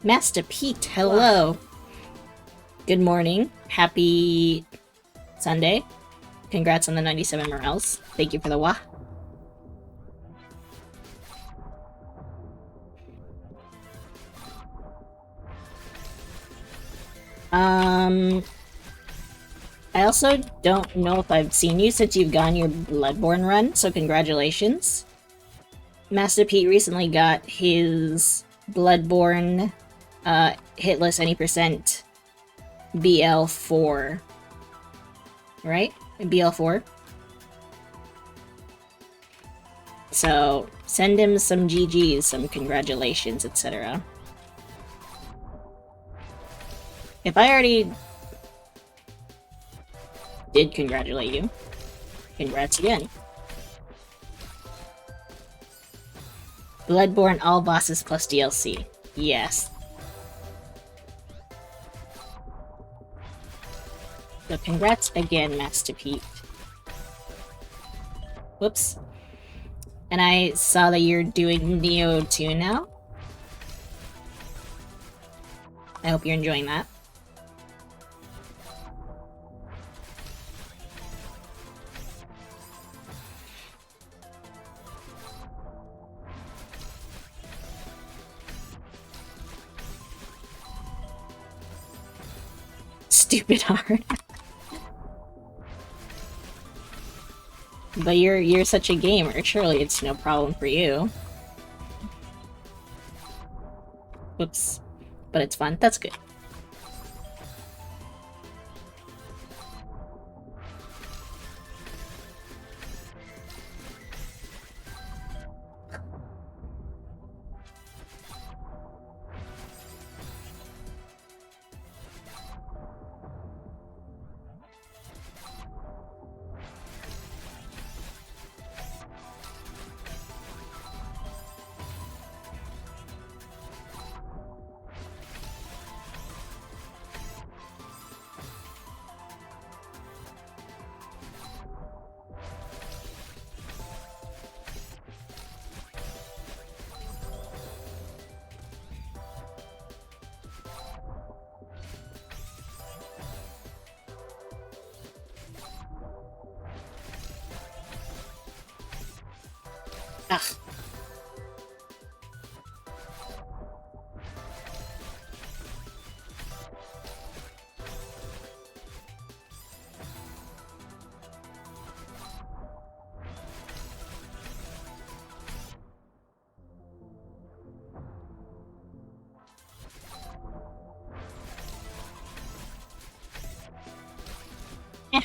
Master Pete, hello! Wow. Good morning. Happy Sunday. Congrats on the 97 morels. Thank you for the wah. I also don't know if I've seen you since you've gone your Bloodborne run, so congratulations. Master Pete recently got his Bloodborne hitless any percent BL4. Right? BL4. So, send him some GGs, some congratulations, etc. If I already did congratulate you, congrats again. Bloodborne all bosses plus DLC. Yes. So congrats again, Master Pete. Whoops. And I saw that you're doing Neo 2 now. I hope you're enjoying that. Stupid hard. But you're such a gamer, surely it's no problem for you. Whoops. But it's fun, that's good. Ah. Eh.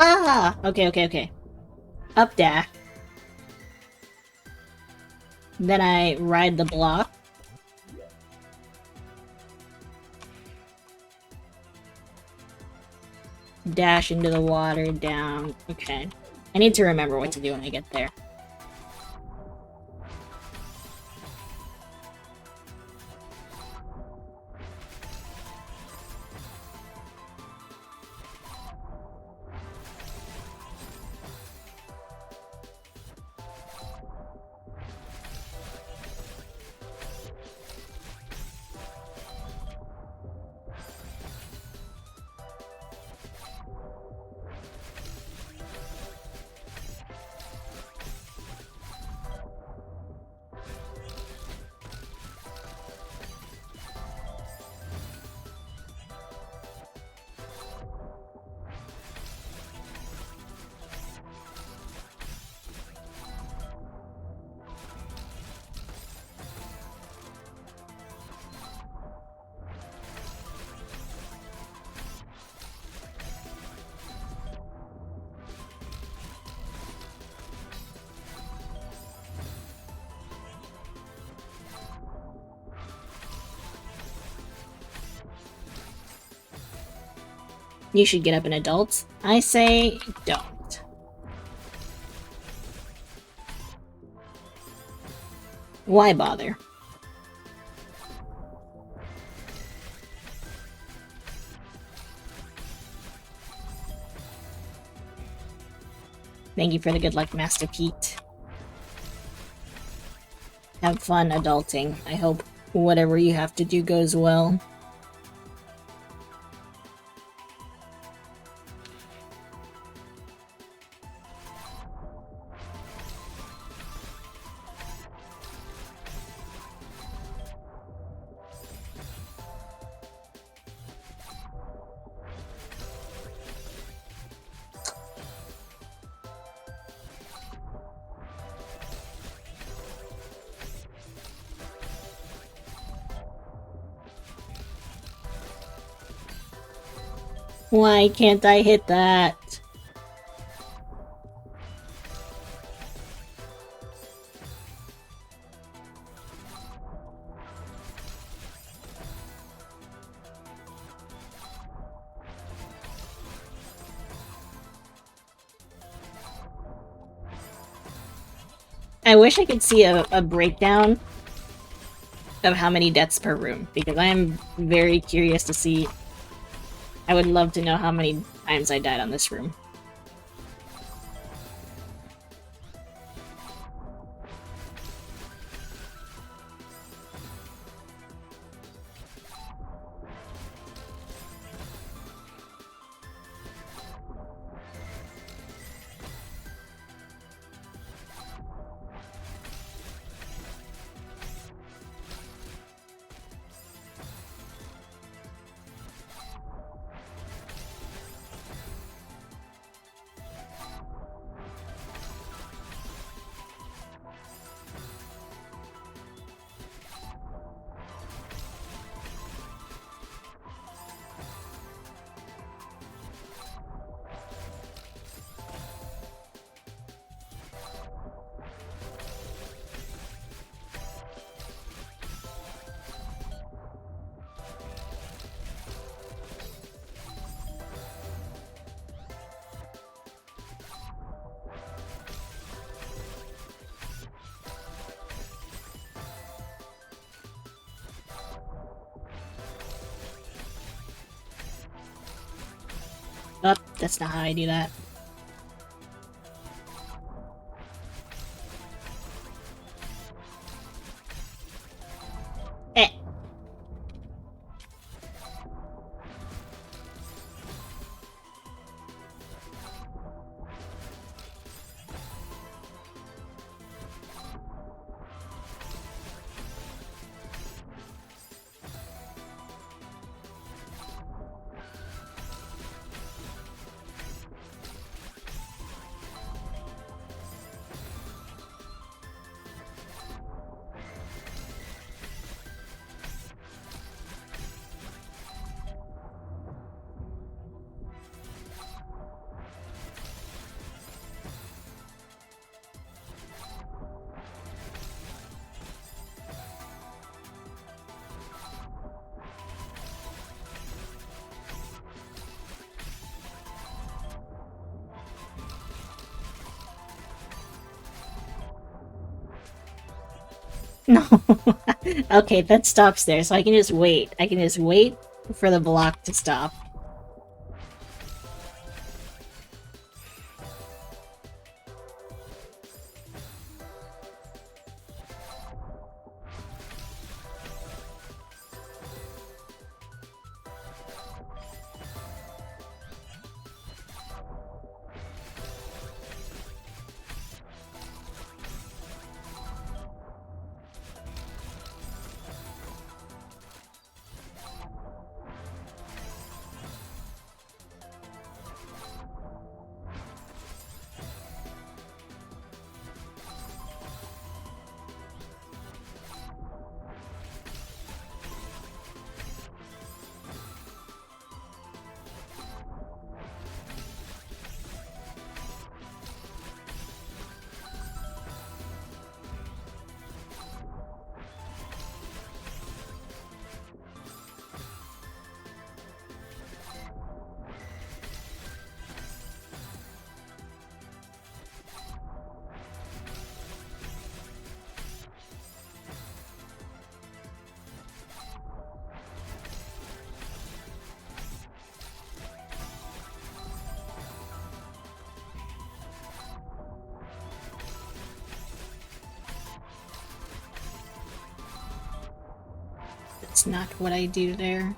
Ah! Okay, okay, okay. Up there. Then I ride the block. Dash into the water, down. Okay. I need to remember what to do when I get there. You should get up an adult. I say don't. Why bother? Thank you for the good luck, Master Pete. Have fun adulting. I hope whatever you have to do goes well. Why can't I hit that? I wish I could see a breakdown of how many deaths per room, because I am very curious to see. I would love to know how many times I died on this room. Oh, that's not how I do that. Eh. No. Okay, that stops there, so I can just wait. I can just wait for the block to stop. That's not what I do there.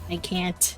I can't.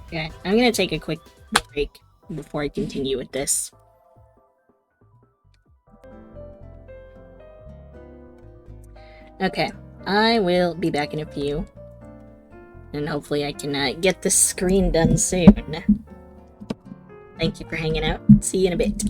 Okay, I'm gonna take a quick break before I continue with this. Okay, I will be back in a few. And hopefully I can get this screen done soon. Thank you for hanging out. See you in a bit.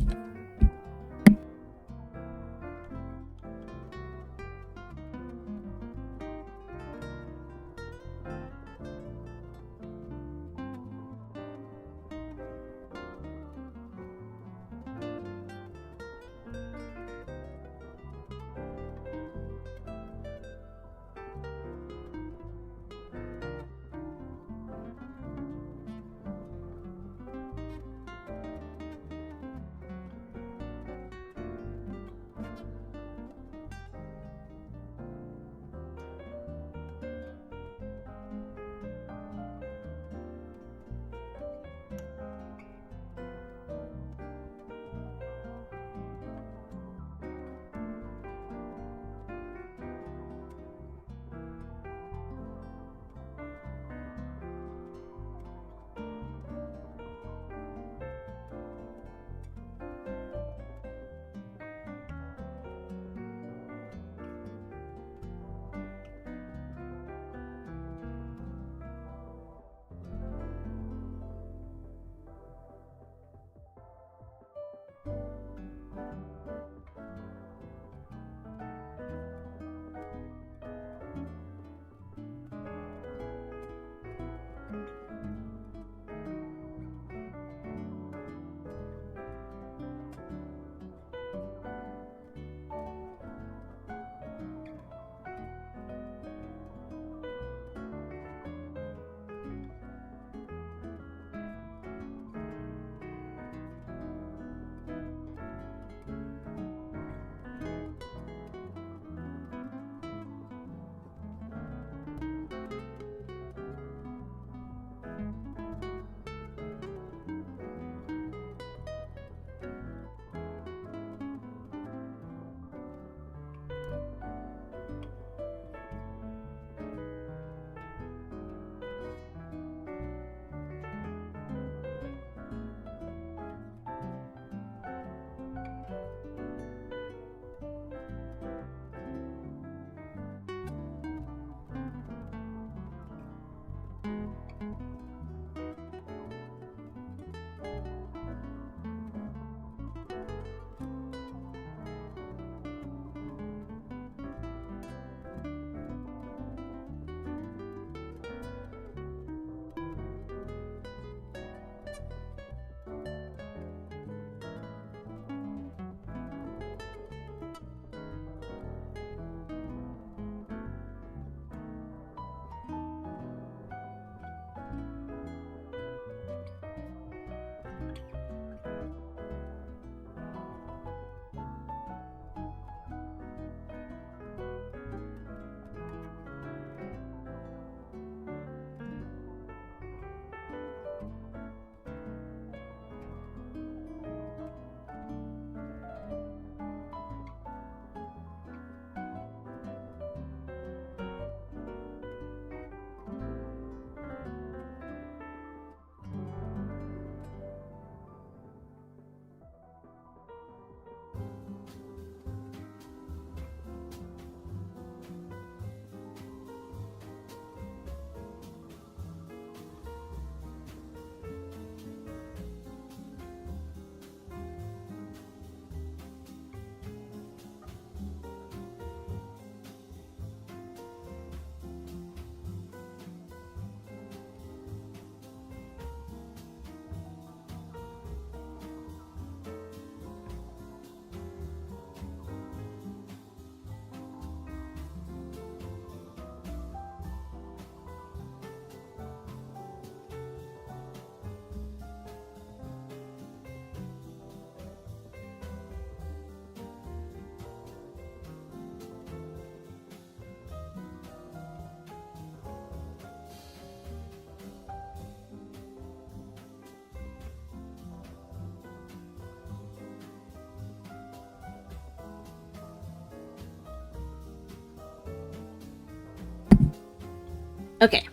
Okay.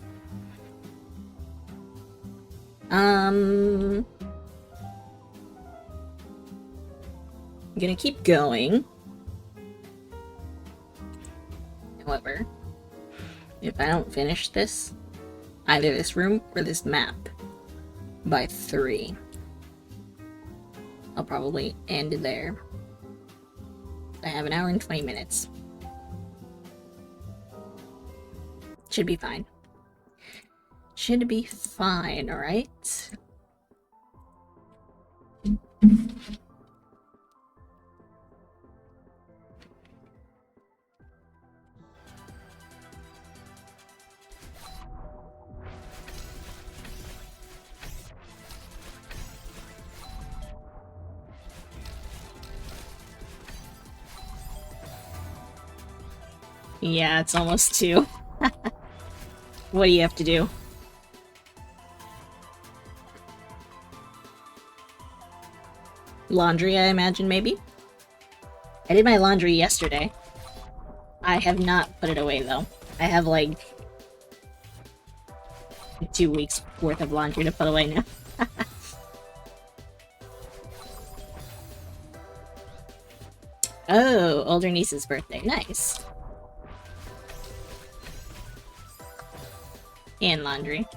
I'm gonna keep going. However, if I don't finish this, either this room or this map, by 3, I'll probably end there. I have an hour and 20 minutes. Should be fine. Should be fine, alright? Yeah, it's almost 2. What do you have to do? Laundry, I imagine, maybe? I did my laundry yesterday. I have not put it away, though. I have, like, 2 weeks worth of laundry to put away now. Oh, older niece's birthday. Nice. And laundry.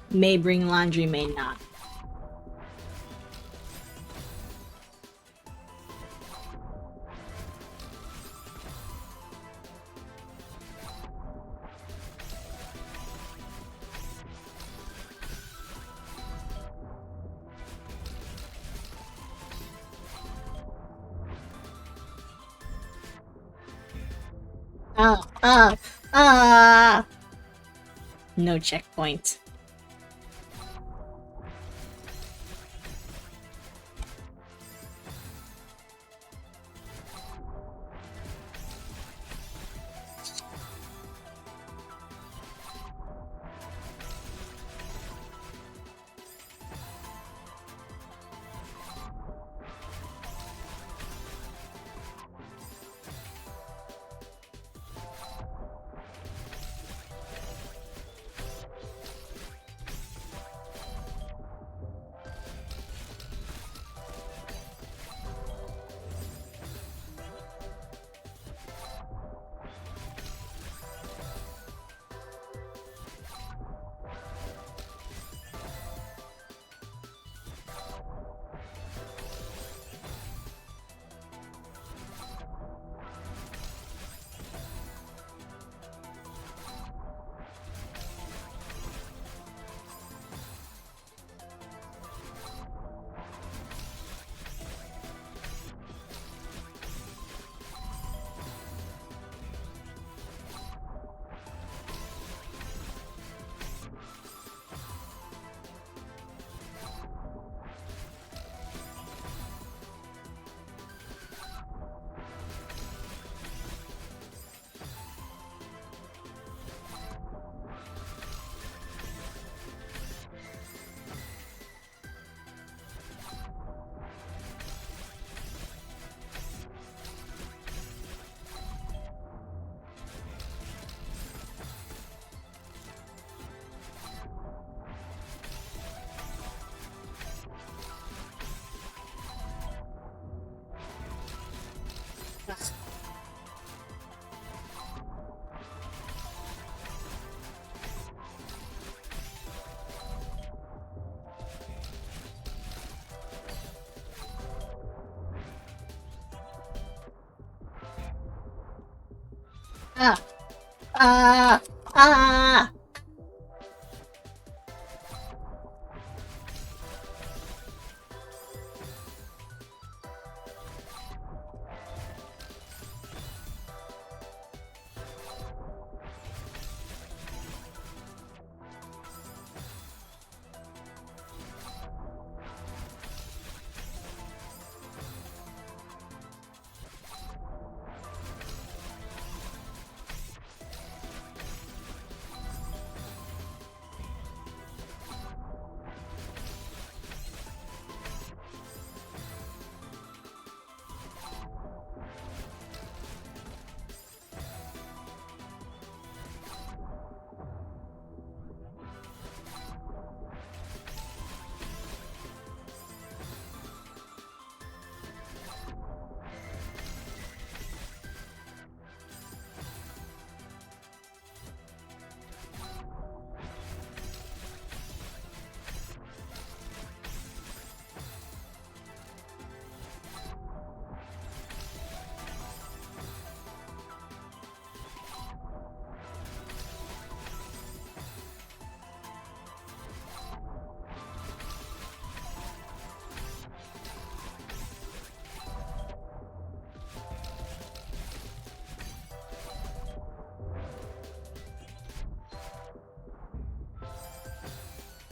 May bring laundry, may not. Ah! No checkpoint. Ah! Ah! Ah!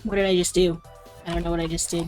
What did I just do? I don't know what I just did.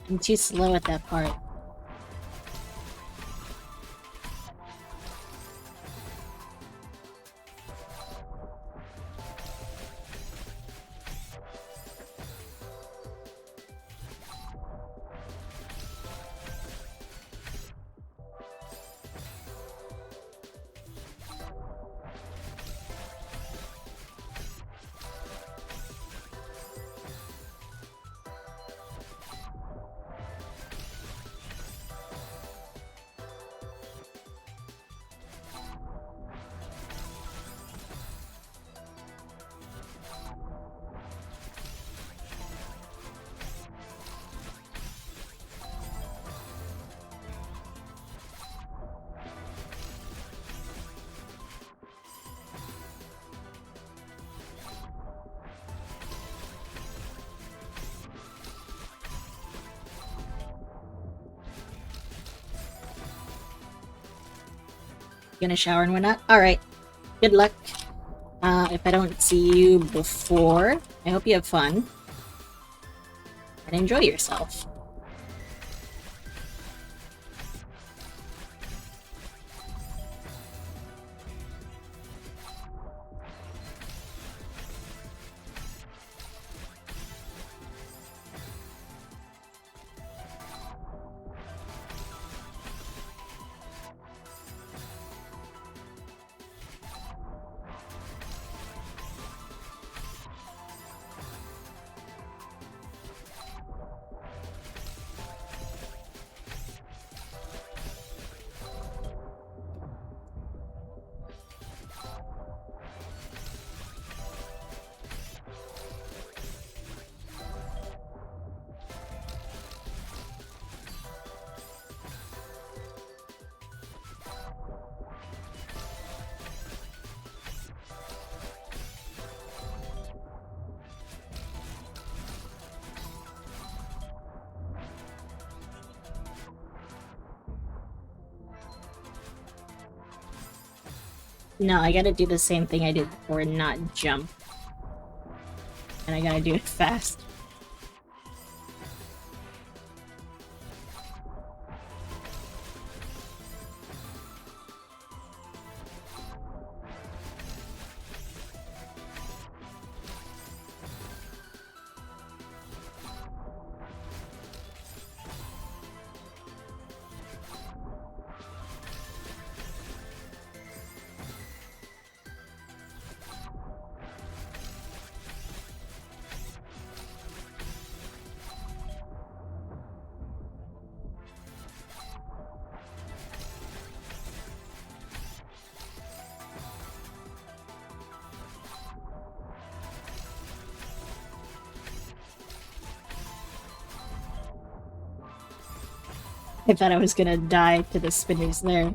I'm too slow at that part. Gonna shower and whatnot? Alright. Good luck. If I don't see you before, I hope you have fun. And enjoy yourself. No, I gotta do the same thing I did before, not jump. And I gotta do it fast. I thought I was gonna die to the spinners there.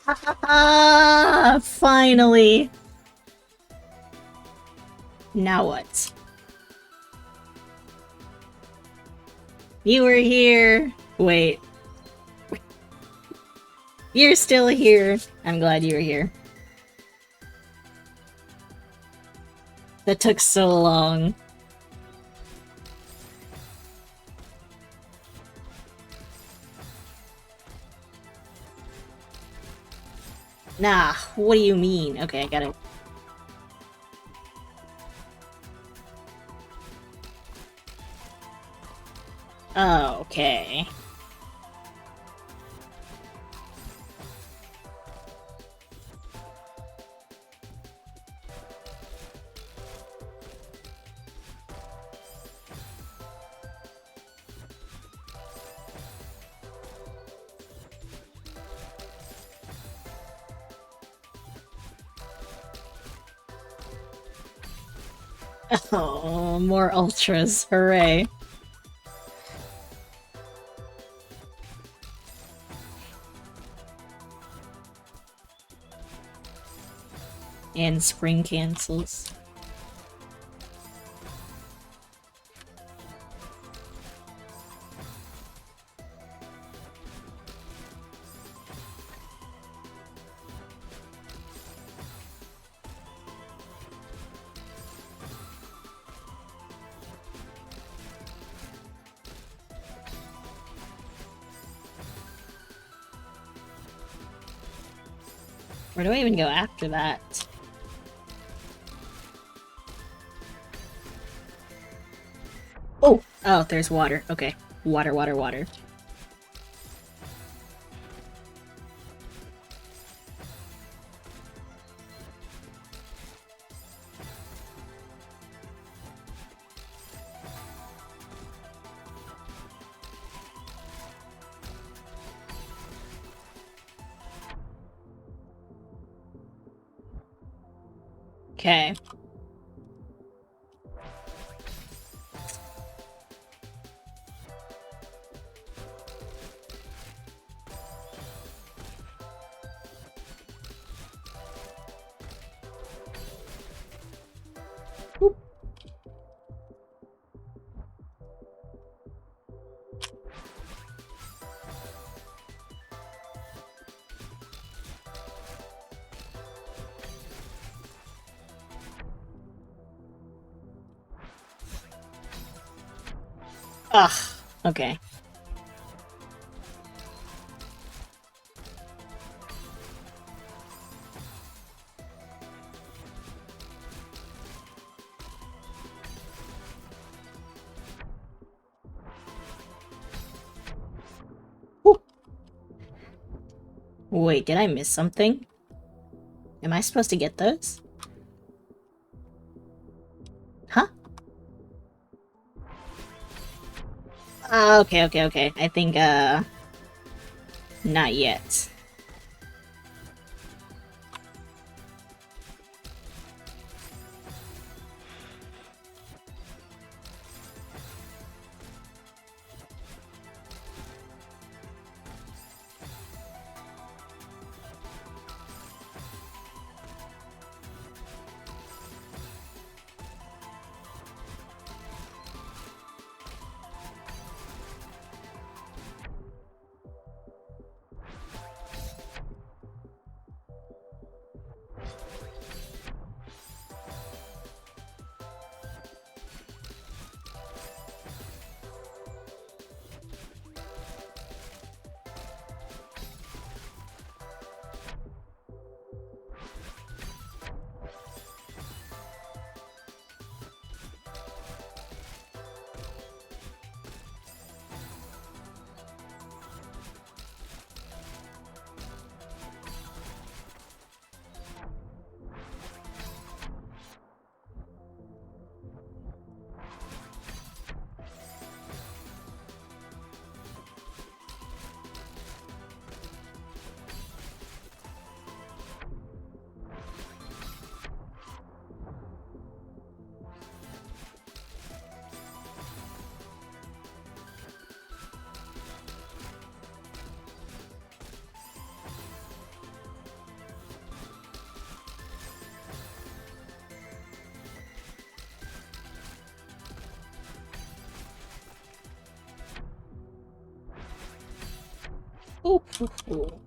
Ah, finally. Now what? You were here. Wait. You're still here. I'm glad you were here. That took so long. Nah, what do you mean? Okay, I got it. Oh, okay. Oh, more ultras. Hooray. And spring cancels. Where do I even go after that? Oh! Oh, there's water. Okay. Water, water, water. Okay. Ugh. Okay. Whew. Wait, did I miss something? Am I supposed to get those? Huh? Okay, okay, okay. I think, not yet. Ooh, ooh, ooh.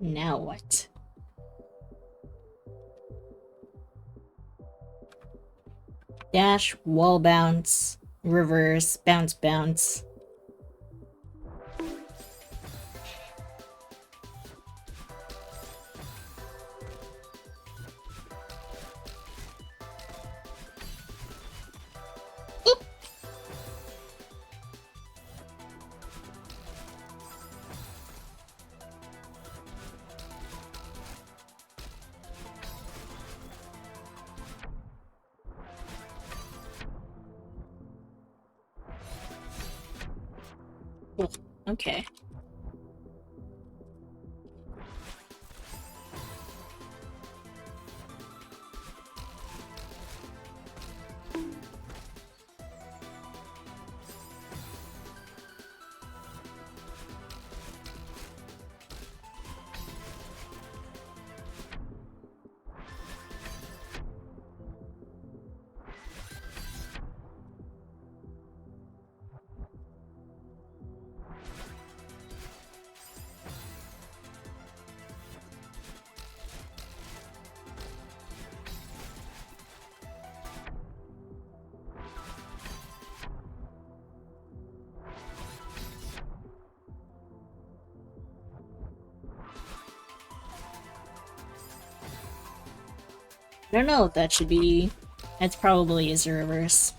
Now what? Dash, wall bounce, reverse, bounce, bounce. Ooh, okay. I don't know if that should be... That's probably is a reverse.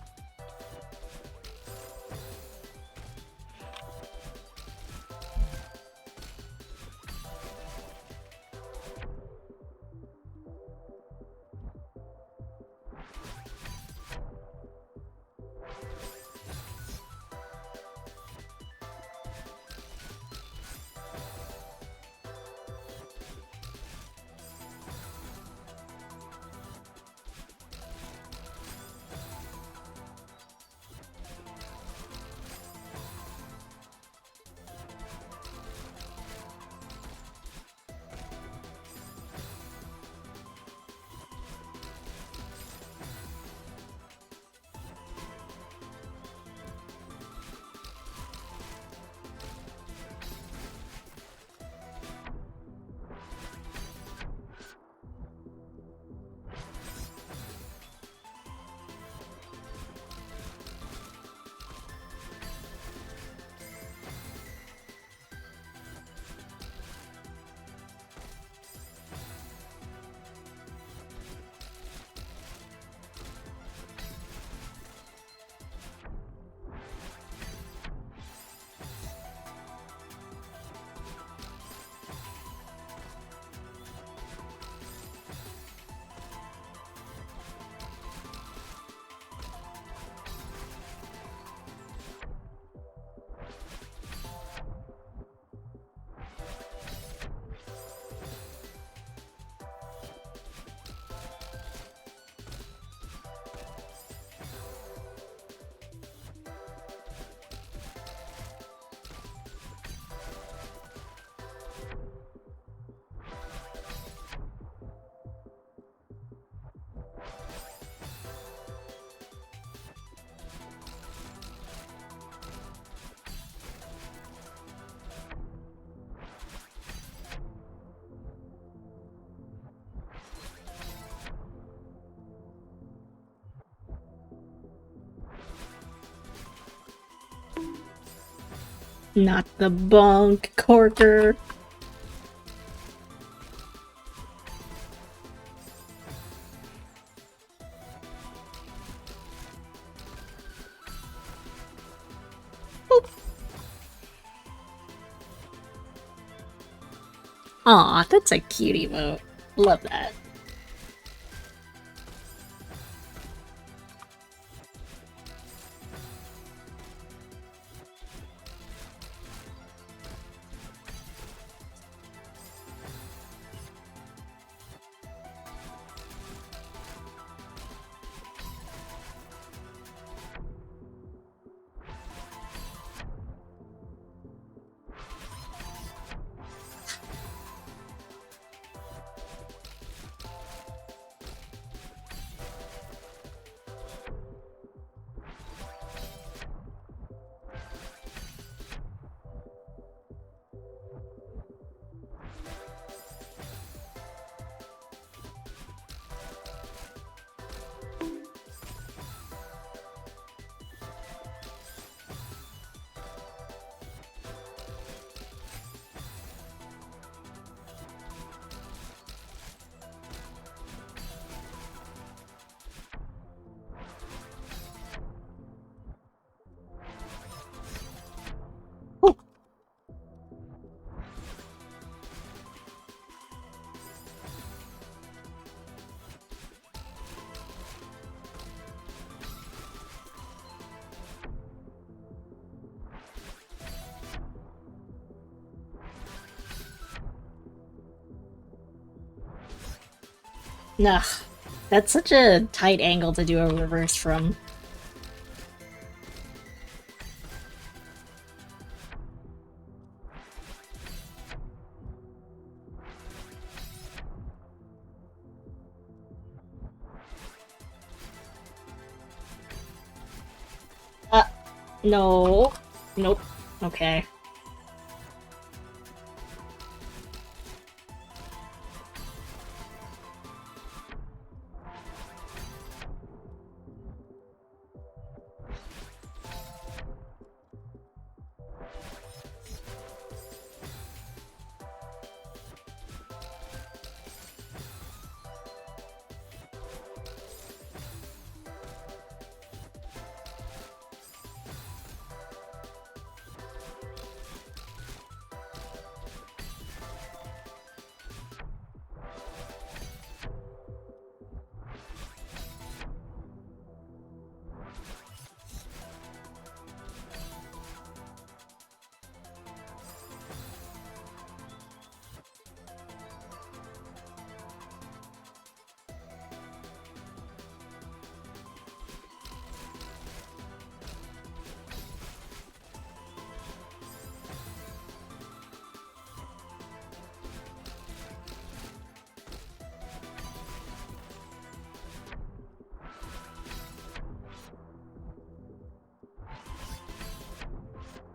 Not the bunk, Corker. Aw, that's a cute emote. Love that. Ugh. That's such a tight angle to do a reverse from. No. Nope. Okay.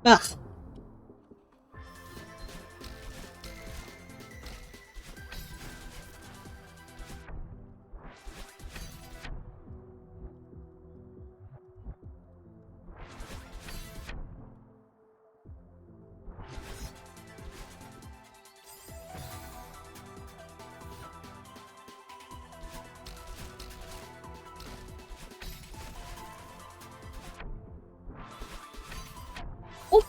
Ugh. Oh.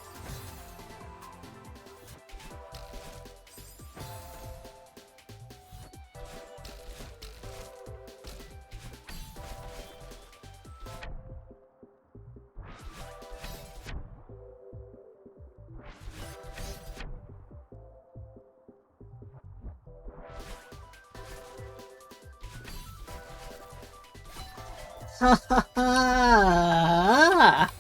Ha ha ha!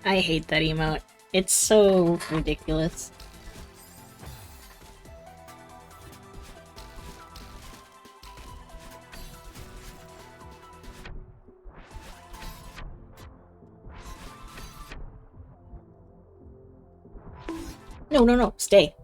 I hate that emote. It's so ridiculous. No, no, no, stay.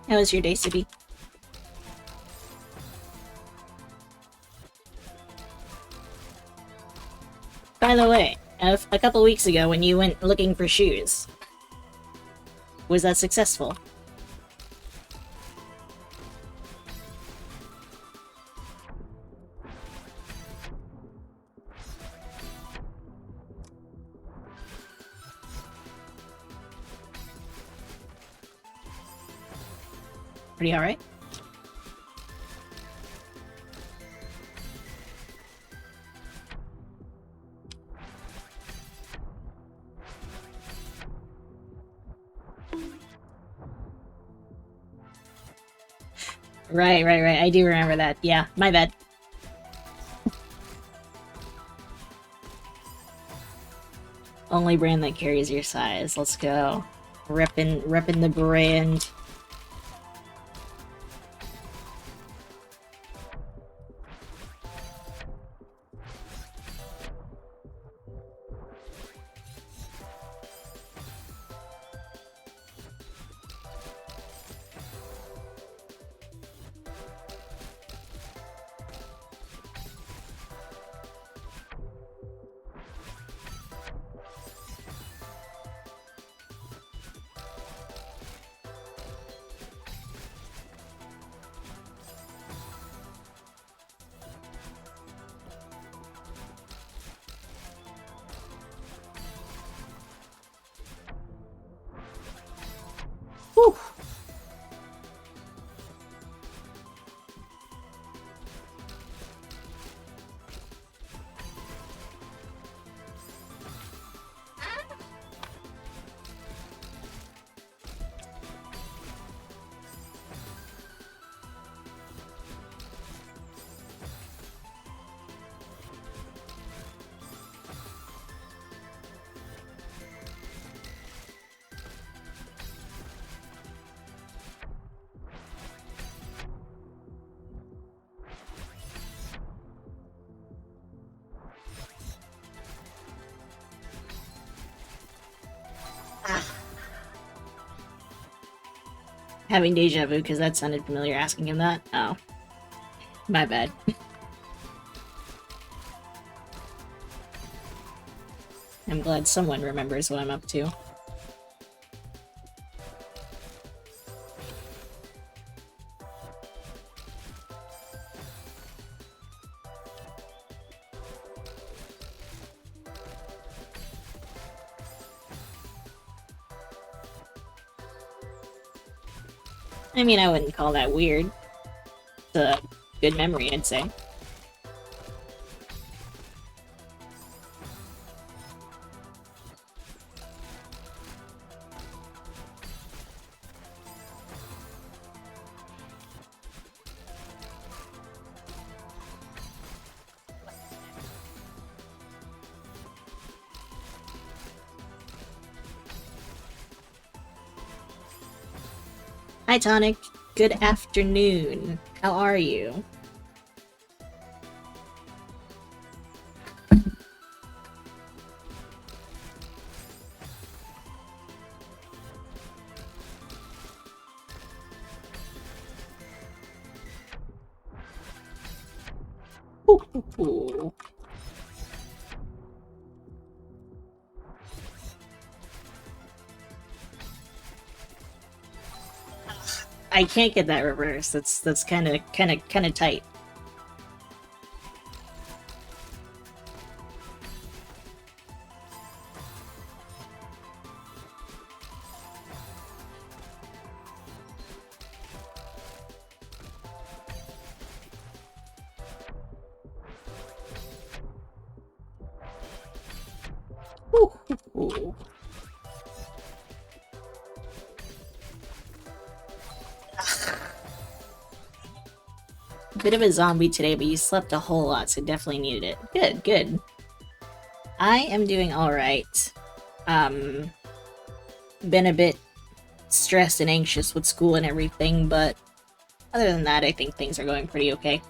How was your day, Sibi? By the way, a couple weeks ago when you went looking for shoes, was that successful? Pretty alright? Right. I do remember that. Yeah, my bad. Only brand that carries your size. Let's go. Reppin' the brand. Whew. Having deja vu because that sounded familiar asking him that. Oh. My bad. I'm glad someone remembers what I'm up to. I mean, I wouldn't call that weird. It's a good memory, I'd say. Hi, Tonic. Good afternoon. How are you? Ooh. I can't get that reverse. That's kind of tight. bit of a zombie today, but you slept a whole lot, so definitely needed it. Good, good. I am doing alright. Been a bit stressed and anxious with school and everything, but other than that, I think things are going pretty okay.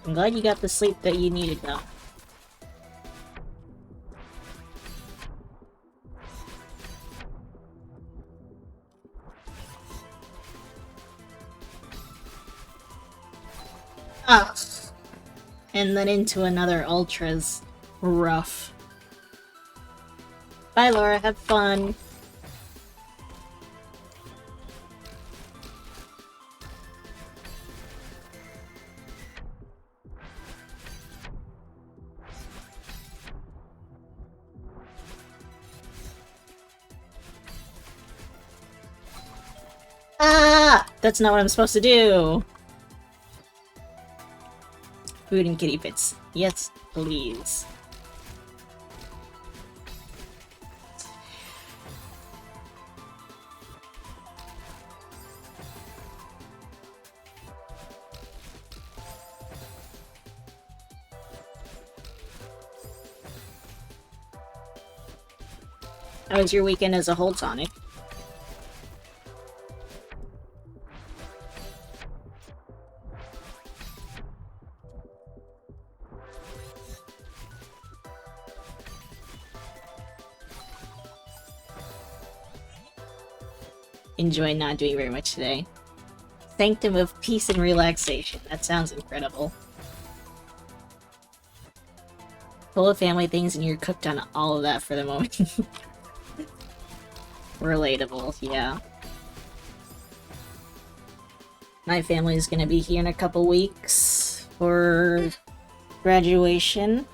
I'm glad you got the sleep that you needed, though. Ah! And then into another Ultra's rough. Bye, Laura. Have fun. Ah! That's not what I'm supposed to do! Food and kitty bits. Yes, please. How was your weekend as a whole, Tonic? Enjoy not doing very much today. Sanctum of peace and relaxation. That sounds incredible. Full of family things and you're cooked on all of that for the moment. Relatable, yeah. My family's gonna be here in a couple weeks for graduation.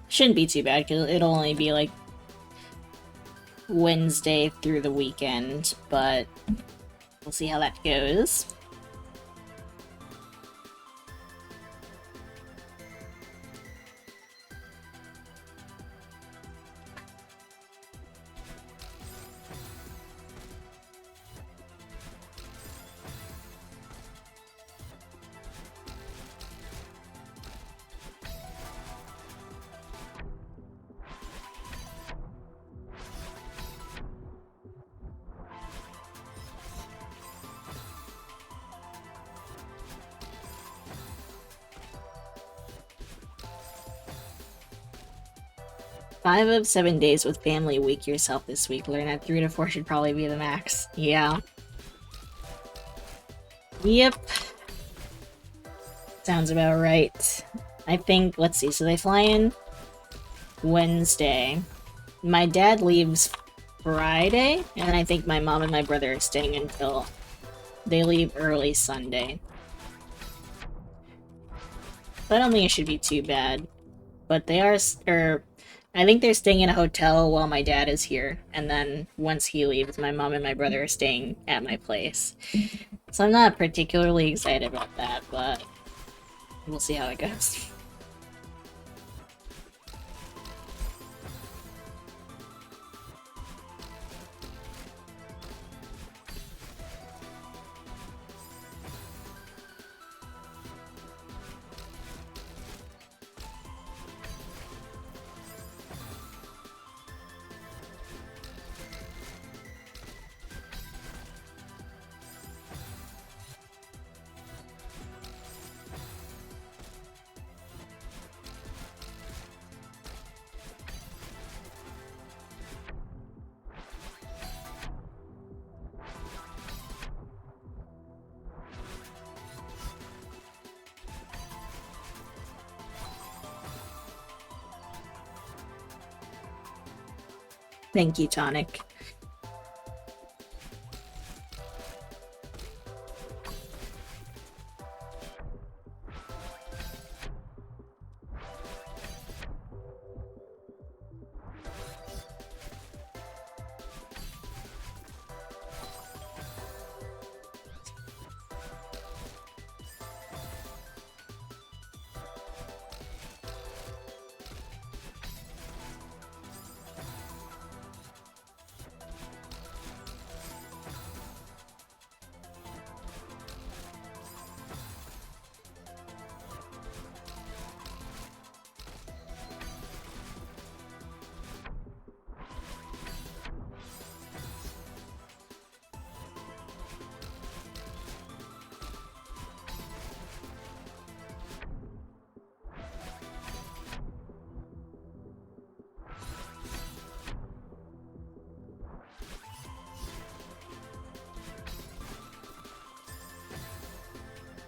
Shouldn't be too bad, because it'll only be like Wednesday through the weekend, but we'll see how that goes. Five of 7 days with family week yourself this week. Learn that 3 to 4 should probably be the max. Yeah. Yep. Sounds about right. I think, let's see, so they fly in Wednesday. My dad leaves Friday, and I think my mom and my brother are staying until they leave early Sunday. So I don't think it should be too bad. But they are, I think they're staying in a hotel while my dad is here, and then once he leaves, my mom and my brother are staying at my place. So I'm not particularly excited about that, but we'll see how it goes. Thank you, Tonic.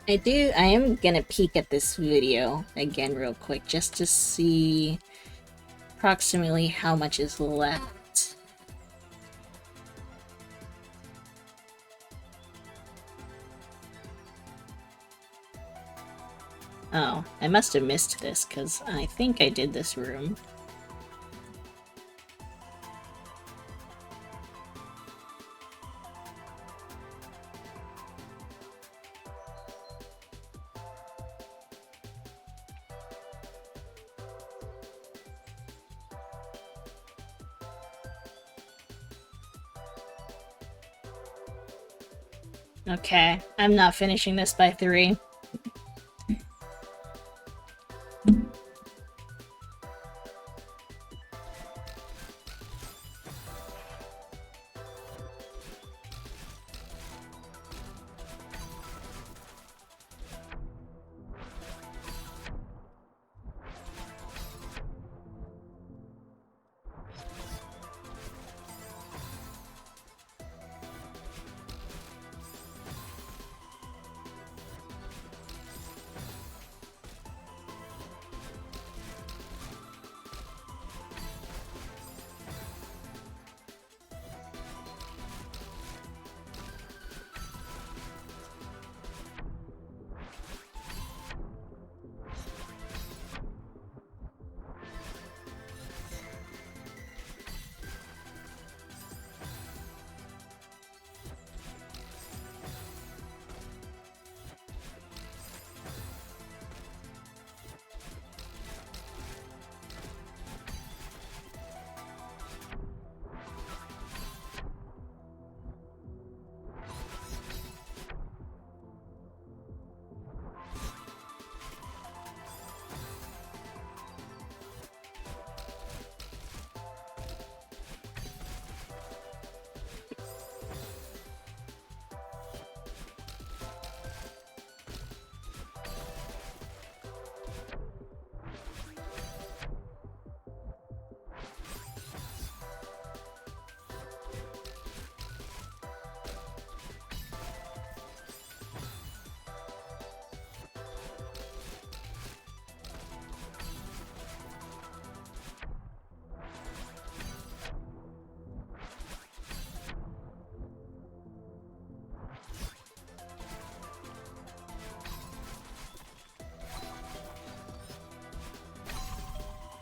I am gonna peek at this video again real quick just to see approximately how much is left. Oh, I must have missed this because I think I did this room. Okay, I'm not finishing this by 3.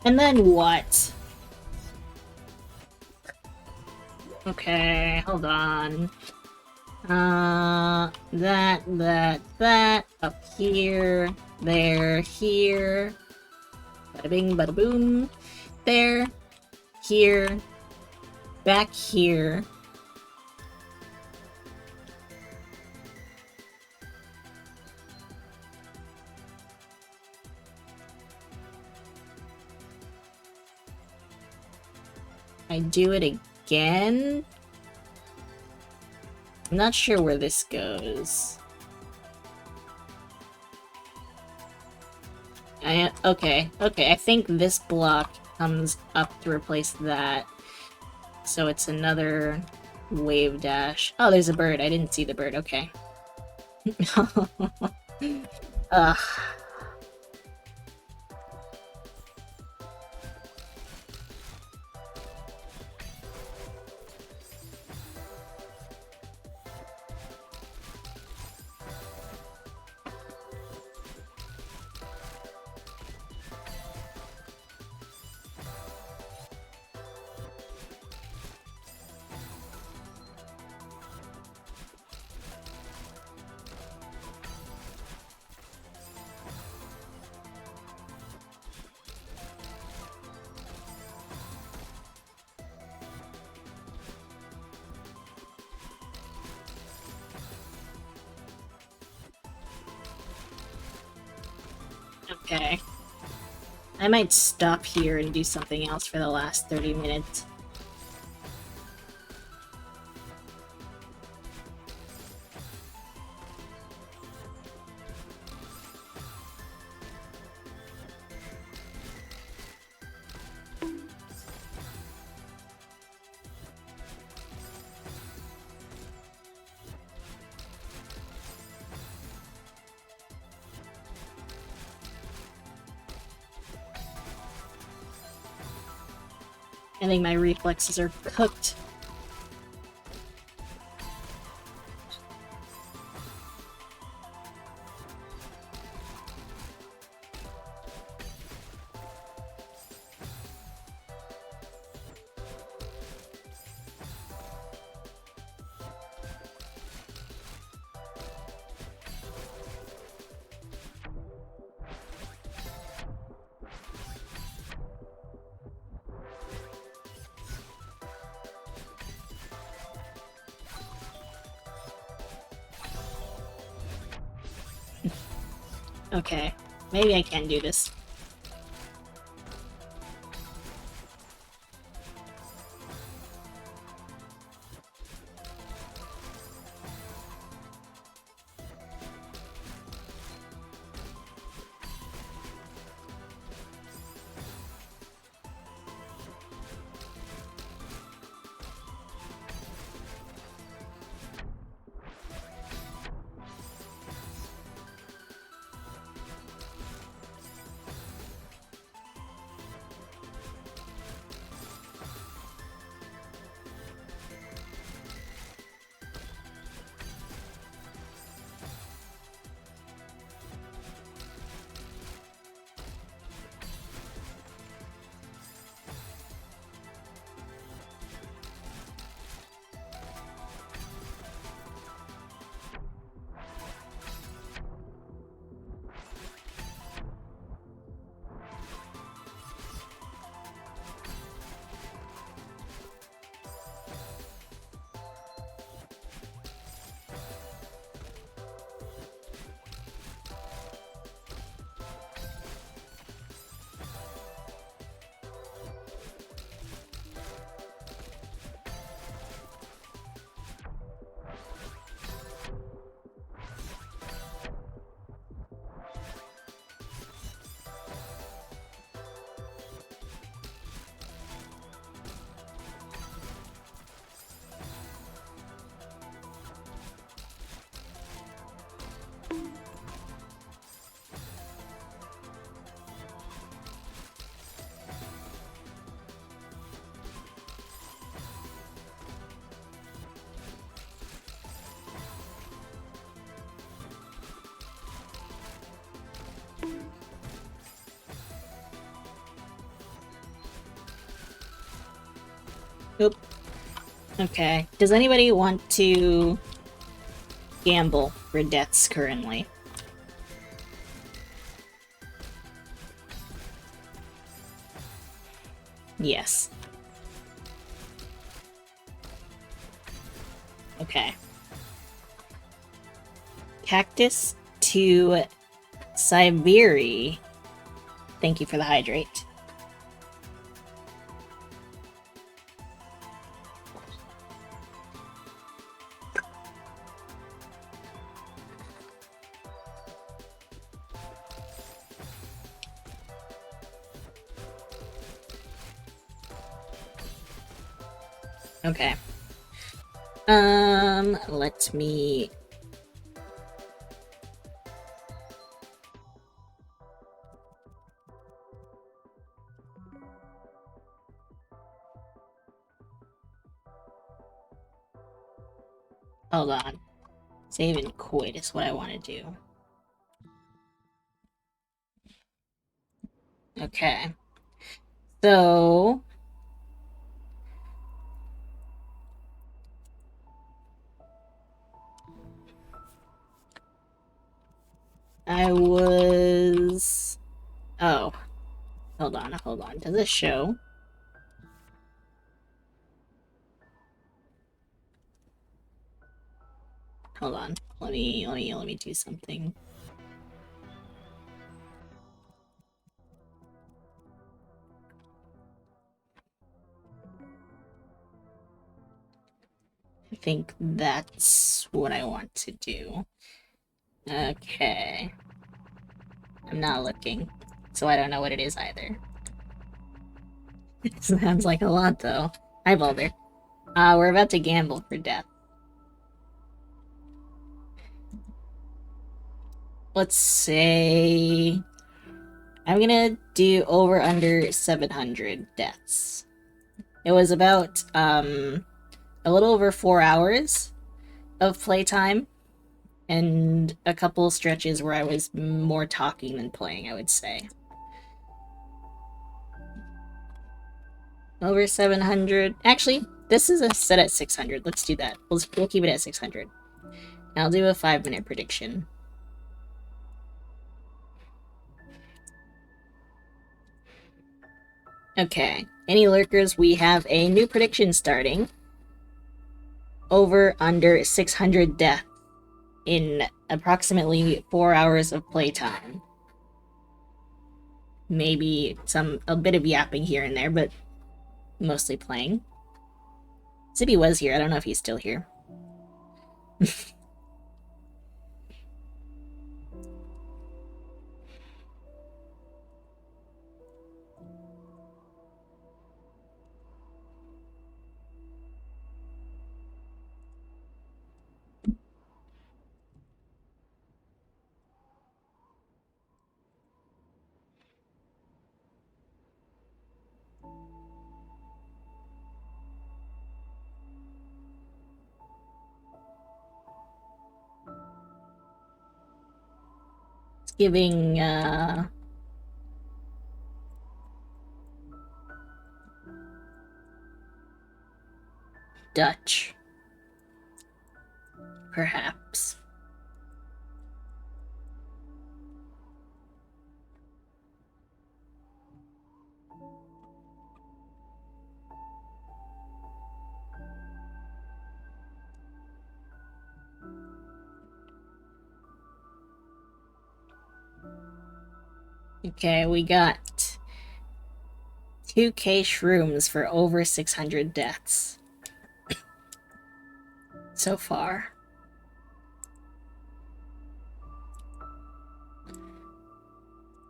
And then what? Okay, hold on. That, up here, there, here. Bada bing, bada boom. There, here, back here. I do it again? I'm not sure where this goes. Okay, I think this block comes up to replace that. So it's another wave dash. Oh, there's a bird. I didn't see the bird. Okay. Ugh. Okay. I might stop here and do something else for the last 30 minutes. I think my reflexes are cooked. Okay, maybe I can do this. Oop. Okay. Does anybody want to gamble for deaths currently? Yes. Okay. Cactus to Siberia. Thank you for the hydrate. Okay. Let me... Hold on. Save and quit is what I want to do. Okay. So... I was... Oh. Hold on, hold on. Does it show? Hold on. Let me do something. I think that's what I want to do. Okay. I'm not looking, so I don't know what it is either. Sounds like a lot, though. Hi, Balder. We're about to gamble for death. Let's say... I'm gonna do over under 700 deaths. It was about a little over 4 hours of playtime, and a couple stretches where I was more talking than playing, I would say. Over 700. Actually, this is set at 600. Let's do that. We'll keep it at 600. I'll do a 5-minute prediction. Okay. Any lurkers? We have a new prediction starting. Over under 600 deaths in approximately 4 hours of playtime. Maybe a bit of yapping here and there, but mostly playing. Zippy was here. I don't know if he's still here. It's giving, Dutch. Perhaps. Okay, we got 2K shrooms for over 600 deaths so far.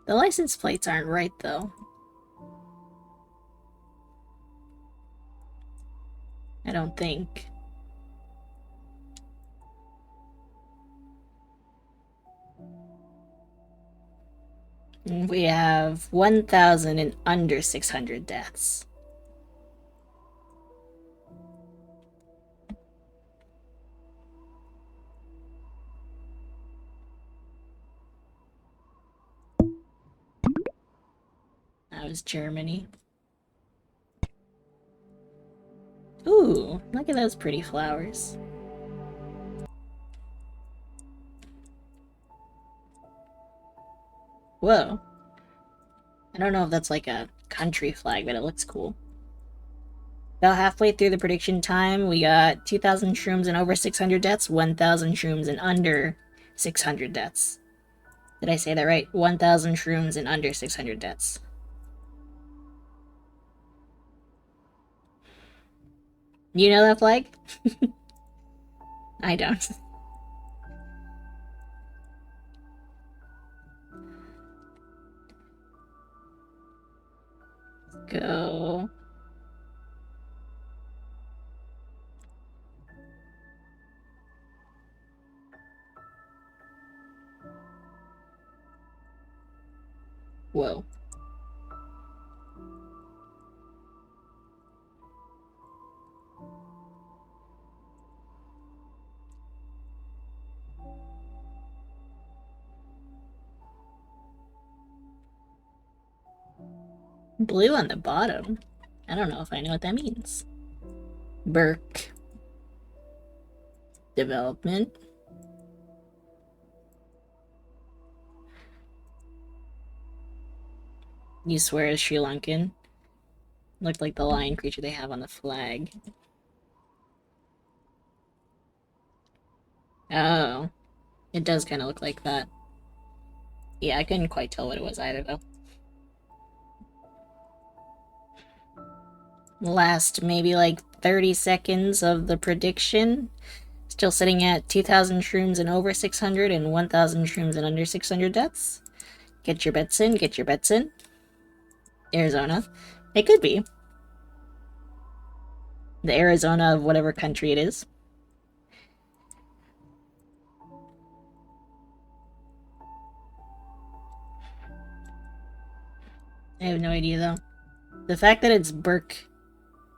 The license plates aren't right, though. I don't think. We have 1,000 and under 600 deaths. That was Germany. Ooh, look at those pretty flowers. Whoa. I don't know if that's like a country flag, but it looks cool. About halfway through the prediction time, we got 2,000 shrooms and over 600 deaths, 1,000 shrooms and under 600 deaths. Did I say that right? 1,000 shrooms and under 600 deaths. You know that flag? I don't. Go. Whoa. Blue on the bottom. I don't know if I know what that means. Burke. Development. You swear it's Sri Lankan? Looked like the lion creature they have on the flag. Oh. It does kind of look like that. Yeah, I couldn't quite tell what it was either, though. Last maybe like 30 seconds of the prediction. Still sitting at 2,000 shrooms and over 600 and 1,000 shrooms and under 600 deaths. Get your bets in, get your bets in. Arizona. It could be. The Arizona of whatever country it is. I have no idea, though. The fact that it's Burke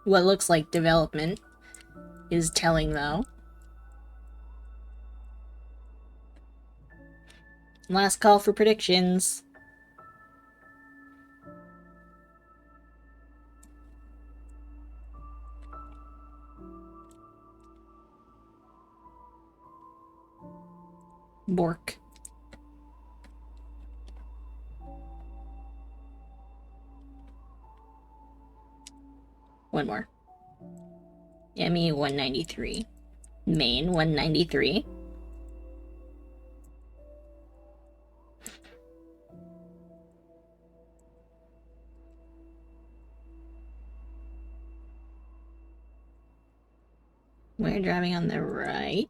what looks like development is telling, though. Last call for predictions. Bork. One more. Emmy 193. Maine 193. We're driving on the right.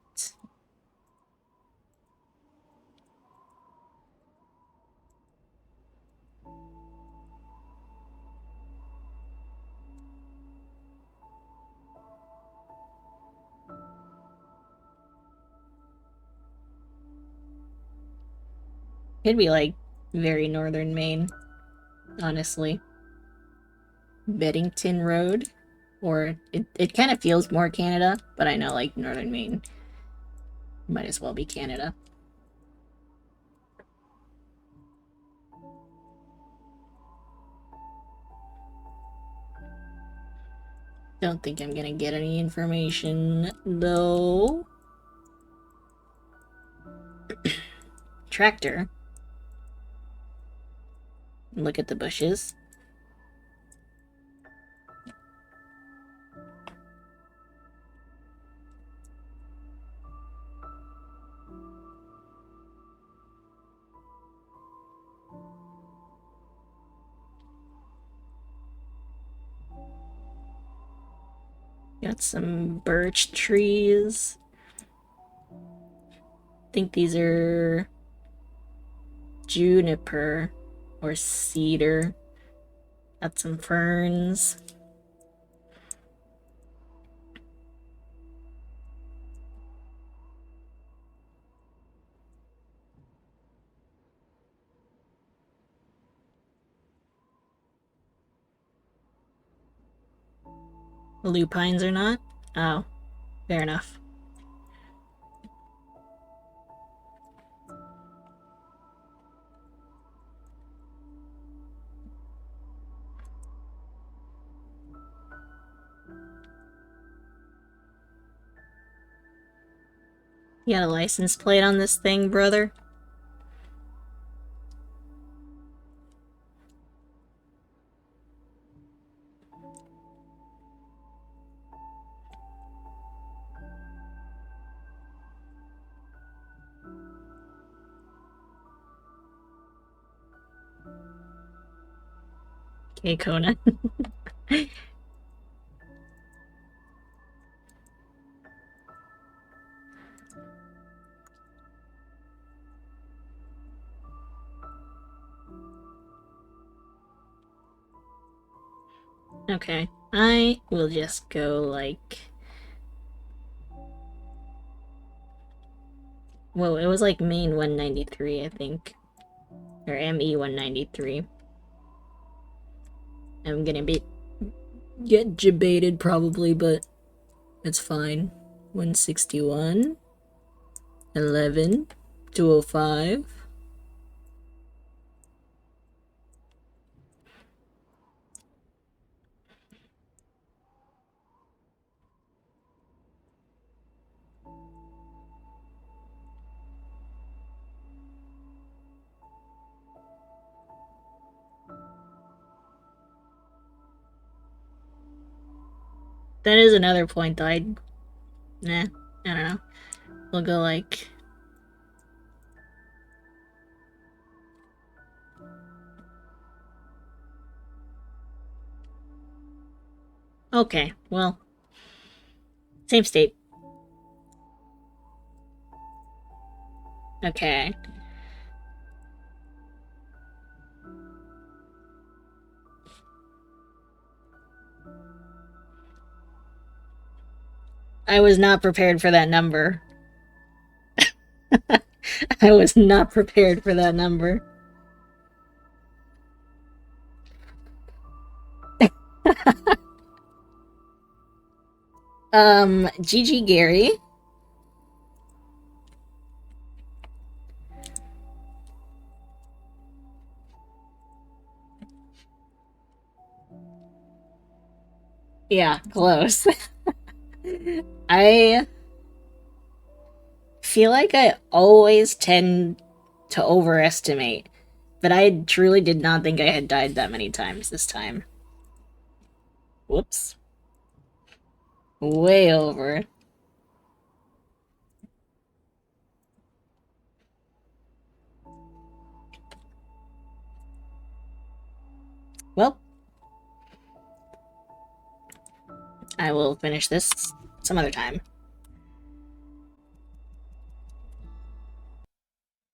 Could be like very northern Maine, honestly. Beddington Road, or it kind of feels more Canada, but I know like northern Maine might as well be Canada. Don't think I'm gonna get any information though. Tractor. Look at the bushes. Got some birch trees. I think these are juniper or cedar. Got some ferns. Lupines or not? Oh, fair enough. You got a license plate on this thing, brother? Okay, Kona. Okay, I will just go like... Whoa, it was like Maine 193, I think. Or ME 193. I'm gonna get debated probably, but it's fine. 161. 11. 205. That is another point though. I don't know. We'll go like... Okay, well... Same state. Okay. I was not prepared for that number. I was not prepared for that number. Gigi Gary. Yeah, close. I feel like I always tend to overestimate, but I truly did not think I had died that many times this time. Whoops. Way over. Well, I will finish this some other time.